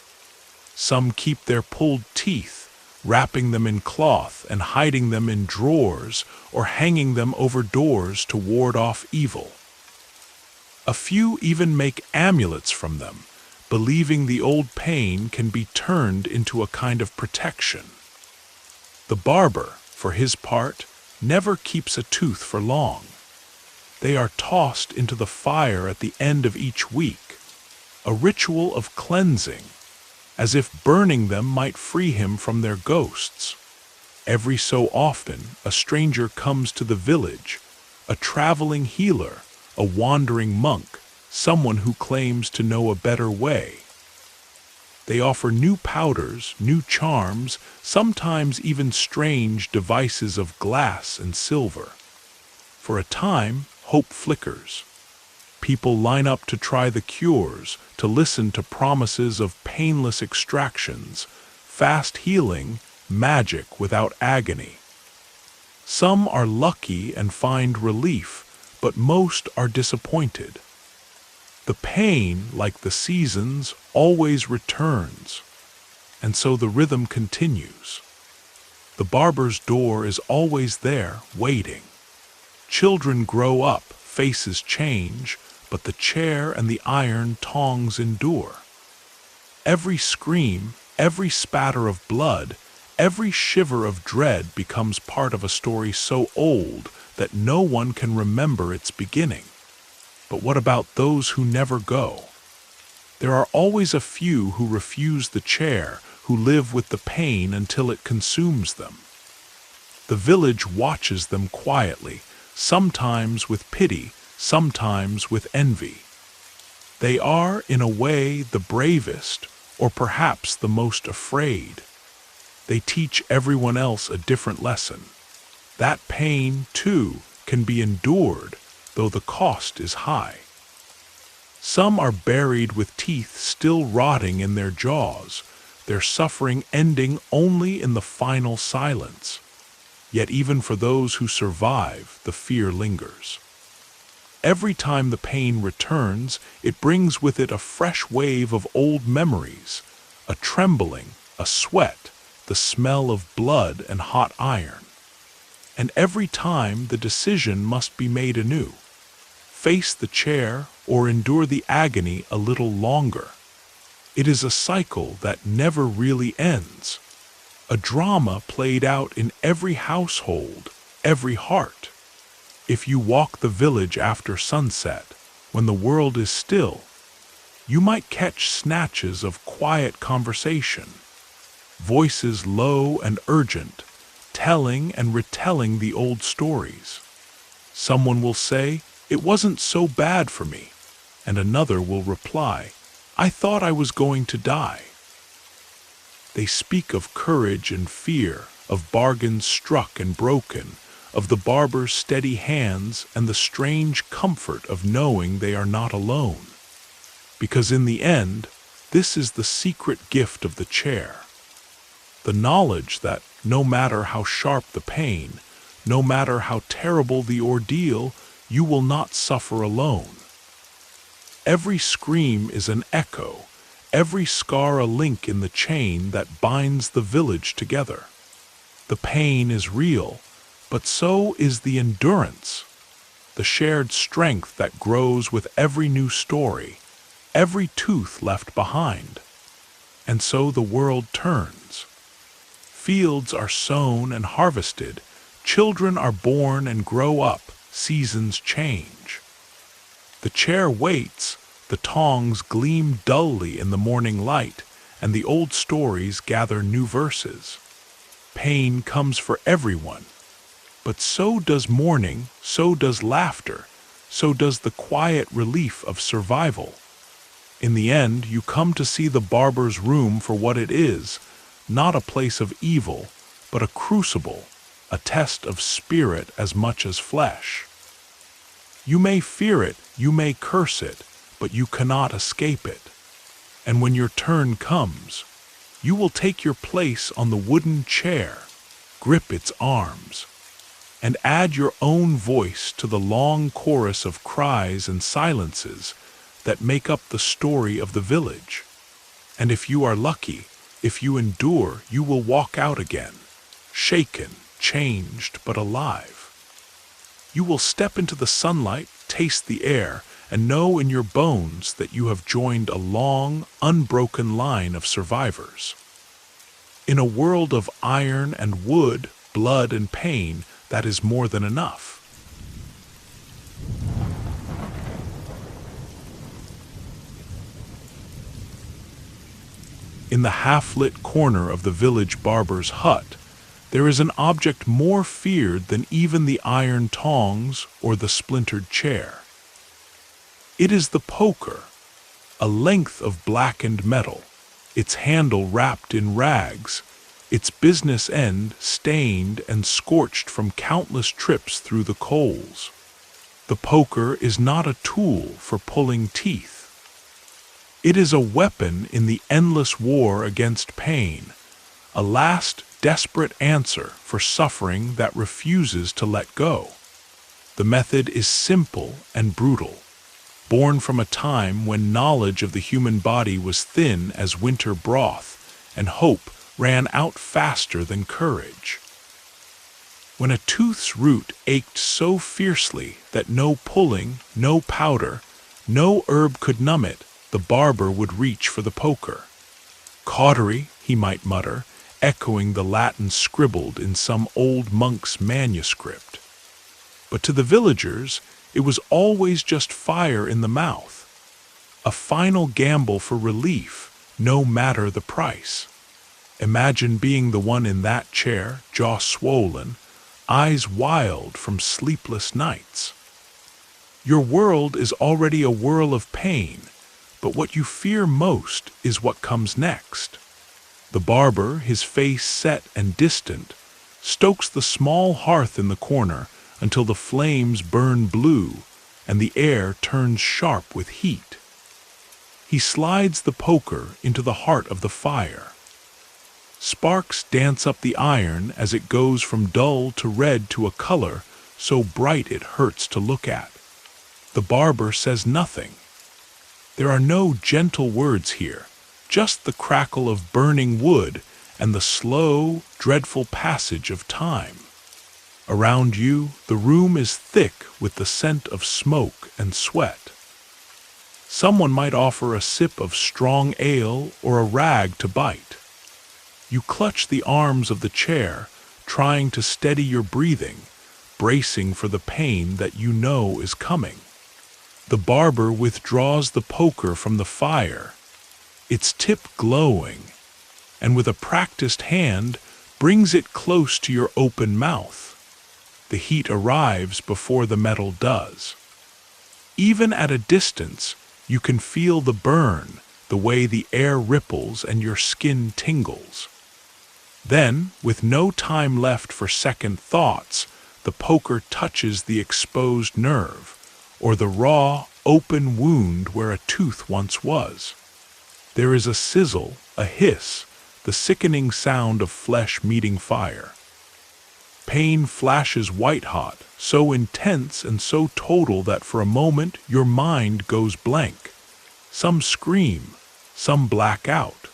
Some keep their pulled teeth, wrapping them in cloth and hiding them in drawers or hanging them over doors to ward off evil. A few even make amulets from them, believing the old pain can be turned into a kind of protection. The barber, for his part, never keeps a tooth for long. They are tossed into the fire at the end of each week, a ritual of cleansing, as if burning them might free him from their ghosts. Every so often, a stranger comes to the village, a traveling healer, a wandering monk, someone who claims to know a better way. They offer new powders, new charms, sometimes even strange devices of glass and silver. For a time, hope flickers. People line up to try the cures, to listen to promises of painless extractions, fast healing, magic without agony. Some are lucky and find relief, but most are disappointed. The pain, like the seasons, always returns, and so the rhythm continues. The barber's door is always there, waiting. Children grow up, faces change, but the chair and the iron tongs endure. Every scream, every spatter of blood, every shiver of dread becomes part of a story so old that no one can remember its beginning. But what about those who never go? There are always a few who refuse the chair, who live with the pain until it consumes them. The village watches them quietly, sometimes with pity, sometimes with envy. They are, in a way, the bravest, or perhaps the most afraid. They teach everyone else a different lesson. That pain, too, can be endured, though the cost is high. Some are buried with teeth still rotting in their jaws, their suffering ending only in the final silence. Yet even for those who survive, the fear lingers. Every time the pain returns, it brings with it a fresh wave of old memories, a trembling, a sweat, the smell of blood and hot iron. And every time the decision must be made anew. Face the chair or endure the agony a little longer. It is a cycle that never really ends. A drama played out in every household, every heart. If you walk the village after sunset, when the world is still, you might catch snatches of quiet conversation, voices low and urgent, telling and retelling the old stories. Someone will say, "It wasn't so bad for me," and another will reply, "I thought I was going to die." They speak of courage and fear, of bargains struck and broken, of the barber's steady hands and the strange comfort of knowing they are not alone. Because in the end, this is the secret gift of the chair. The knowledge that no matter how sharp the pain, no matter how terrible the ordeal, you will not suffer alone. Every scream is an echo, every scar a link in the chain that binds the village together. The pain is real, but so is the endurance. the shared strength that grows with every new story, every tooth left behind. And so the world turns. Fields are sown and harvested, children are born and grow up, seasons change. The chair waits, the tongs gleam dully in the morning light, and the old stories gather new verses. Pain comes for everyone, but so does mourning, so does laughter, so does the quiet relief of survival. In the end, you come to see the barber's room for what it is, not a place of evil, but a crucible, a test of spirit as much as flesh. You may fear it, you may curse it, but you cannot escape it. And when your turn comes, you will take your place on the wooden chair, grip its arms, and add your own voice to the long chorus of cries and silences that make up the story of the village. And if you are lucky, if you endure, you will walk out again, shaken, changed, but alive. You will step into the sunlight, taste the air, and know in your bones that you have joined a long, unbroken line of survivors. In a world of iron and wood, blood and pain, that is more than enough. In the half-lit corner of the village barber's hut, there is an object more feared than even the iron tongs or the splintered chair. It is the poker, a length of blackened metal, its handle wrapped in rags, its business end stained and scorched from countless trips through the coals. The poker is not a tool for pulling teeth. It is a weapon in the endless war against pain, a last desperate answer for suffering that refuses to let go. The method is simple and brutal, born from a time when knowledge of the human body was thin as winter broth, and hope ran out faster than courage. When a tooth's root ached so fiercely that no pulling, no powder, no herb could numb it, the barber would reach for the poker. Cautery, he might mutter, echoing the Latin scribbled in some old monk's manuscript. But to the villagers, it was always just fire in the mouth, a final gamble for relief, no matter the price. Imagine being the one in that chair, jaw swollen, eyes wild from sleepless nights. Your world is already a whirl of pain, but what you fear most is what comes next. The barber, his face set and distant, stokes the small hearth in the corner until the flames burn blue and the air turns sharp with heat. He slides the poker into the heart of the fire. Sparks dance up the iron as it goes from dull to red to a color so bright it hurts to look at. The barber says nothing. There are no gentle words here, just the crackle of burning wood and the slow, dreadful passage of time. Around you, the room is thick with the scent of smoke and sweat. Someone might offer a sip of strong ale or a rag to bite. You clutch the arms of the chair, trying to steady your breathing, bracing for the pain that you know is coming. The barber withdraws the poker from the fire, its tip glowing, and with a practiced hand brings it close to your open mouth. The heat arrives before the metal does. Even at a distance, you can feel the burn, the way the air ripples and your skin tingles. Then, with no time left for second thoughts, the poker touches the exposed nerve, or the raw, open wound where a tooth once was. There is a sizzle, a hiss, the sickening sound of flesh meeting fire. Pain flashes white-hot, so intense and so total that for a moment your mind goes blank. Some scream, some black out.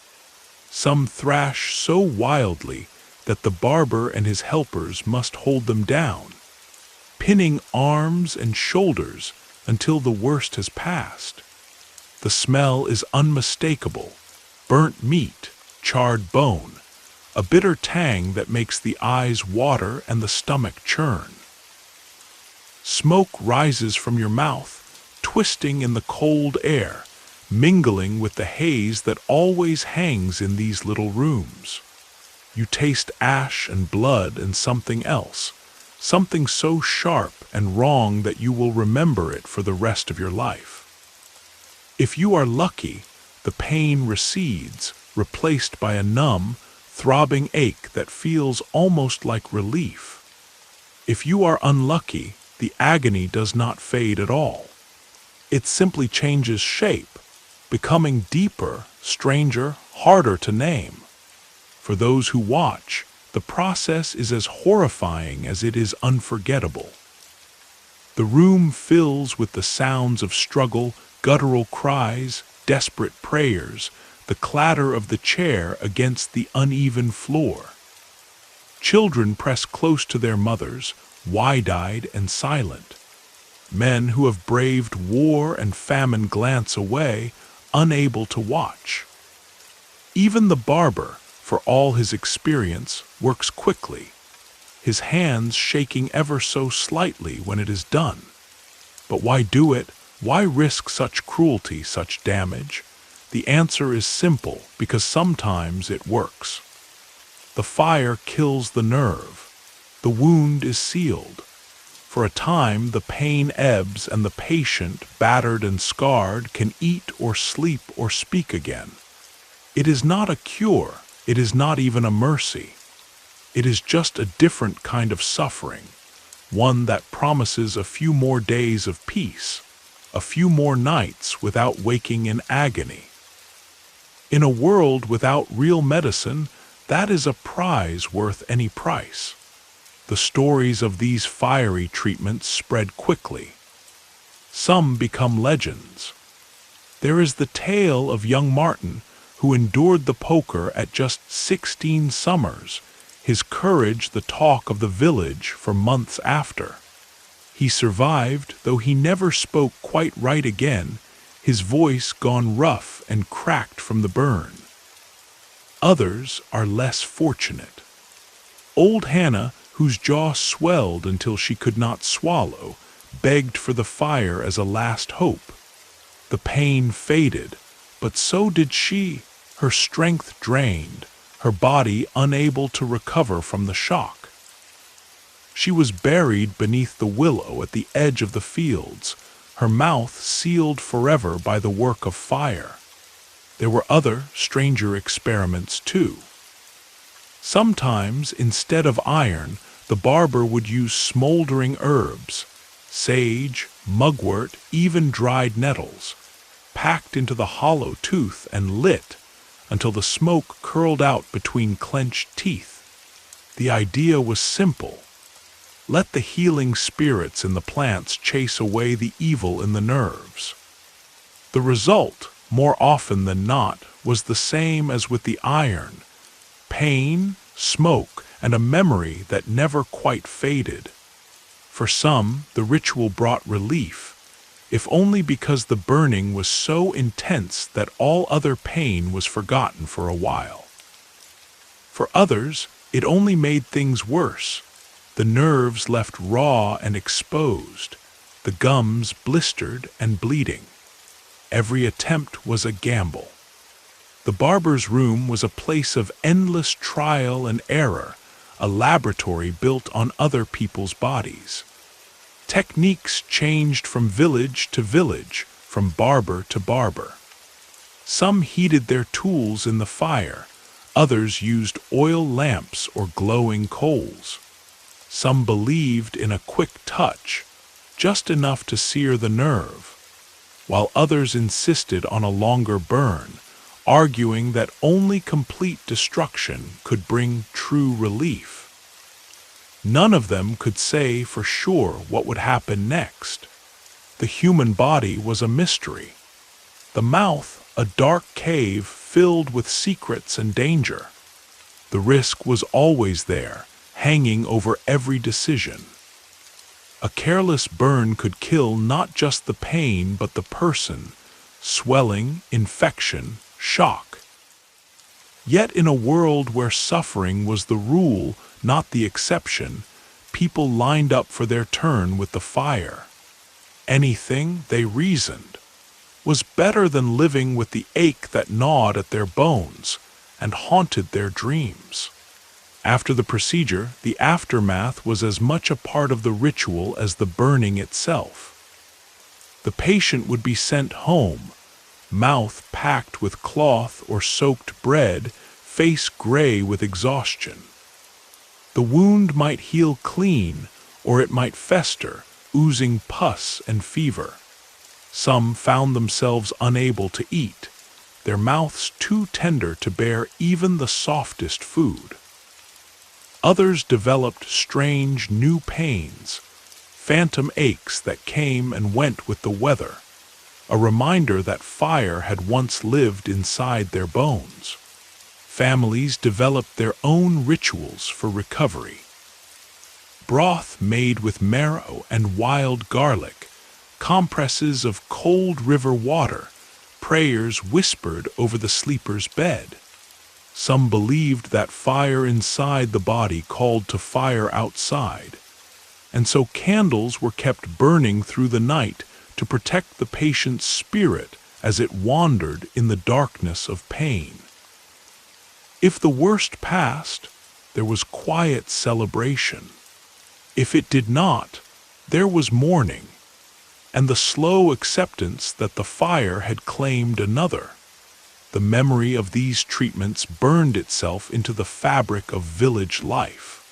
Some thrash so wildly that the barber and his helpers must hold them down. pinning arms and shoulders until the worst has passed. The smell is unmistakable: burnt meat, charred bone, a bitter tang that makes the eyes water and the stomach churn. Smoke rises from your mouth, twisting in the cold air, mingling with the haze that always hangs in these little rooms. You taste ash and blood and something else, something so sharp and wrong that you will remember it for the rest of your life. If you are lucky, the pain recedes, replaced by a numb, throbbing ache that feels almost like relief. If you are unlucky, the agony does not fade at all. It simply changes shape, becoming deeper, stranger, harder to name. For those who watch, the process is as horrifying as it is unforgettable. The room fills with the sounds of struggle, guttural cries, desperate prayers, the clatter of the chair against the uneven floor. Children press close to their mothers, wide-eyed and silent. Men who have braved war and famine glance away, unable to watch. Even the barber, for all his experience, works quickly, his hands shaking ever so slightly when it is done. But why do it? Why risk such cruelty, such damage? The answer is simple: because sometimes it works. The fire kills the nerve. The wound is sealed. For a time, the pain ebbs, and the patient, battered and scarred, can eat or sleep or speak again. It is not a cure. It is not even a mercy. It is just a different kind of suffering, one that promises a few more days of peace, a few more nights without waking in agony. In a world without real medicine, that is a prize worth any price. The stories of these fiery treatments spread quickly. Some become legends. There is the tale of young Martin, who endured the poker at just 16 summers, his courage the talk of the village for months after. He survived, though he never spoke quite right again, his voice gone rough and cracked from the burn. Others are less fortunate. Old Hannah, whose jaw swelled until she could not swallow, begged for the fire as a last hope. The pain faded, but so did she, her strength drained, her body unable to recover from the shock. She was buried beneath the willow at the edge of the fields, her mouth sealed forever by the work of fire. There were other, stranger experiments too. Sometimes, instead of iron, the barber would use smoldering herbs, sage, mugwort, even dried nettles, packed into the hollow tooth and lit until the smoke curled out between clenched teeth. The idea was simple. Let the healing spirits in the plants chase away the evil in the nerves. The result, more often than not, was the same as with the iron: pain, smoke, and a memory that never quite faded. For some, the ritual brought relief, if only because the burning was so intense that all other pain was forgotten for a while. For others, it only made things worse. The nerves left raw and exposed, the gums blistered and bleeding. Every attempt was a gamble. The barber's room was a place of endless trial and error, a laboratory built on other people's bodies. Techniques changed from village to village, from barber to barber. Some heated their tools in the fire, others used oil lamps or glowing coals. Some believed in a quick touch, just enough to sear the nerve, while others insisted on a longer burn, arguing that only complete destruction could bring true relief. None of them could say for sure what would happen next. The human body was a mystery. The mouth, a dark cave filled with secrets and danger. The risk was always there, hanging over every decision. A careless burn could kill not just the pain but the person, swelling, infection, shock. Yet in a world where suffering was the rule, not the exception, people lined up for their turn with the fire. Anything, they reasoned, was better than living with the ache that gnawed at their bones and haunted their dreams. After the procedure, the aftermath was as much a part of the ritual as the burning itself. The patient would be sent home, mouth packed with cloth or soaked bread, face gray with exhaustion. The wound might heal clean, or it might fester, oozing pus and fever. Some found themselves unable to eat, their mouths too tender to bear even the softest food. Others developed strange new pains, phantom aches that came and went with the weather, a reminder that fire had once lived inside their bones. Families developed their own rituals for recovery. Broth made with marrow and wild garlic, compresses of cold river water, prayers whispered over the sleeper's bed. Some believed that fire inside the body called to fire outside, and so candles were kept burning through the night to protect the patient's spirit as it wandered in the darkness of pain. If the worst passed, there was quiet celebration. If it did not, there was mourning, and the slow acceptance that the fire had claimed another. The memory of these treatments burned itself into the fabric of village life.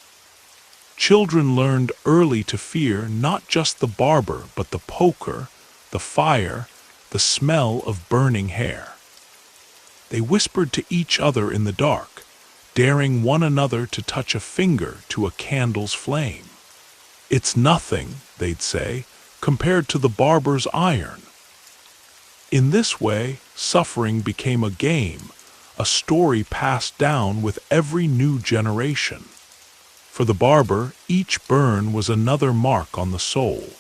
Children learned early to fear not just the barber but the poker, the fire, the smell of burning hair. They whispered to each other in the dark, daring one another to touch a finger to a candle's flame. "It's nothing," they'd say, "compared to the barber's iron." In this way, suffering became a game, a story passed down with every new generation. For the barber, each burn was another mark on the soul.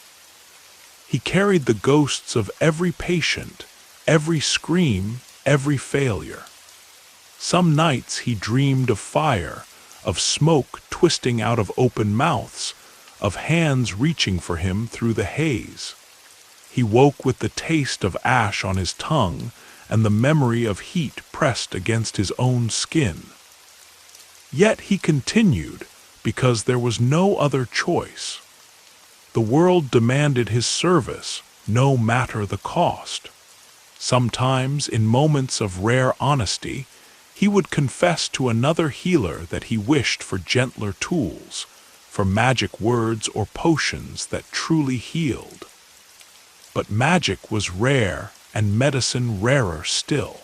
He carried the ghosts of every patient, every scream, every failure. Some nights he dreamed of fire, of smoke twisting out of open mouths, of hands reaching for him through the haze. He woke with the taste of ash on his tongue and the memory of heat pressed against his own skin. Yet he continued, because there was no other choice. The world demanded his service, no matter the cost. Sometimes, in moments of rare honesty, he would confess to another healer that he wished for gentler tools, for magic words or potions that truly healed. But magic was rare and medicine rarer still.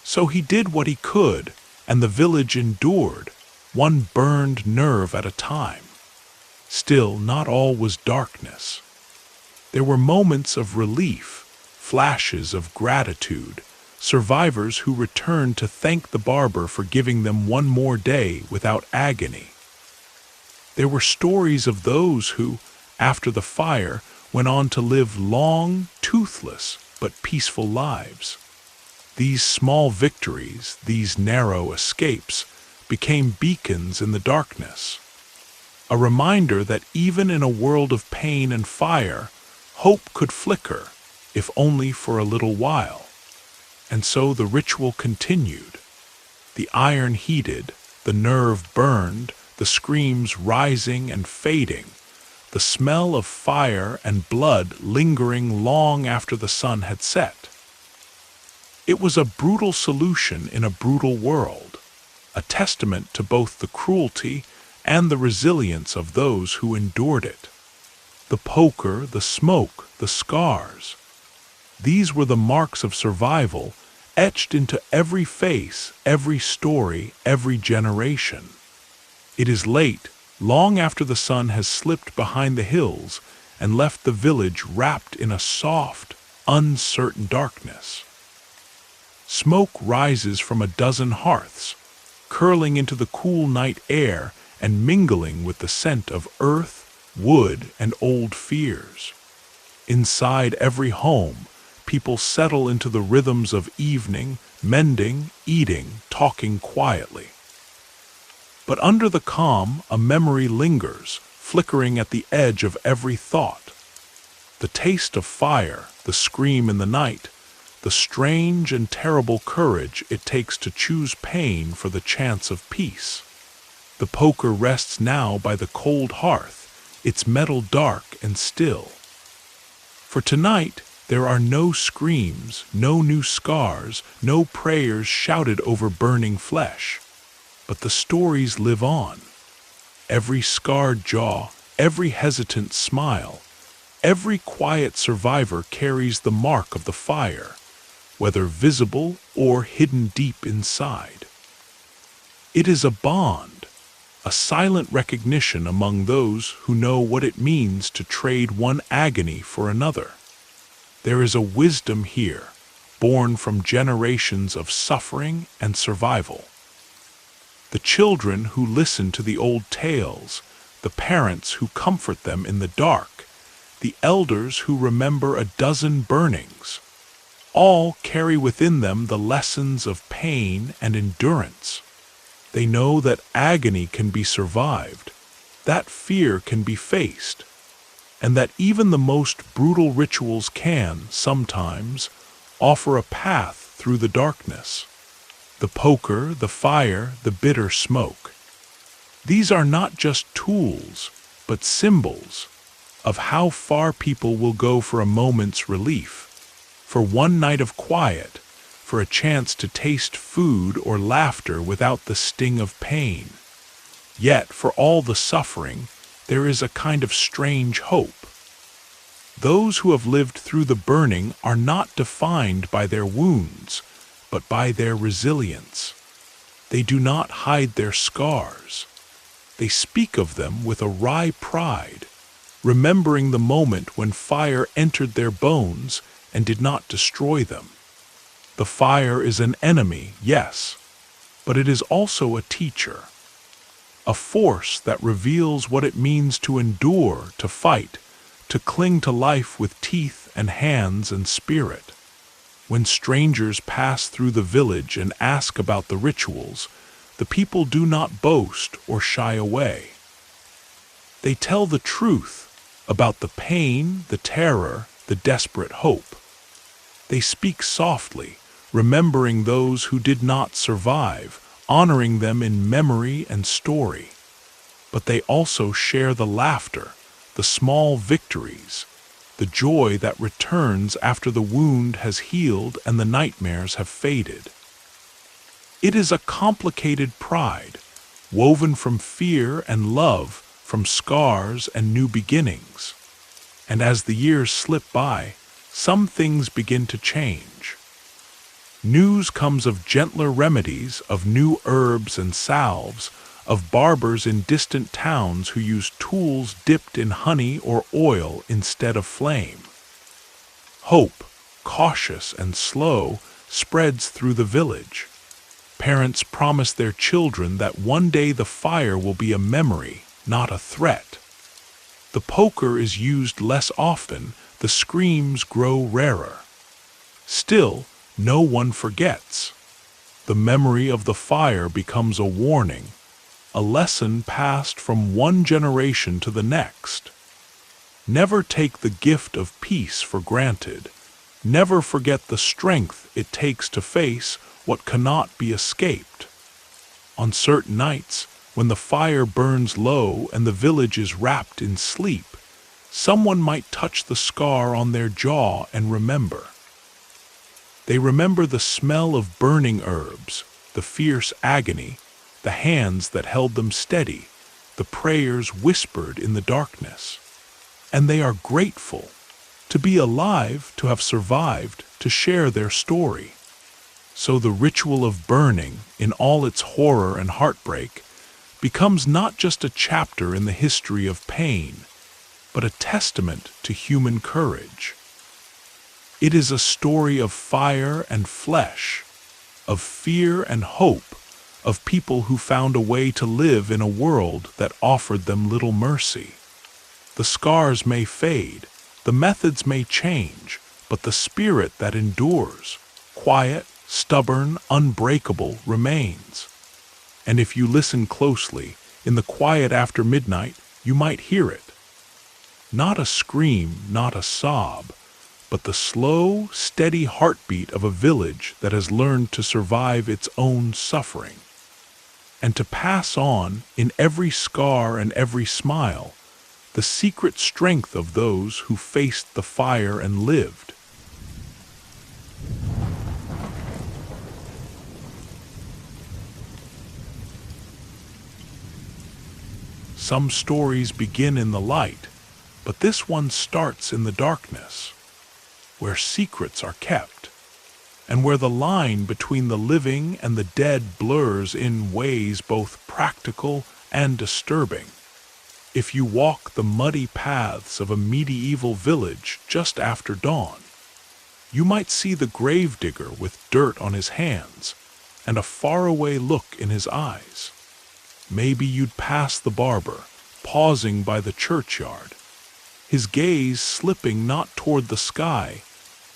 So he did what he could, and the village endured, one burned nerve at a time. Still, not all was darkness. There were moments of relief, flashes of gratitude, survivors who returned to thank the barber for giving them one more day without agony. There were stories of those who, after the fire, went on to live long, toothless, but peaceful lives. These small victories, these narrow escapes, became beacons in the darkness. A reminder that even in a world of pain and fire, hope could flicker, if only for a little while. And so the ritual continued. The iron heated, the nerve burned, the screams rising and fading, the smell of fire and blood lingering long after the sun had set. It was a brutal solution in a brutal world, a testament to both the cruelty and the resilience of those who endured it. The poker, the smoke, the scars. These were the marks of survival, etched into every face, every story, every generation. It is late, long after the sun has slipped behind the hills and left the village wrapped in a soft, uncertain darkness. Smoke rises from a dozen hearths, curling into the cool night air and mingling with the scent of earth, wood, and old fears. Inside every home, people settle into the rhythms of evening, mending, eating, talking quietly. But under the calm, a memory lingers, flickering at the edge of every thought. The taste of fire, the scream in the night, the strange and terrible courage it takes to choose pain for the chance of peace. The poker rests now by the cold hearth, its metal dark and still. For tonight, there are no screams, no new scars, no prayers shouted over burning flesh. But the stories live on. Every scarred jaw, every hesitant smile, every quiet survivor carries the mark of the fire, whether visible or hidden deep inside. It is a bond, a silent recognition among those who know what it means to trade one agony for another. There is a wisdom here, born from generations of suffering and survival. The children who listen to the old tales, the parents who comfort them in the dark, the elders who remember a dozen burnings, all carry within them the lessons of pain and endurance. They know that agony can be survived, that fear can be faced, and that even the most brutal rituals can, sometimes, offer a path through the darkness. The poker, the fire, the bitter smoke. These are not just tools, but symbols of how far people will go for a moment's relief, for one night of quiet, for a chance to taste food or laughter without the sting of pain. Yet, for all the suffering, there is a kind of strange hope. Those who have lived through the burning are not defined by their wounds, but by their resilience. They do not hide their scars. They speak of them with a wry pride, remembering the moment when fire entered their bones and did not destroy them. The fire is an enemy, yes, but it is also a teacher, a force that reveals what it means to endure, to fight, to cling to life with teeth and hands and spirit. When strangers pass through the village and ask about the rituals, the people do not boast or shy away. They tell the truth about the pain, the terror, the desperate hope. They speak softly, remembering those who did not survive, honoring them in memory and story. But they also share the laughter, the small victories, the joy that returns after the wound has healed and the nightmares have faded. It is a complicated pride, woven from fear and love, from scars and new beginnings. And as the years slip by, some things begin to change. News comes of gentler remedies, of new herbs and salves, of barbers in distant towns who use tools dipped in honey or oil instead of flame. Hope, cautious and slow, spreads through the village. Parents promise their children that one day the fire will be a memory, not a threat. The poker is used less often, the screams grow rarer. Still, no one forgets. The memory of the fire becomes a warning, a lesson passed from one generation to the next. Never take the gift of peace for granted. Never forget the strength it takes to face what cannot be escaped. On certain nights, when the fire burns low and the village is wrapped in sleep, someone might touch the scar on their jaw and remember. They remember the smell of burning herbs, the fierce agony, the hands that held them steady, the prayers whispered in the darkness. And they are grateful to be alive, to have survived, to share their story. So the ritual of burning, in all its horror and heartbreak, becomes not just a chapter in the history of pain, but a testament to human courage. It is a story of fire and flesh, of fear and hope, of people who found a way to live in a world that offered them little mercy. The scars may fade, the methods may change, but the spirit that endures, quiet, stubborn, unbreakable, remains. And if you listen closely, in the quiet after midnight, you might hear it. Not a scream, not a sob, but the slow, steady heartbeat of a village that has learned to survive its own suffering, and to pass on, in every scar and every smile, the secret strength of those who faced the fire and lived. Some stories begin in the light, but this one starts in the darkness, where secrets are kept, and where the line between the living and the dead blurs in ways both practical and disturbing. If you walk the muddy paths of a medieval village just after dawn, you might see the gravedigger with dirt on his hands and a faraway look in his eyes. Maybe you'd pass the barber, pausing by the churchyard, his gaze slipping not toward the sky,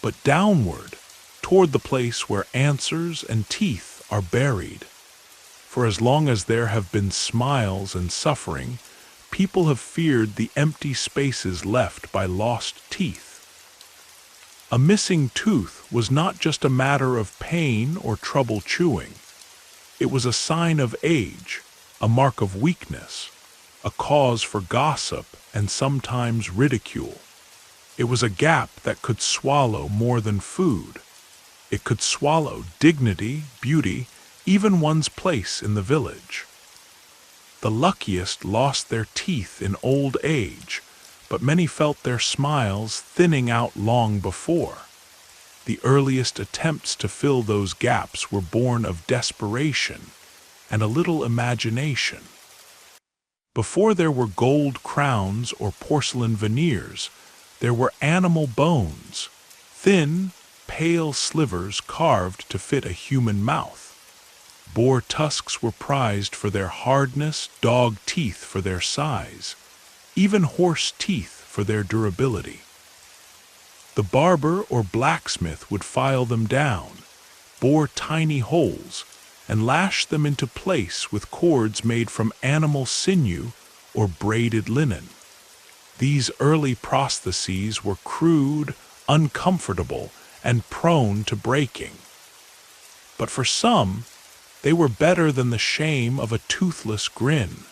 but downward, toward the place where answers and teeth are buried. For as long as there have been smiles and suffering, people have feared the empty spaces left by lost teeth. A missing tooth was not just a matter of pain or trouble chewing. It was a sign of age, a mark of weakness, a cause for gossip and sometimes ridicule. It was a gap that could swallow more than food. It could swallow dignity, beauty, even one's place in the village. The luckiest lost their teeth in old age, but many felt their smiles thinning out long before. The earliest attempts to fill those gaps were born of desperation and a little imagination. Before there were gold crowns or porcelain veneers, there were animal bones, thin, pale slivers carved to fit a human mouth. Boar tusks were prized for their hardness, dog teeth for their size, even horse teeth for their durability. The barber or blacksmith would file them down, bore tiny holes, and lash them into place with cords made from animal sinew or braided linen. These early prostheses were crude, uncomfortable, and prone to breaking. But for some, they were better than the shame of a toothless grin.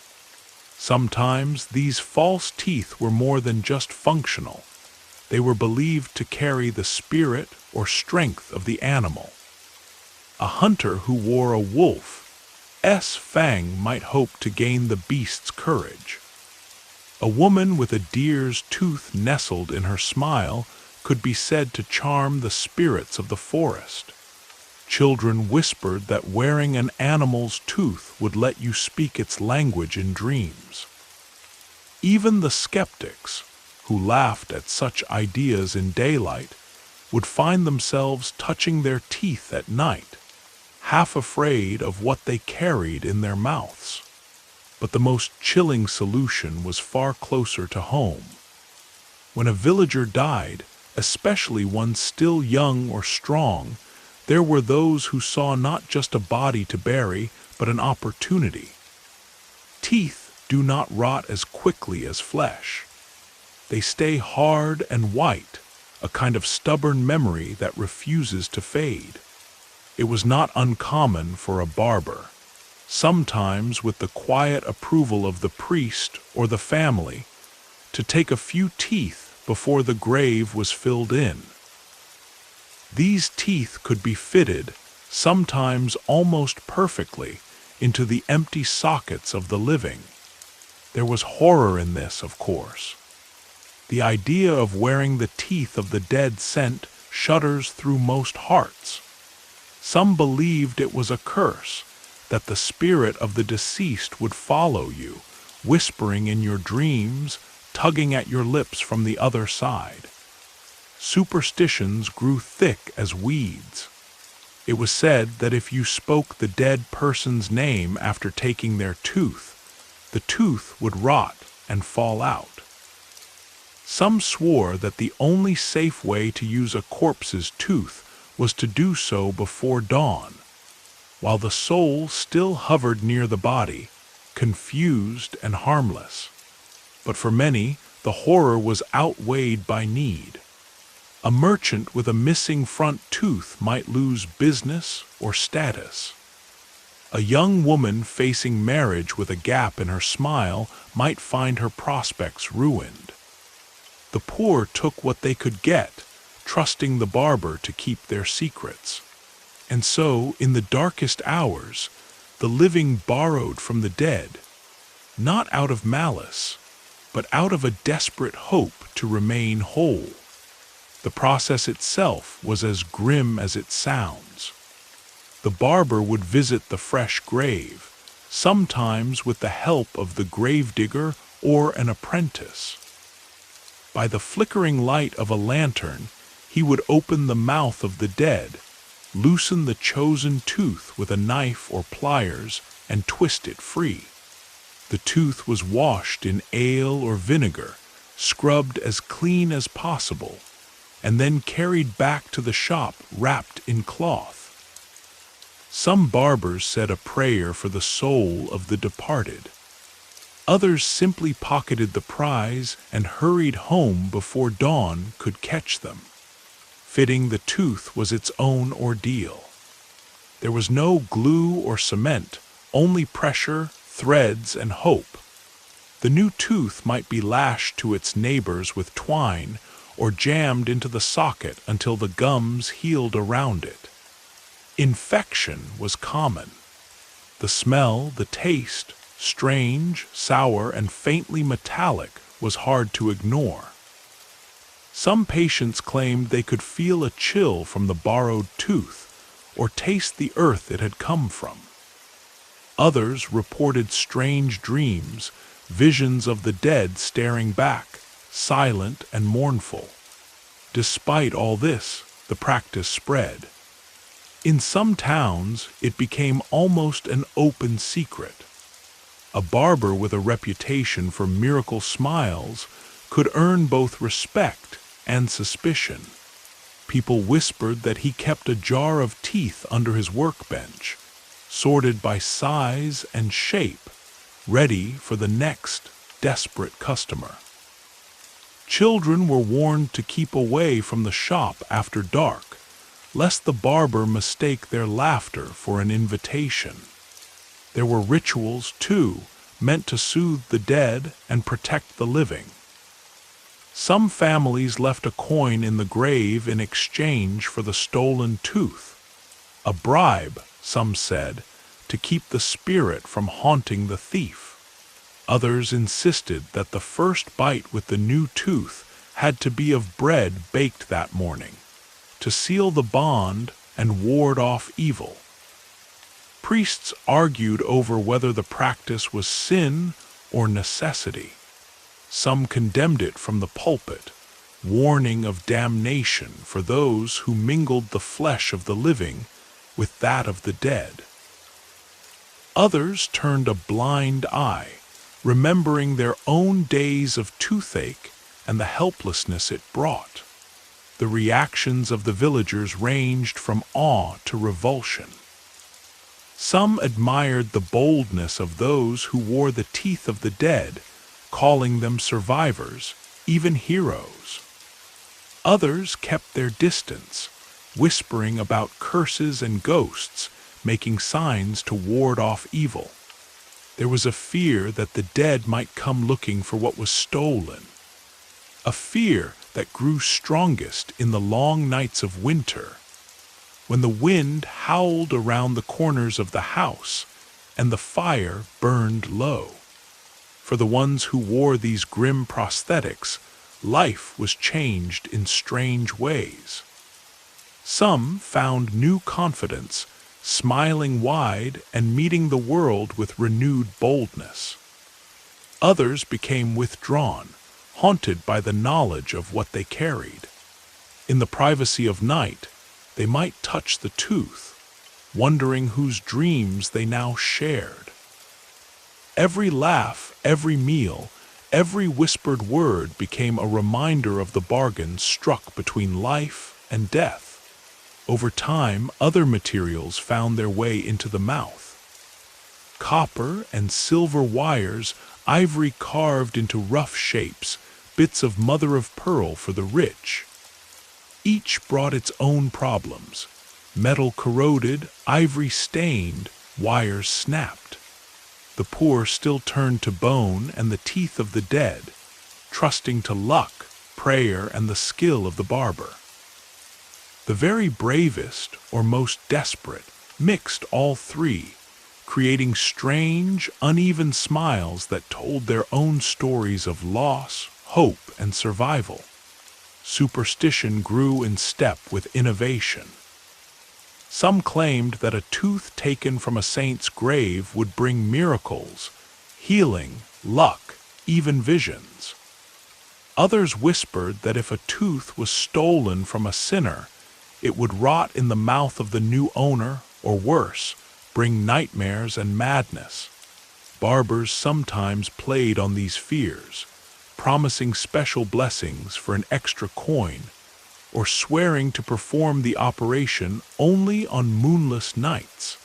Sometimes these false teeth were more than just functional. They were believed to carry the spirit or strength of the animal. A hunter who wore a wolf's fang might hope to gain the beast's courage. A woman with a deer's tooth nestled in her smile could be said to charm the spirits of the forest. Children whispered that wearing an animal's tooth would let you speak its language in dreams. Even the skeptics, who laughed at such ideas in daylight, would find themselves touching their teeth at night, half afraid of what they carried in their mouths. But the most chilling solution was far closer to home. When a villager died, especially one still young or strong, there were those who saw not just a body to bury, but an opportunity. Teeth do not rot as quickly as flesh. They stay hard and white, a kind of stubborn memory that refuses to fade. It was not uncommon for a barber, sometimes with the quiet approval of the priest or the family, to take a few teeth before the grave was filled in. These teeth could be fitted, sometimes almost perfectly, into the empty sockets of the living. There was horror in this, of course. The idea of wearing the teeth of the dead sent shudders through most hearts. Some believed it was a curse, that the spirit of the deceased would follow you, whispering in your dreams, tugging at your lips from the other side. Superstitions grew thick as weeds. It was said that if you spoke the dead person's name after taking their tooth, the tooth would rot and fall out. Some swore that the only safe way to use a corpse's tooth was to do so before dawn, while the soul still hovered near the body, confused and harmless. But for many, the horror was outweighed by need. A merchant with a missing front tooth might lose business or status. A young woman facing marriage with a gap in her smile might find her prospects ruined. The poor took what they could get, trusting the barber to keep their secrets. And so, in the darkest hours, the living borrowed from the dead, not out of malice, but out of a desperate hope to remain whole. The process itself was as grim as it sounds. The barber would visit the fresh grave, sometimes with the help of the gravedigger or an apprentice. By the flickering light of a lantern, he would open the mouth of the dead, loosen the chosen tooth with a knife or pliers, and twist it free. The tooth was washed in ale or vinegar, scrubbed as clean as possible, and then carried back to the shop wrapped in cloth. Some barbers said a prayer for the soul of the departed. Others simply pocketed the prize and hurried home before dawn could catch them. Fitting the tooth was its own ordeal. There was no glue or cement, only pressure, threads, and hope. The new tooth might be lashed to its neighbors with twine or jammed into the socket until the gums healed around it. Infection was common. The smell, the taste, strange, sour, and faintly metallic, was hard to ignore. Some patients claimed they could feel a chill from the borrowed tooth or taste the earth it had come from. Others reported strange dreams, visions of the dead staring back, silent and mournful. Despite all this, the practice spread. In some towns, it became almost an open secret. A barber with a reputation for miracle smiles could earn both respect and suspicion. People whispered that he kept a jar of teeth under his workbench, sorted by size and shape, ready for the next desperate customer. Children were warned to keep away from the shop after dark, lest the barber mistake their laughter for an invitation. There were rituals, too, meant to soothe the dead and protect the living. Some families left a coin in the grave in exchange for the stolen tooth. A bribe, some said, to keep the spirit from haunting the thief. Others insisted that the first bite with the new tooth had to be of bread baked that morning, to seal the bond and ward off evil. Priests argued over whether the practice was sin or necessity. Some condemned it from the pulpit, warning of damnation for those who mingled the flesh of the living with that of the dead. Others turned a blind eye, remembering their own days of toothache and the helplessness it brought. The reactions of the villagers ranged from awe to revulsion. Some admired the boldness of those who wore the teeth of the dead, calling them survivors, even heroes. Others kept their distance, whispering about curses and ghosts, making signs to ward off evil. There was a fear that the dead might come looking for what was stolen. A fear that grew strongest in the long nights of winter, when the wind howled around the corners of the house and the fire burned low. For the ones who wore these grim prosthetics, life was changed in strange ways. Some found new confidence, smiling wide and meeting the world with renewed boldness. Others became withdrawn, haunted by the knowledge of what they carried. In the privacy of night, they might touch the tooth, wondering whose dreams they now shared. Every laugh, every meal, Every whispered word became a reminder of the bargain struck between life and death. Over time, other materials found their way into the mouth. Copper and silver wires, ivory carved into rough shapes, bits of mother-of-pearl for the rich. Each brought its own problems. Metal corroded, ivory stained, wires snapped. The poor still turned to bone and the teeth of the dead, trusting to luck, prayer, and the skill of the barber. The very bravest or most desperate mixed all three, creating strange, uneven smiles that told their own stories of loss, hope, and survival. Superstition grew in step with innovation. Some claimed that a tooth taken from a saint's grave would bring miracles, healing, luck, even visions. Others whispered that if a tooth was stolen from a sinner, it would rot in the mouth of the new owner, or worse, bring nightmares and madness. Barbers sometimes played on these fears, promising special blessings for an extra coin, or swearing to perform the operation only on moonless nights.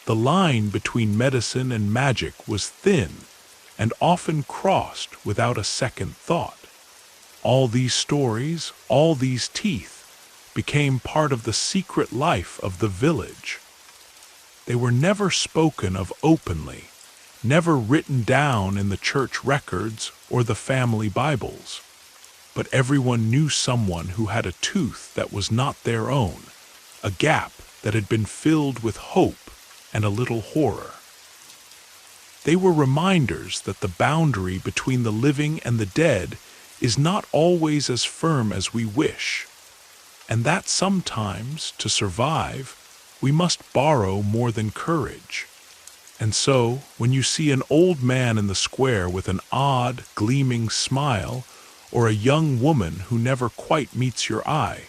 The line between medicine and magic was thin and often crossed without a second thought. All these stories, all these teeth, became part of the secret life of the village. They were never spoken of openly, never written down in the church records or the family Bibles. But everyone knew someone who had a tooth that was not their own, a gap that had been filled with hope and a little horror. They were reminders that the boundary between the living and the dead is not always as firm as we wish, and that sometimes, to survive, we must borrow more than courage. And so, when you see an old man in the square with an odd, gleaming smile, or a young woman who never quite meets your eye,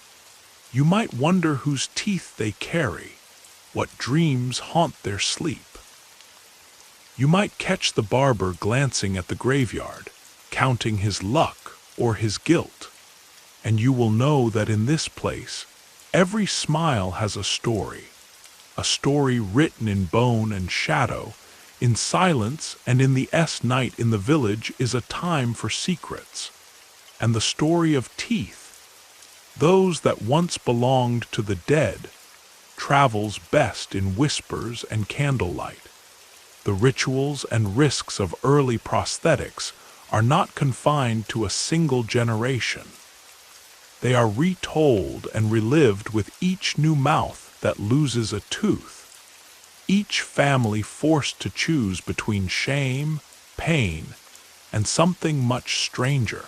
you might wonder whose teeth they carry, what dreams haunt their sleep. You might catch the barber glancing at the graveyard, counting his luck or his guilt, and you will know that in this place, every smile has a story written in bone and shadow, in silence, and in the night in the village is a time for secrets. And the story of teeth, those that once belonged to the dead, travels best in whispers and candlelight. The rituals and risks of early prosthetics are not confined to a single generation. They are retold and relived with each new mouth that loses a tooth, each family forced to choose between shame, pain, and something much stranger.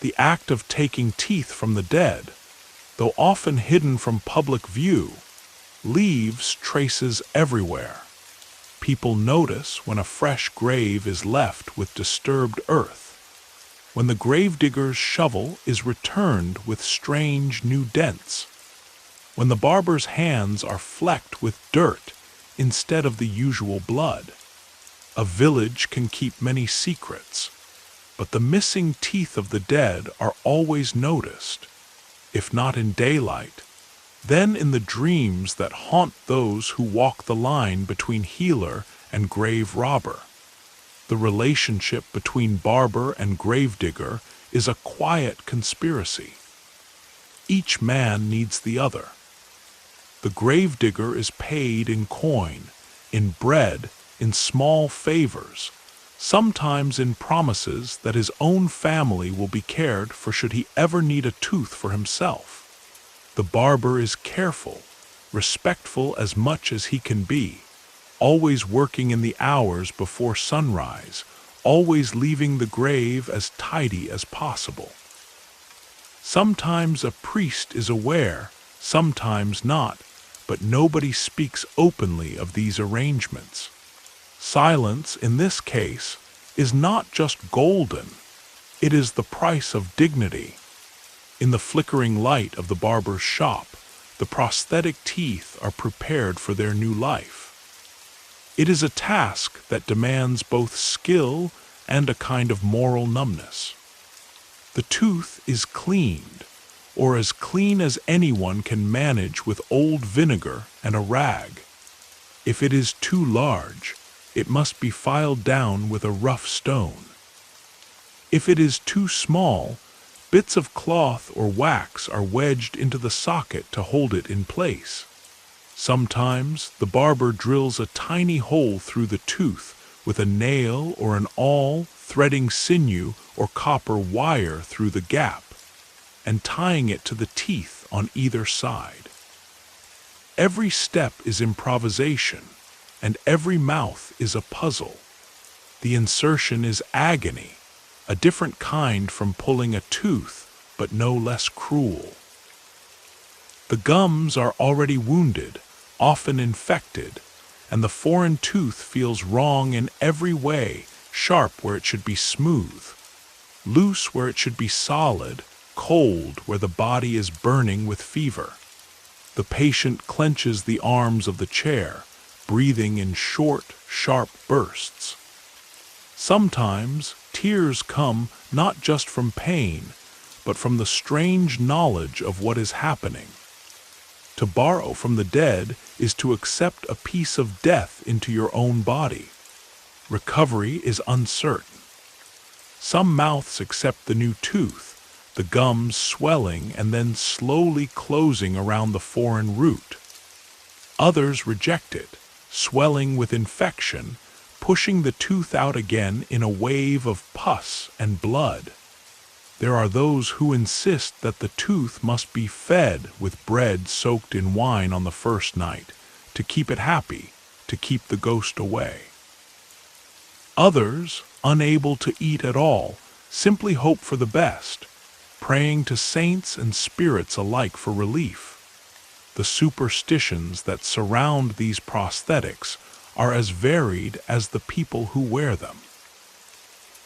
The act of taking teeth from the dead, though often hidden from public view, leaves traces everywhere. People notice when a fresh grave is left with disturbed earth, when the gravedigger's shovel is returned with strange new dents, when the barber's hands are flecked with dirt instead of the usual blood. A village can keep many secrets, but the missing teeth of the dead are always noticed, if not in daylight, then in the dreams that haunt those who walk the line between healer and grave robber. The relationship between barber and gravedigger is a quiet conspiracy. Each man needs the other. The gravedigger is paid in coin, in bread, in small favors, sometimes in promises that his own family will be cared for should he ever need a tooth for himself. The barber is careful, respectful as much as he can be, always working in the hours before sunrise, always leaving the grave as tidy as possible. Sometimes a priest is aware, sometimes not, but nobody speaks openly of these arrangements. Silence, in this case, is not just golden, it is the price of dignity. In the flickering light of the barber's shop, the prosthetic teeth are prepared for their new life. It is a task that demands both skill and a kind of moral numbness. The tooth is cleaned, or as clean as anyone can manage with old vinegar and a rag. If it is too large, it must be filed down with a rough stone. If it is too small, bits of cloth or wax are wedged into the socket to hold it in place. Sometimes the barber drills a tiny hole through the tooth with a nail or an awl, threading sinew or copper wire through the gap, and tying it to the teeth on either side. Every step is improvisation, and every mouth is a puzzle. The insertion is agony, a different kind from pulling a tooth, but no less cruel. The gums are already wounded, often infected, and the foreign tooth feels wrong in every way, sharp where it should be smooth, loose where it should be solid, cold where the body is burning with fever. The patient clenches the arms of the chair, breathing in short, sharp bursts. Sometimes tears come not just from pain, but from the strange knowledge of what is happening. To borrow from the dead is to accept a piece of death into your own body. Recovery is uncertain. Some mouths accept the new tooth, the gums swelling and then slowly closing around the foreign root. Others reject it, swelling with infection, pushing the tooth out again in a wave of pus and blood. There are those who insist that the tooth must be fed with bread soaked in wine on the first night, to keep it happy, to keep the ghost away. Others, unable to eat at all, simply hope for the best, praying to saints and spirits alike for relief. The superstitions that surround these prosthetics are as varied as the people who wear them.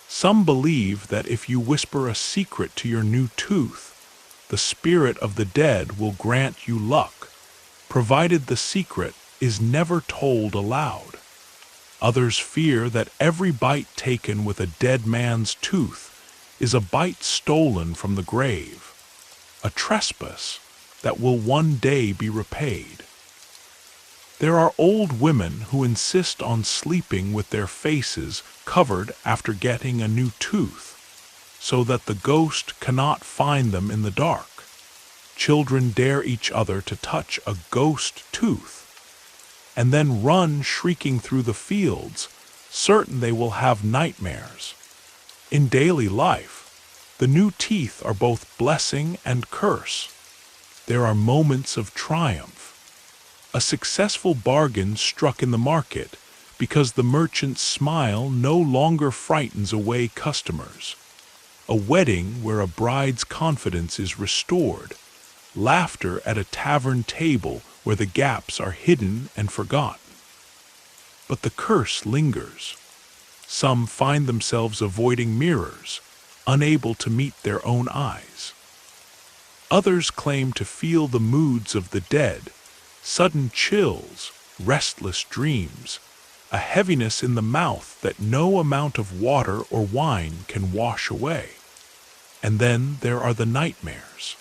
Some believe that if you whisper a secret to your new tooth, the spirit of the dead will grant you luck, provided the secret is never told aloud. Others fear that every bite taken with a dead man's tooth is a bite stolen from the grave, a trespass that will one day be repaid. There are old women who insist on sleeping with their faces covered after getting a new tooth, so that the ghost cannot find them in the dark. Children dare each other to touch a ghost tooth, and then run shrieking through the fields, certain they will have nightmares. In daily life, the new teeth are both blessing and curse. There are moments of triumph. A successful bargain struck in the market because the merchant's smile no longer frightens away customers. A wedding where a bride's confidence is restored. Laughter at a tavern table where the gaps are hidden and forgotten. But the curse lingers. Some find themselves avoiding mirrors, unable to meet their own eyes. Others claim to feel the moods of the dead, sudden chills, restless dreams, a heaviness in the mouth that no amount of water or wine can wash away. And then there are the nightmares.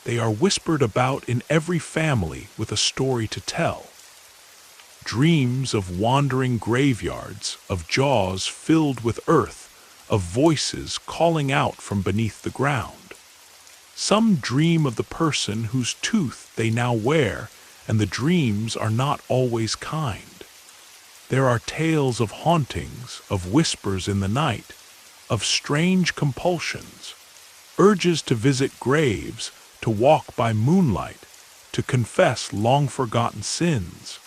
They are whispered about in every family with a story to tell. Dreams of wandering graveyards, of jaws filled with earth, of voices calling out from beneath the ground. Some dream of the person whose tooth they now wear, and the dreams are not always kind. There are tales of hauntings, of whispers in the night, of strange compulsions, urges to visit graves, to walk by moonlight, to confess long-forgotten sins.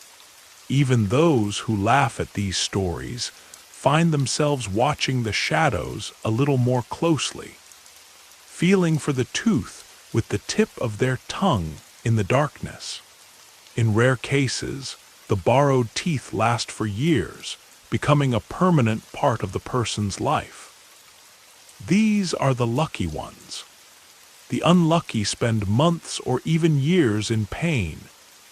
Even those who laugh at these stories find themselves watching the shadows a little more closely, feeling for the tooth with the tip of their tongue in the darkness. In rare cases, the borrowed teeth last for years, becoming a permanent part of the person's life. These are the lucky ones. The unlucky spend months or even years in pain,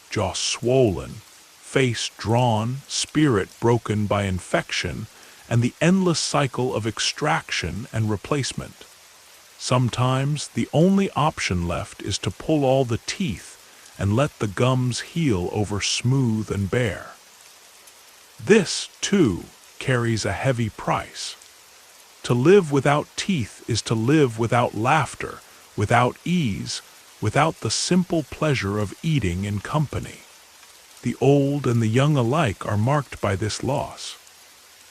jaw swollen, face drawn, spirit broken by infection, and the endless cycle of extraction and replacement. Sometimes the only option left is to pull all the teeth and let the gums heal over smooth and bare. This, too, carries a heavy price. To live without teeth is to live without laughter, without ease, without the simple pleasure of eating in company. The old and the young alike are marked by this loss.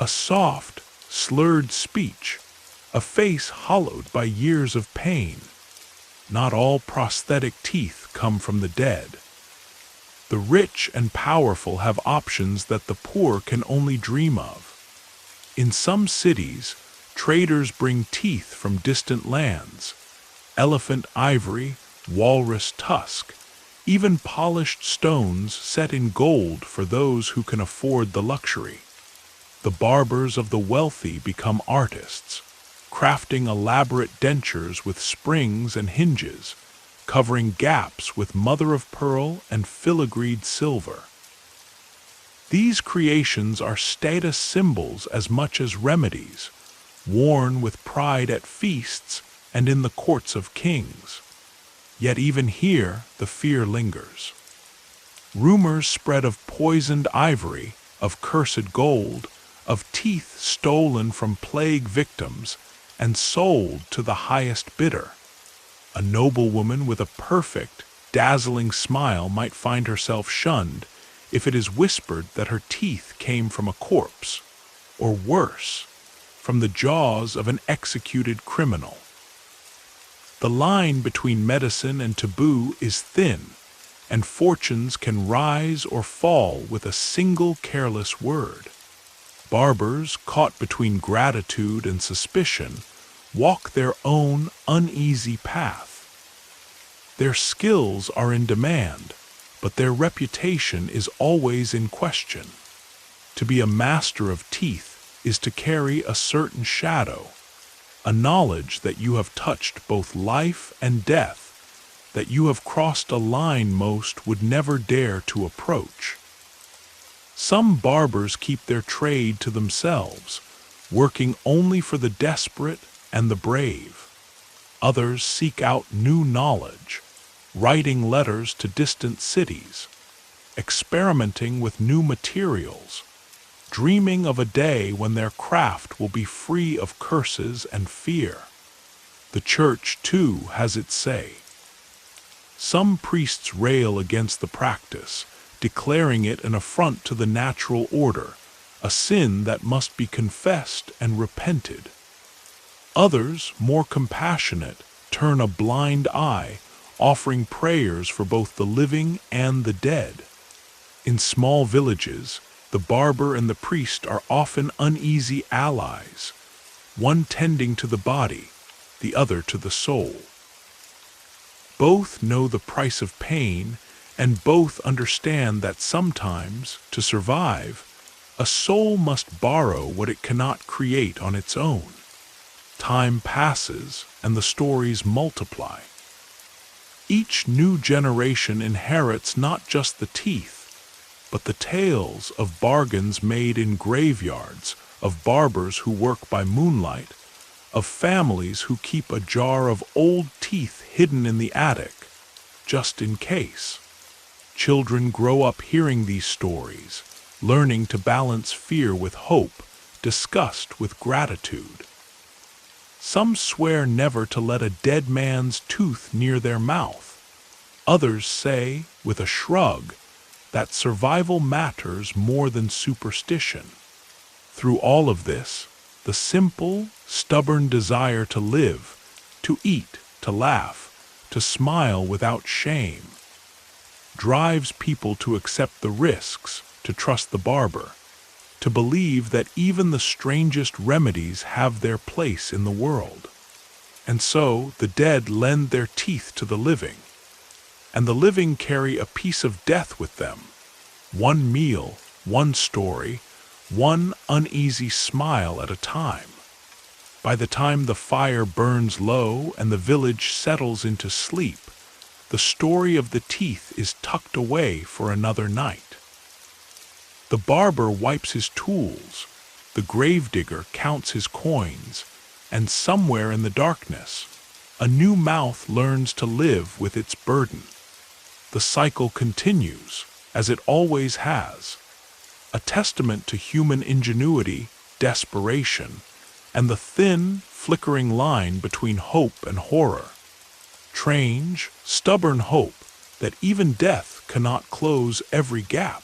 A soft, slurred speech, a face hollowed by years of pain. Not all prosthetic teeth come from the dead. The rich and powerful have options that the poor can only dream of. In some cities, traders bring teeth from distant lands, elephant ivory, walrus tusk, even polished stones set in gold for those who can afford the luxury. The barbers of the wealthy become artists, crafting elaborate dentures with springs and hinges, covering gaps with mother-of-pearl and filigreed silver. These creations are status symbols as much as remedies, worn with pride at feasts and in the courts of kings. Yet even here the fear lingers. Rumors spread of poisoned ivory, of cursed gold, of teeth stolen from plague victims and sold to the highest bidder. A noblewoman with a perfect, dazzling smile might find herself shunned if it is whispered that her teeth came from a corpse, or worse, from the jaws of an executed criminal. The line between medicine and taboo is thin, and fortunes can rise or fall with a single careless word. Barbers, caught between gratitude and suspicion, walk their own uneasy path. Their skills are in demand, but their reputation is always in question. To be a master of teeth is to carry a certain shadow, a knowledge that you have touched both life and death, that you have crossed a line most would never dare to approach. Some barbers keep their trade to themselves, working only for the desperate and the brave. Others seek out new knowledge, writing letters to distant cities, experimenting with new materials, dreaming of a day when their craft will be free of curses and fear. The church, too, has its say. Some priests rail against the practice, declaring it an affront to the natural order, a sin that must be confessed and repented. Others, more compassionate, turn a blind eye, offering prayers for both the living and the dead. In small villages, the barber and the priest are often uneasy allies, one tending to the body, the other to the soul. Both know the price of pain, and both understand that sometimes, to survive, a soul must borrow what it cannot create on its own. Time passes, and the stories multiply. Each new generation inherits not just the teeth, but the tales of bargains made in graveyards, of barbers who work by moonlight, of families who keep a jar of old teeth hidden in the attic, just in case. Children grow up hearing these stories, learning to balance fear with hope, disgust with gratitude. Some swear never to let a dead man's tooth near their mouth. Others say, with a shrug, that survival matters more than superstition. Through all of this, the simple, stubborn desire to live, to eat, to laugh, to smile without shame, drives people to accept the risks, to trust the barber, to believe that even the strangest remedies have their place in the world. And so the dead lend their teeth to the living, and the living carry a piece of death with them. One meal, one story, one uneasy smile at a time. By the time the fire burns low and the village settles into sleep, the story of the teeth is tucked away for another night. The barber wipes his tools, the gravedigger counts his coins, and somewhere in the darkness, a new mouth learns to live with its burden. The cycle continues, as it always has, a testament to human ingenuity, desperation, and the thin, flickering line between hope and horror. Strange, stubborn hope that even death cannot close every gap.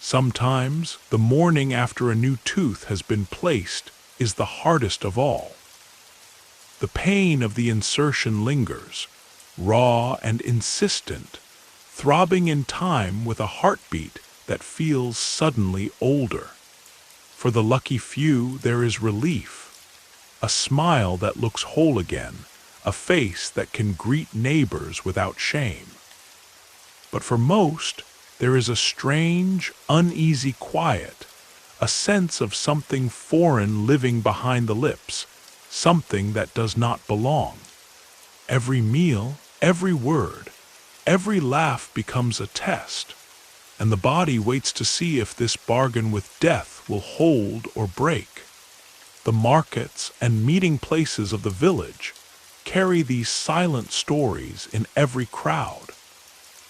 Sometimes, the morning after a new tooth has been placed is the hardest of all. The pain of the insertion lingers, raw and insistent, throbbing in time with a heartbeat that feels suddenly older. For the lucky few, there is relief, a smile that looks whole again, a face that can greet neighbors without shame. But for most, there is a strange, uneasy quiet, a sense of something foreign living behind the lips, something that does not belong. Every meal, every word, every laugh becomes a test, and the body waits to see if this bargain with death will hold or break. The markets and meeting places of the village carry these silent stories in every crowd.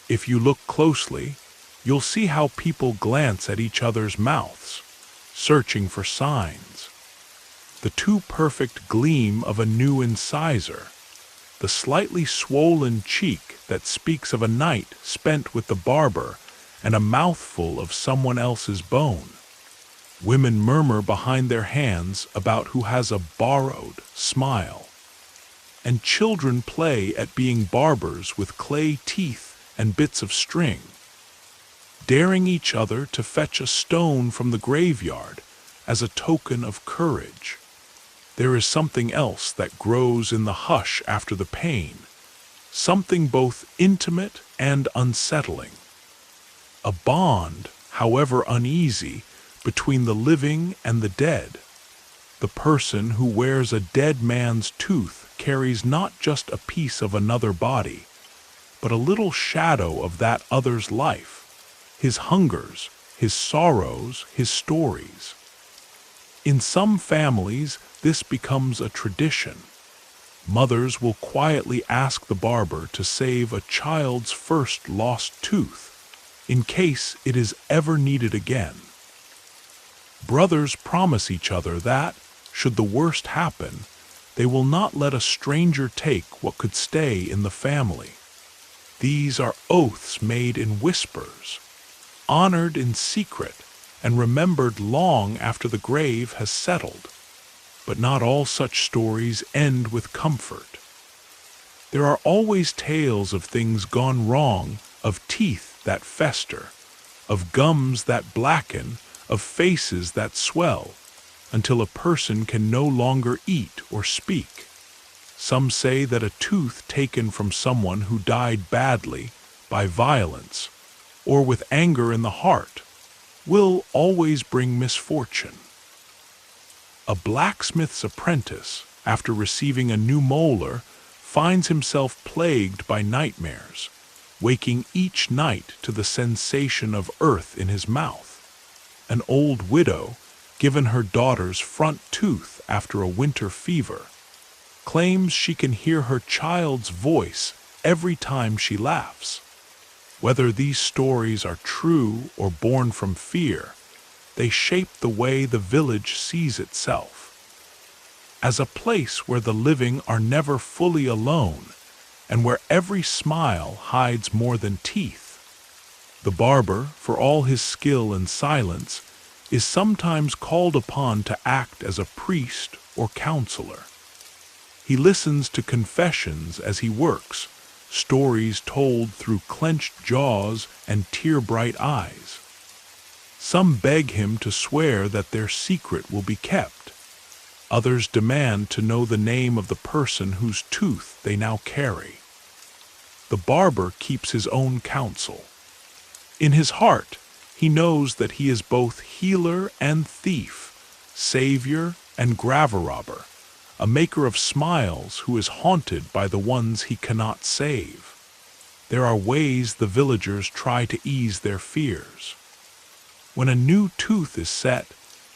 If you look closely, you'll see how people glance at each other's mouths, searching for signs. The too perfect gleam of a new incisor, the slightly swollen cheek that speaks of a night spent with the barber and a mouthful of someone else's bone. Women murmur behind their hands about who has a borrowed smile. And children play at being barbers with clay teeth and bits of string, daring each other to fetch a stone from the graveyard as a token of courage. There is something else that grows in the hush after the pain, something both intimate and unsettling. A bond, however uneasy, between the living and the dead. The person who wears a dead man's tooth carries not just a piece of another body, but a little shadow of that other's life, his hungers, his sorrows, his stories. In some families, this becomes a tradition. Mothers will quietly ask the barber to save a child's first lost tooth, in case it is ever needed again. Brothers promise each other that, should the worst happen, they will not let a stranger take what could stay in the family. These are oaths made in whispers, honored in secret, and remembered long after the grave has settled. But not all such stories end with comfort. There are always tales of things gone wrong, of teeth that fester, of gums that blacken, of faces that swell, until a person can no longer eat or speak. Some say that a tooth taken from someone who died badly, by violence, or with anger in the heart, will always bring misfortune. A blacksmith's apprentice, after receiving a new molar, finds himself plagued by nightmares, waking each night to the sensation of earth in his mouth. An old widow, given her daughter's front tooth after a winter fever, claims she can hear her child's voice every time she laughs. Whether these stories are true or born from fear, they shape the way the village sees itself. As a place where the living are never fully alone, and where every smile hides more than teeth. The barber, for all his skill and silence, is sometimes called upon to act as a priest or counselor. He listens to confessions as he works, stories told through clenched jaws and tear-bright eyes. Some beg him to swear that their secret will be kept. Others demand to know the name of the person whose tooth they now carry. The barber keeps his own counsel. In his heart, he knows that he is both healer and thief, savior and gravel-robber, a maker of smiles who is haunted by the ones he cannot save. There are ways the villagers try to ease their fears. When a new tooth is set,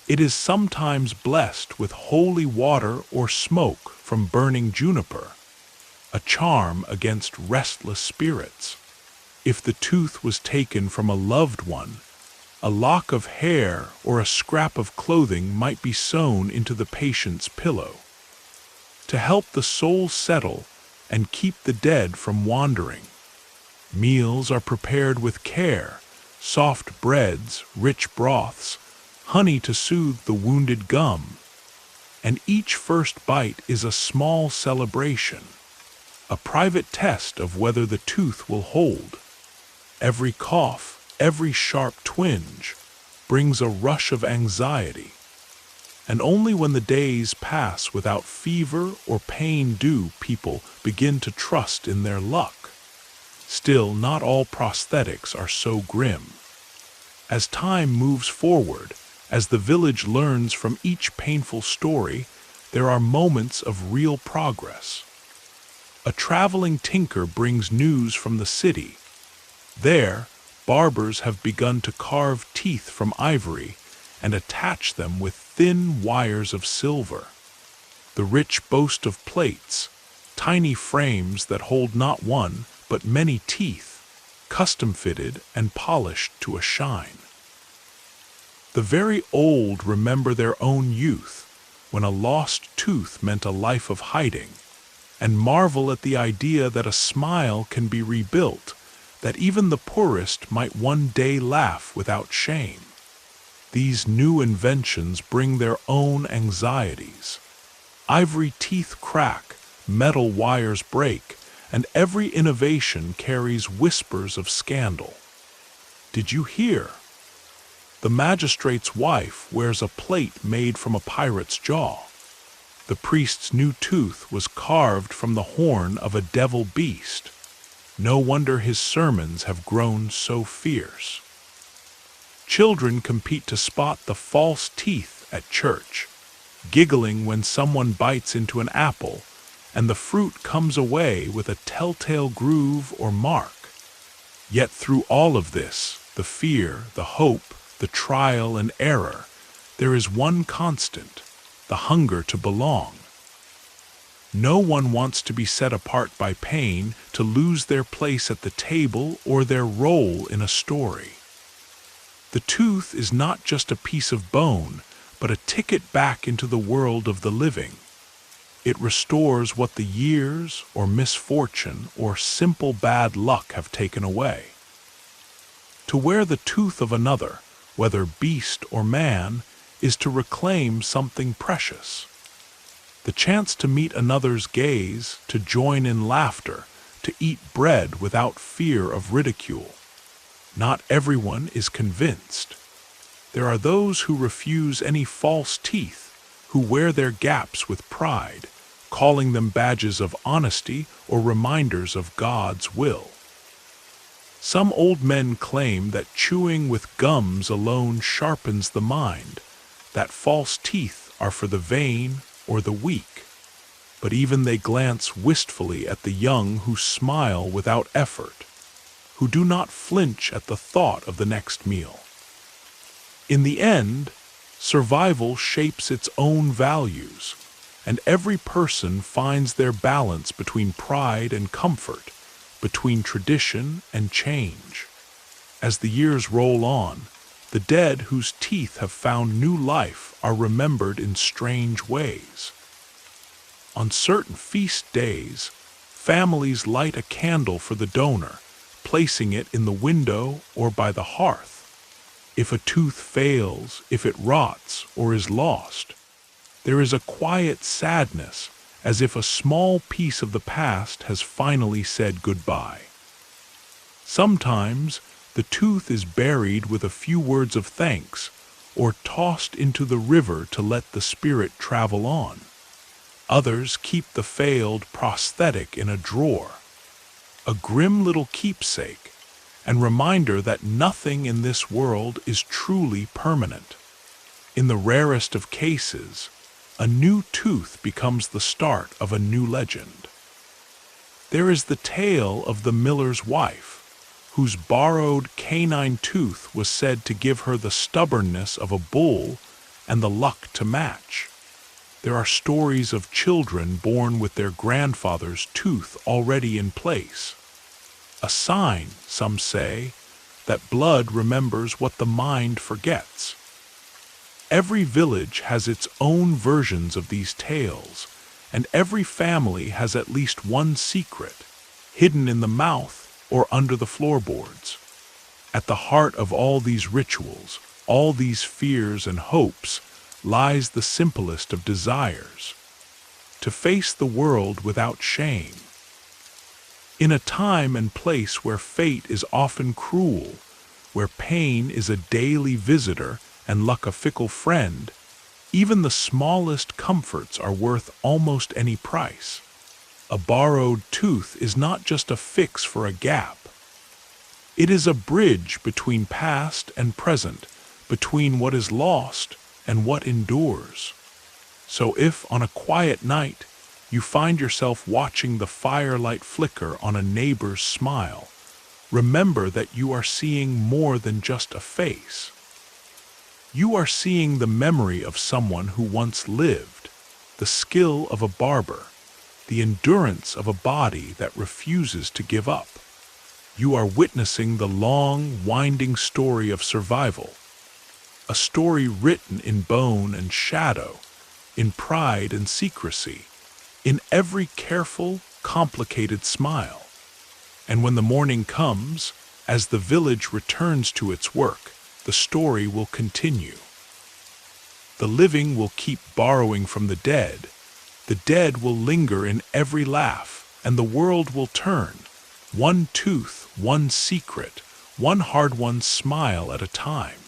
It is sometimes blessed with holy water or smoke from burning juniper, a charm against restless spirits. If the tooth was taken from a loved one, a lock of hair or a scrap of clothing might be sewn into the patient's pillow, to help the soul settle and keep the dead from wandering. Meals are prepared with care, soft breads, rich broths, honey to soothe the wounded gum, and each first bite is a small celebration, a private test of whether the tooth will hold. Every cough, every sharp twinge, brings a rush of anxiety, and only when the days pass without fever or pain do people begin to trust in their luck. Still, not all prosthetics are so grim. As time moves forward, as the village learns from each painful story, there are moments of real progress. A traveling tinker brings news from the city. There, barbers have begun to carve teeth from ivory and attach them with thin wires of silver. The rich boast of plates, tiny frames that hold not one, but many teeth, custom-fitted and polished to a shine. The very old remember their own youth, when a lost tooth meant a life of hiding, and marvel at the idea that a smile can be rebuilt, that even the poorest might one day laugh without shame. These new inventions bring their own anxieties. Ivory teeth crack, metal wires break, and every innovation carries whispers of scandal. Did you hear? The magistrate's wife wears a plate made from a pirate's jaw. The priest's new tooth was carved from the horn of a devil beast. No wonder his sermons have grown so fierce. Children compete to spot the false teeth at church, giggling when someone bites into an apple, and the fruit comes away with a telltale groove or mark. Yet through all of this, the fear, the hope, the trial and error, there is one constant, the hunger to belong. No one wants to be set apart by pain, to lose their place at the table or their role in a story. The tooth is not just a piece of bone, but a ticket back into the world of the living. It restores what the years or misfortune or simple bad luck have taken away. To wear the tooth of another, whether beast or man, is to reclaim something precious. The chance to meet another's gaze, to join in laughter, to eat bread without fear of ridicule. Not everyone is convinced. There are those who refuse any false teeth, who wear their gaps with pride, calling them badges of honesty or reminders of God's will. Some old men claim that chewing with gums alone sharpens the mind, that false teeth are for the vain or the weak. But even they glance wistfully at the young who smile without effort, who do not flinch at the thought of the next meal. In the end, survival shapes its own values, and every person finds their balance between pride and comfort, between tradition and change. As the years roll on, the dead whose teeth have found new life are remembered in strange ways. On certain feast days, families light a candle for the donor, placing it in the window or by the hearth. If a tooth fails, if it rots or is lost, there is a quiet sadness, as if a small piece of the past has finally said goodbye. Sometimes the tooth is buried with a few words of thanks, or tossed into the river to let the spirit travel on. Others keep the failed prosthetic in a drawer, a grim little keepsake, and reminder that nothing in this world is truly permanent. In the rarest of cases, a new tooth becomes the start of a new legend. There is the tale of the miller's wife, whose borrowed canine tooth was said to give her the stubbornness of a bull and the luck to match. There are stories of children born with their grandfather's tooth already in place. A sign, some say, that blood remembers what the mind forgets. Every village has its own versions of these tales, and every family has at least one secret, hidden in the mouth or under the floorboards. At the heart of all these rituals, all these fears and hopes, lies the simplest of desires: to face the world without shame. In a time and place where fate is often cruel, where pain is a daily visitor and luck a fickle friend, even the smallest comforts are worth almost any price. A borrowed tooth is not just a fix for a gap. It is a bridge between past and present, between what is lost and what endures. So if, on a quiet night, you find yourself watching the firelight flicker on a neighbor's smile, remember that you are seeing more than just a face. You are seeing the memory of someone who once lived, the skill of a barber, the endurance of a body that refuses to give up. You are witnessing the long, winding story of survival, a story written in bone and shadow, in pride and secrecy, in every careful, complicated smile. And when the morning comes, as the village returns to its work, the story will continue. The living will keep borrowing from the dead will linger in every laugh, and the world will turn, one tooth, one secret, one hard-won smile at a time.